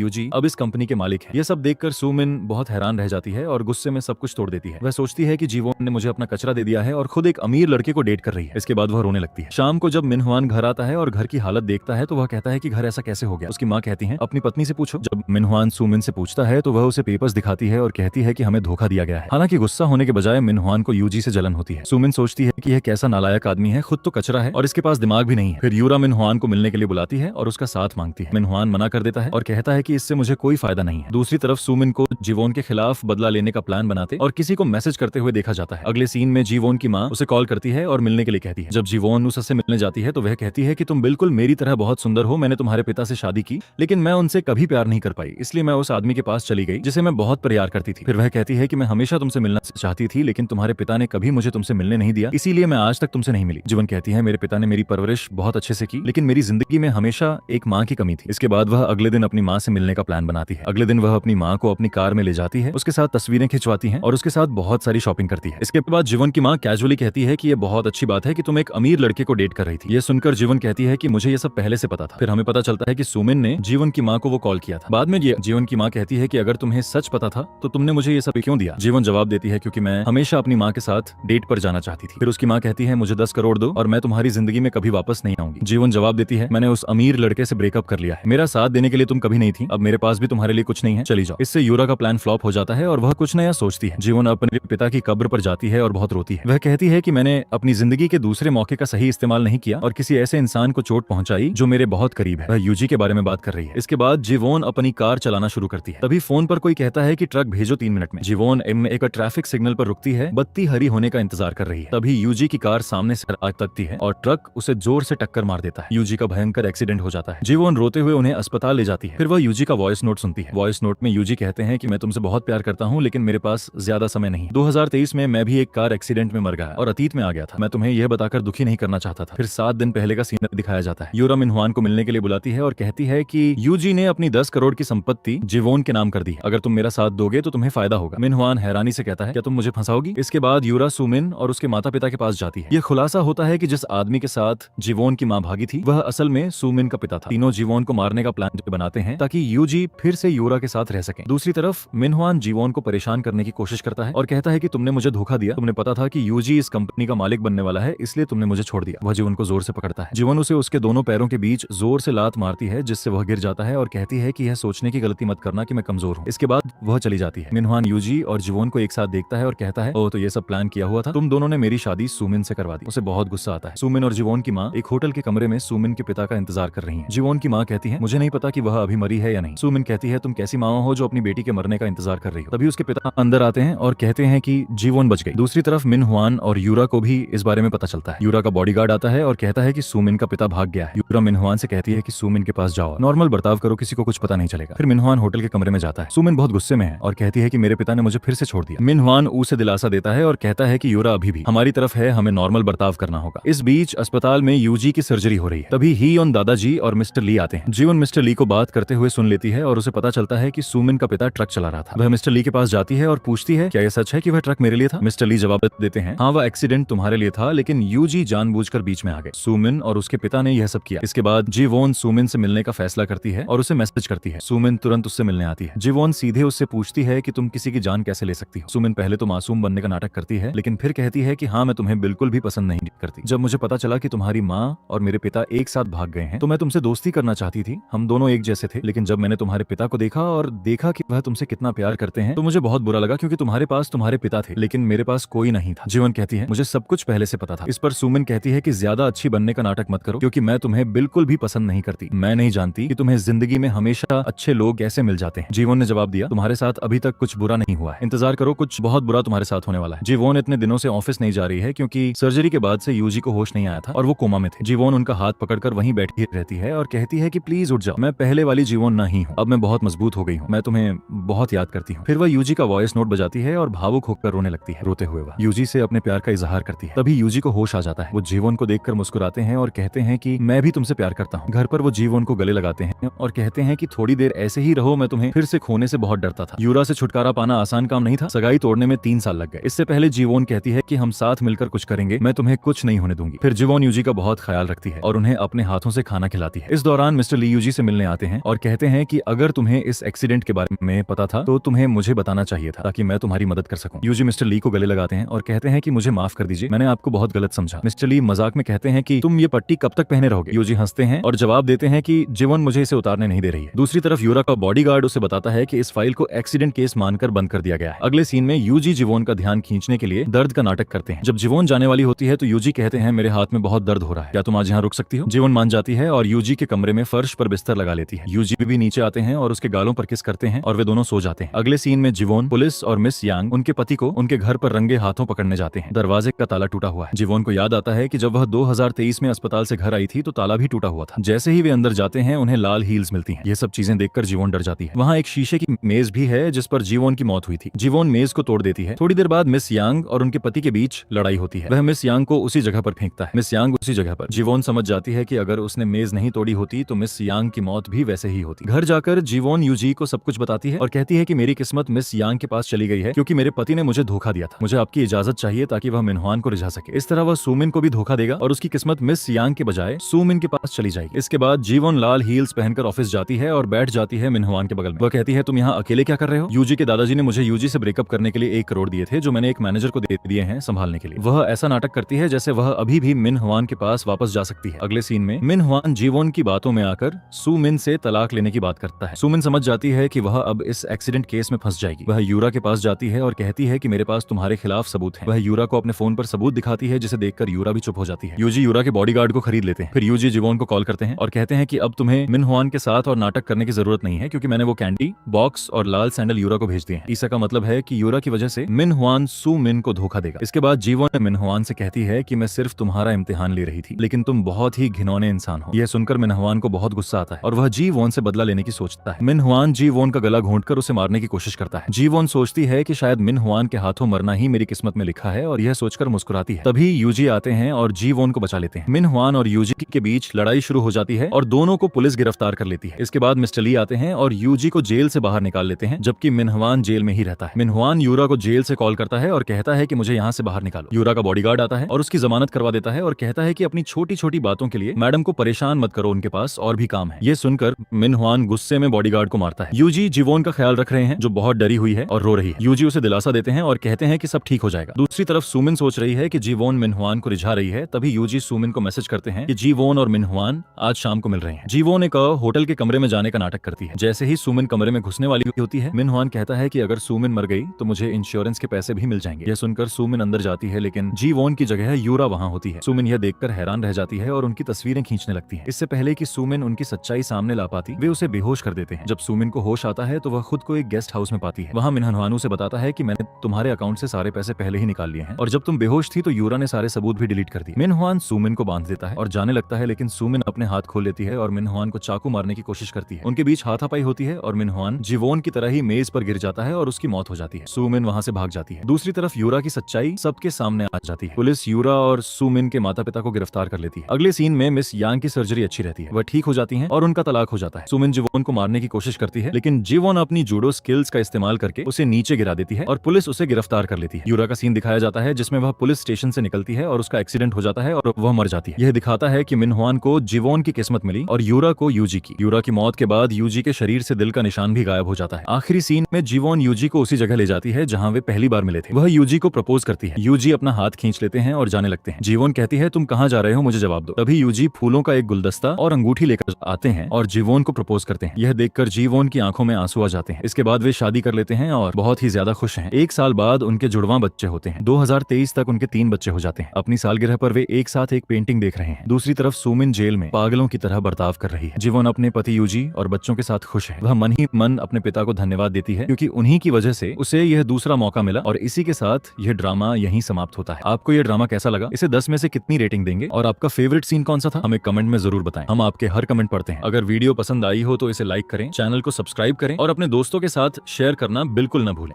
यूजी अब इस कंपनी के मालिक है। यह सब देखकर सुमिन बहुत हैरान रह जाती है और गुस्से में सब कुछ तोड़ देती है। वह सोचती है कि जीवोन ने मुझे अपना कचरा दे दिया है और खुद एक अमीर लड़के को डेट कर रही है। इसके बाद वह रोने लगती है। शाम को जब मिनहुआन घर आता है और घर की हालत देखता है तो वह कहता है कि घर ऐसा कैसे हो गया। उसकी माँ कहती है अपनी पत्नी से पूछो। जब मिनहुआन सुमिन से पूछता है तो वह उसे पेपर्स दिखाती है और कहती है कि हमें धोखा दिया गया है। हालांकि गुस्सा होने के बजाय मिनहुआन को यूजी से जलन होती है। सुमिन सोचती है कि यह कैसा नालायक आदमी है, खुद तो कचरा है और इसके पास दिमाग भी नहीं है। फिर यूरा मिनहुआन को मिलने के लिए बुलाती है और उसका साथ मांगती है। मिनहुआन मना कर देता है और कहता है कि इससे मुझे कोई फायदा नहीं है। दूसरी तरफ सुमिन को जीवोन के खिलाफ बदला लेने का प्लान बनाते और किसी को मैसेज करते हुए देखा जाता है। अगले सीन में जीवोन की माँ उसे कॉल करती है और मिलने के लिए कहती है। जब जीवोन उससे मिलने जाती है तो वह कहती है कि तुम बिल्कुल मेरी तरह बहुत सुंदर हो, मैंने तुम्हारे पिता से शादी की लेकिन मैं उनसे कभी प्यार नहीं कर पाई, इसलिए मैं उस आदमी के पास चली गई जिसे मैं बहुत प्यार करती थी। फिर वह कहती है कि मैं हमेशा तुमसे मिलना चाहती थी लेकिन तुम्हारे पिता ने कभी मुझे तुमसे मिलने नहीं दिया, इसीलिए मैं आज तक तुमसे नहीं मिली। जीवन कहती है मेरे पिता ने मेरी परवरिश बहुत अच्छे से की लेकिन मेरी जिंदगी में हमेशा एक माँ की कमी थी। इसके बाद वह अगले दिन अपनी माँ से मिलने का प्लान बनाती है। अगले दिन वह अपनी माँ को अपनी कार में ले जाती है, उसके साथ तस्वीरें खिंचवाती है और उसके साथ बहुत सारी शॉपिंग करती है। इसके बाद जीवन की माँ कैजुअली कहती है कि यह बहुत अच्छी बात है कि तुम एक अमीर लड़के को डेट कर रही थी। यह सुनकर जीवन कहती है कि मुझे यह सब पहले से पता था। फिर हमें पता चलता है कि सुमिन ने जीवन की माँ को वो कॉल किया था। बाद में जीवन की माँ कहती है कि अगर तुम्हें सच पता था तो तुमने मुझे ये सब क्यों दिया। जीवन जवाब देती है क्योंकि मैं हमेशा अपनी माँ के साथ डेट पर जाना चाहती थी। फिर उसकी माँ कहती है मुझे 10 करोड़ दो और मैं तुम्हारी जिंदगी में कभी वापस नहीं आऊंगी। जीवन जवाब देती है मैंने उस अमीर लड़के से ब्रेकअप कर लिया है, मेरा साथ देने के लिए तुम कभी नहीं थी, अब मेरे पास भी तुम्हारे लिए कुछ नहीं है, चली जाओ। इससे यूरा का प्लान फ्लॉप हो जाता है और वह कुछ नया सोचती है। जीवन अपने पिता की कब्र पर जाती है और बहुत रोती है। वह कहती है कि मैंने अपनी जिंदगी के दूसरे मौके का सही इस्तेमाल नहीं किया और किसी ऐसे इंसान को चोट पहुंचाई जो मेरे बहुत करीब है। वह यूजी के बारे में बात कर रही है। इसके बाद जीवोन अपनी कार चलाना शुरू करती है। तभी फोन पर कोई कहता है कि ट्रक भेजो 3 मिनट में। जीवोन एक ट्रैफिक सिग्नल पर रुकती है, बत्ती हरी होने का इंतजार कर रही है। तभी यूजी की कार सामने से आ तकती है और ट्रक उसे जोर से टक्कर मार देता है। यूजी का भयंकर एक्सीडेंट हो जाता है। जीवोन रोते हुए उन्हें अस्पताल ले जाती है। फिर वह यूजी का वॉइस नोट सुनती है। वॉइस नोट में यूजी कहते हैं कि मैं तुमसे बहुत प्यार करता हूँ लेकिन मेरे पास ज्यादा समय नहीं। 2023 में मैं भी एक कार एक्सीडेंट में मर गया और अतीत में आ गया था। मैं तुम्हें यह बताकर दुखी नहीं करना चाहता था। फिर 7 दिन पहले का सीन दिखाया जाता है। यूरा मिनहुआन को मिलने के लिए बुलाती है और कहती है कि यूजी ने अपनी 10 करोड़ की संपत्ति जीवोन के नाम कर दी, अगर तुम मेरा साथ दोगे तो तुम्हें फायदा होगा। मिनहुआन हैरानी से कहता है क्या तुम मुझे फंसाओगी। इसके बाद यूरा सुमिन और उसके माता पिता के पास जाती है। यह खुलासा होता है कि जिस आदमी के साथ जीवोन की मां भागी थी वह असल में सुमिन का पिता था। तीनों जीवोन को मारने का प्लान बनाते हैं ताकि यूजी फिर से यूरा के साथ रह सके। दूसरी तरफ मिनहुआन जीवोन को परेशान करने की कोशिश करता है और कहता है कि तुमने मुझे धोखा दिया, तुमने पता था कि यूजी इस कंपनी का मालिक बनने वाला है, इसलिए तुमने मुझे छोड़ दिया। वह जीवन को जोर से पकड़ता है। जीवन उसे उसके दोनों पैरों के बीच जोर से लात मारती है जिससे वह गिर जाता है और कहती है कि यह सोचने की गलती मत करना कि मैं कमजोर हूँ। इसके बाद वह चली जाती है। मिनहुआन यूजी और जीवोन को एक साथ देखता है और कहता है ओह तो ये सब प्लान किया हुआ था, तुम दोनों ने मेरी शादी सुमिन से करवा दी। उसे बहुत गुस्सा आता है। सुमिन और जीवोन की माँ एक होटल के कमरे में सुमिन के पिता का इंतजार कर रही है। जीवोन की माँ कहती है मुझे नहीं पता कि वह अभी मरी है या नहीं। सुमिन कहती है तुम कैसी माँ हो जो अपनी बेटी के मरने का इंतजार कर रही हो। तभी उसके पिता अंदर आते हैं और कहते हैं कि जीवोन बच गई। दूसरी तरफ मिनहुआन और यूरा को भी इस बारे में पता चलता है। यूरा का बॉडीगार्ड आता है और कहता है कि सुमिन का पिता भाग गया है। यूरा मिनहुआन से कहती है कि सुमिन के पास जाओ, नॉर्मल बर्ताव करो, किसी को कुछ पता नहीं चलेगा। फिर मिनहुआन होटल के कमरे में जाता है। सुमिन बहुत गुस्से में है और कहती है कि मेरे पिता ने मुझे फिर से छोड़ दिया। मिनहुआन उसे दिलासा देता है और कहता है कि यूरा अभी भी हमारी तरफ है, हमें नॉर्मल बर्ताव करना होगा। इस बीच अस्पताल में यूजी की सर्जरी हो रही है। तभी ही और दादाजी और मिस्टर ली आते हैं। जीवन मिस्टर ली को बात करते हुए सुन लेती है और उसे पता चलता है कि सुमिन का पिता ट्रक चला रहा था। वह मिस्टर ली के पास जाती है और पूछती है क्या यह सच है कि वह ट्रक मेरे लिए था। मिस्टर ली जवाब देते हैं हाँ वह एक्सीडेंट तुम्हारे लिए था लेकिन यूजी जानबूझकर बीच में आ गए। सुमिन और उसके पिता ने यह सब किया। इसके बाद जीवोन सुमिन से मिलने का फैसला करती है और उसे मैसेज करती है। सुमिन तुरंत उससे मिलने आती है। जीवोन सीधे उससे पूछती है कि तुम किसी की जान कैसे ले सकती हो। सुमिन पहले तो मासूम बनने का नाटक करती है लेकिन फिर कहती है कि हाँ मैं तुम्हें बिल्कुल भी पसंद नहीं करती। जब मुझे पता चला कि तुम्हारी माँ और मेरे पिता एक साथ भाग गए हैं तो मैं तुमसे दोस्ती करना चाहती थी, हम दोनों एक जैसे थे, लेकिन जब मैंने तुम्हारे पिता को देखा और देखा कि वह तुमसे कितना प्यार करते हैं तो मुझे बहुत बुरा लगा क्योंकि तुम्हारे पास तुम्हारे पिता थे लेकिन मेरे पास कोई नहीं था। जीवन कहती है मुझे सब कुछ पहले से पता था। इस पर सुमिन कहती है कि ज्यादा अच्छी बनने का नाटक मत करो क्योंकि मैं तुम्हें बिल्कुल भी पसंद नहीं करती। मैं नहीं जानती कि तुम्हें जिंदगी में हमेशा अच्छे लोग कैसे मिल जाते हैं। जीवन ने जवाब दिया तुम्हारे साथ अभी तक कुछ बुरा नहीं हुआ है, इंतजार करो कुछ बहुत बुरा तुम्हारे साथ होने वाला है। जीवन इतने दिनों से ऑफिस नहीं जा रही है क्योंकि सर्जरी के बाद से यूजी को होश नहीं आया था और वो कोमा में थे। जीवन उनका हाथ पकड़कर पर वहीं बैठी रहती है और कहती है कि प्लीज उठ जाओ, मैं पहले वाली जीवन नहीं हूँ, अब मैं बहुत मजबूत हो गई हूँ, मैं तुम्हें बहुत याद करती हूँ। फिर वह यूजी का वॉइस नोट बजाती है और भावुक होकर रोने लगती है। रोते हुए वह यूजी से अपने प्यार का इजहार करती है। तभी यूजी को होश आ जाता है। वो जीवन को देखकर मुस्कुराते हैं और कहते हैं कि मैं भी तुमसे प्यार करता हूँ। घर पर वो जीवन को गले लगाते हैं और कहते हैं कि थोड़ी देर ऐसे ही रहो, मैं तुम्हें फिर से खोने से बहुत डरता था। यूरा से छुटकारा पाना आसान काम नहीं था, सगाई तोड़ने में 3 साल लग गए। इससे पहले जीवन कहती है कि हम साथ मिलकर कुछ करेंगे, मैं तुम्हें कुछ नहीं होने दूंगी। फिर जीवन यूजी का बहुत ख्याल रखती है और उन्हें अपने हाथों से खाना खिलाती है। इस दौरान मिस्टर ली यूजी से मिलने आते हैं और कहते हैं कि अगर तुम्हें इस एक्सीडेंट के बारे में पता था तो तुम्हें मुझे बताना चाहिए था ताकि मैं तुम्हारी मदद कर सकूं। यूजी मिस्टर ली को गले लगाते हैं और कहते हैं कि मुझे माफ कर दीजिए, मैंने आपको बहुत गलत समझा। मिस्टर ली मजाक में कहते हैं कि तुम ये पट्टी कब तक पहने रहोगे। यूजी हंसते हैं और जवाब देते हैं कि जीवन मुझे इसे उतारने नहीं दे रही है। दूसरी तरफ यूरा का बॉडीगार्ड उसे बताता है कि इस फाइल को एक्सीडेंट केस मानकर बंद कर दिया गया है। अगले सीन में यूजी जीवन का ध्यान खींचने के लिए दर्द का नाटक करते हैं। जब जीवन जाने वाली होती है तो यूजी कहते हैं मेरे हाथ में बहुत दर्द हो रहा है, क्या तुम आज यहाँ रुक सकती हो। जीवन मान जाती है और यूजी के कमरे में फर्श पर बिस्तर लगा लेती है। यूजी भी नीचे आते हैं और उसके गालों पर किस करते हैं और वे दोनों सो जाते हैं। अगले सीन में जीवन, पुलिस और मिस यांग उनके पति को उनके घर पर रंगे हाथों पकड़ने जाते हैं। दरवाजे का ताला टूटा हुआ है। जीवन को याद आता है कि जब वह 2023 में अस्पताल से घर आई थी तो ताला भी टूटा हुआ था। जैसे ही वे अंदर जाते हैं उन्हें लाल हील्स मिलती हैं। ये सब चीजें देखकर जीवन डर जाती है। वहाँ एक शीशे की मेज भी है जिस पर जीवन की मौत हुई थी। जीवन मेज को तोड़ देती है। थोड़ी देर बाद मिस यांग और उनके पति के बीच लड़ाई होती है। वह मिस यांग को उसी जगह पर फेंकता है। मिस यांग उसी जगह पर। जीवन समझ जाती है कि अगर उसने मेज नहीं तोड़ी होती तो मिस यांग की मौत भी वैसे ही होती। घर जाकर जीवन यूजी को सब कुछ बताती है और कहती है कि मेरी किस्मत मिस यांग के पास चली गई है क्योंकि मेरे पति ने मुझे धोखा दिया था। मुझे आपकी इजाजत चाहिए ताकि वह मिनहुआन को रिझा सके। इस तरह वह सुमिन को भी धोखा देगा और उसकी किस्मत मिस यांग के बजाय सुमिन के पास चली जाएगी। इसके बाद जीवन लाल हील्स पहनकर ऑफिस जाती है और बैठ जाती है मिनहुआन के बगल में। वह कहती है तुम यहाँ अकेले क्या कर रहे हो। यूजी के दादाजी ने मुझे यूजी से ब्रेकअप करने के लिए 1 करोड़ दिए थे जो मैंने एक मैनेजर को दे दिए हैं संभालने के लिए। वह ऐसा नाटक करती है जैसे वह अभी भी मिनहुआन के पास वापस जा सकती है। अगले सीन में मिनहुआन जीवन की बातों में आकर सुमिन से तलाक लेने की बात करता है। सुमिन समझ जाती है कि वह अब इस एक्सीडेंट केस में फंस जाएगी। वह यूरा के पास जाती है और कहती है कि मेरे पास तुम्हारे खिलाफ सबूत है। वह यूरा को अपने फोन पर सबूत दिखाती है जिसे देखकर यूरा भी चुप हो जाती है। यूजी यूरा के बॉडीगार्ड को खरीद लेते हैं। फिर यूजी जीवन को कॉल करते हैं और कहते हैं कि अब तुम्हें मिनहुआन के साथ और नाटक करने की जरूरत नहीं है क्योंकि मैंने वो कैंडी बॉक्स और लाल सैंडल यूरा को भेज दिए हैं। इसका मतलब है कि यूरा की वजह से मिनहुआन सुमिन को धोखा देगा। इसके बाद जीवन मिनहुआन से कहती है कि मैं सिर्फ तुम्हारा इम्तिहान ले रही थी लेकिन तुम बहुत ही घिनौने इंसान हो। यह सुनकर मिनहुआन को बहुत गुस्सा आता है और वह जीवन से बदला लेने की सोचता है। मिनहुआन जीवन का गला घोंटकर उसे मारने की कोशिश करता है। जीवन सोचती है कि शायद मिनहुआन के हाथों मरना ही मेरी किस्मत में लिखा है और यह सोचकर मुस्कुराती है। तभी यूजी आते हैं और जीवन को बचा लेते हैं। मिनहुआन और यूजी के बीच लड़ाई शुरू हो जाती है और दोनों को पुलिस गिरफ्तार कर लेती है। इसके बाद मिस्टर ली आते हैं और यूजी को जेल से बाहर निकाल लेते हैं जबकि मिनहुआन जेल में ही रहता है। मिनहुआन यूरा को जेल से कॉल करता है और कहता है कि मुझे यहाँ से बाहर निकालो। यूरा का बॉडीगार्ड आता है और उसकी जमानत करवा देता है और कहता है कि अपनी छोटी छोटी बातों के लिए मैडम को परेशान मत करो, उनके पास और भी काम है। ये सुनकर मिनहुआन गुस्से में बॉडीगार्ड को मारता है। यूजी जीवन का ख्याल रख रहे हैं जो बहुत डरी हुई है और रो रही है। यूजी उसे दिलासा देते हैं और कहते हैं कि सब ठीक हो जाएगा। दूसरी तरफ सुमिन सोच रही है कि जीवन मिनहुआन को रिझा रही है। तभी यूजी सुमिन को मैसेज करते हैं कि जीवन और मिनहुआन आज शाम को मिल रहे हैं। जीवन एक होटल के कमरे में जाने का नाटक करती है। जैसे ही सुमिन कमरे में घुसने वाली होती है मिनहुआन कहता है कि अगर सुमिन मर गई तो मुझे इंश्योरेंस के पैसे भी मिल जाएंगे। यह सुनकर सुमिन अंदर जाती है लेकिन जीवन की जगह यूरा वहां होती है। सुमिन यह देखकर हैरान रह जाती है और उनकी तस्वीरें खींचने लगती है। इससे पहले कि सुमिन उनकी सच्चाई सामने ला पाती वे उसे बेहोश कर देते हैं। जब सुमिन को होश आता है तो वह खुद को एक गेस्ट हाउस में पाती है। वहां मिनहुआन से बताता है कि मैंने तुम्हारे अकाउंट से सारे पैसे पहले ही निकाल लिए हैं और जब तुम बेहोश थी तो यूरा ने सारे सबूत भी डिलीट कर दिए। मिनहुआन सुमिन को बांध देता है और जाने लगता है लेकिन सुमिन अपने हाथ खोल लेती है और मिनहुआन को चाकू मारने की कोशिश करती है। उनके बीच हाथापाई होती है और मिनहुआन जीवन की तरह ही मेज पर गिर जाता है और उसकी मौत हो जाती है। सुमिन वहां से भाग जाती है। दूसरी तरफ यूरा की सच्चाई सबके सामने आ जाती है। पुलिस यूरा और सुमिन के माता पिता को गिरफ्तार कर लेती है। अगले सीन में मिस यांग की सर्जरी अच्छी रहती है। वह ठीक हो जाती है और उनका तलाक हो जाता है। सुमिन जीवन को मारने की कोशिश करती है लेकिन जीवन अपनी जूडो स्किल्स का इस्तेमाल करके उसे नीचे गिरा देती है और पुलिस उसे गिरफ्तार कर लेती है। यूरा का सीन दिखाया जाता है जिसमें वह पुलिस स्टेशन से निकलती है और उसका एक्सीडेंट हो जाता है और वह मर जाती है। यह दिखाता है कि मिनहुआन को जीवन की किस्मत मिली और यूरा को यूजी की। यूरा की मौत के बाद यूजी के शरीर से दिल का निशान भी गायब हो जाता है। आखिरी सीन में जीवन यूजी को उसी जगह ले जाती है जहां वे पहली बार मिले थे। वह यूजी को प्रपोज करती है। यूजी अपना हाथ खींच लेते हैं और जाने लगते हैं। जीवन कहती है तुम कहां जा रहे हो, मुझे जवाब दो। तभी यूजी फूलों का एक गुलदस्ता और अंगूठी लेकर आते हैं और जीवन को प्रपोज करते हैं। यह देखकर जीवन की आंखों में आंसू आ जाते हैं। इसके बाद वे शादी कर लेते हैं और बहुत ही ज्यादा खुश हैं। 1 साल बाद उनके जुड़वां बच्चे होते हैं। 2023 तक उनके 3 बच्चे हो जाते हैं। अपनी सालगिरह पर वे एक साथ एक पेंटिंग देख रहे हैं। दूसरी तरफ सुमिन जेल में पागलों की तरह बर्ताव कर रही है। जीवन अपने पति यूजी और बच्चों के साथ खुश है। वह मन ही मन अपने पिता को धन्यवाद देती है क्योंकि उन्हीं की वजह से उसे यह दूसरा मौका मिला और इसी के साथ यह ड्रामा यहीं समाप्त होता है। आपको यह ड्रामा कैसा लगा, इसे 10 में से कितनी रेटिंग देंगे और आपका फेवरेट सीन कौन सा था? हमें कमेंट में जरूर बताएं। हम आपके हर कमेंट पढ़ते हैं। अगर वीडियो पसंद आई हो तो इसे लाइक करें, चैनल को सब्सक्राइब करें और अपने दोस्तों के साथ शेयर करना बिल्कुल न भूलें।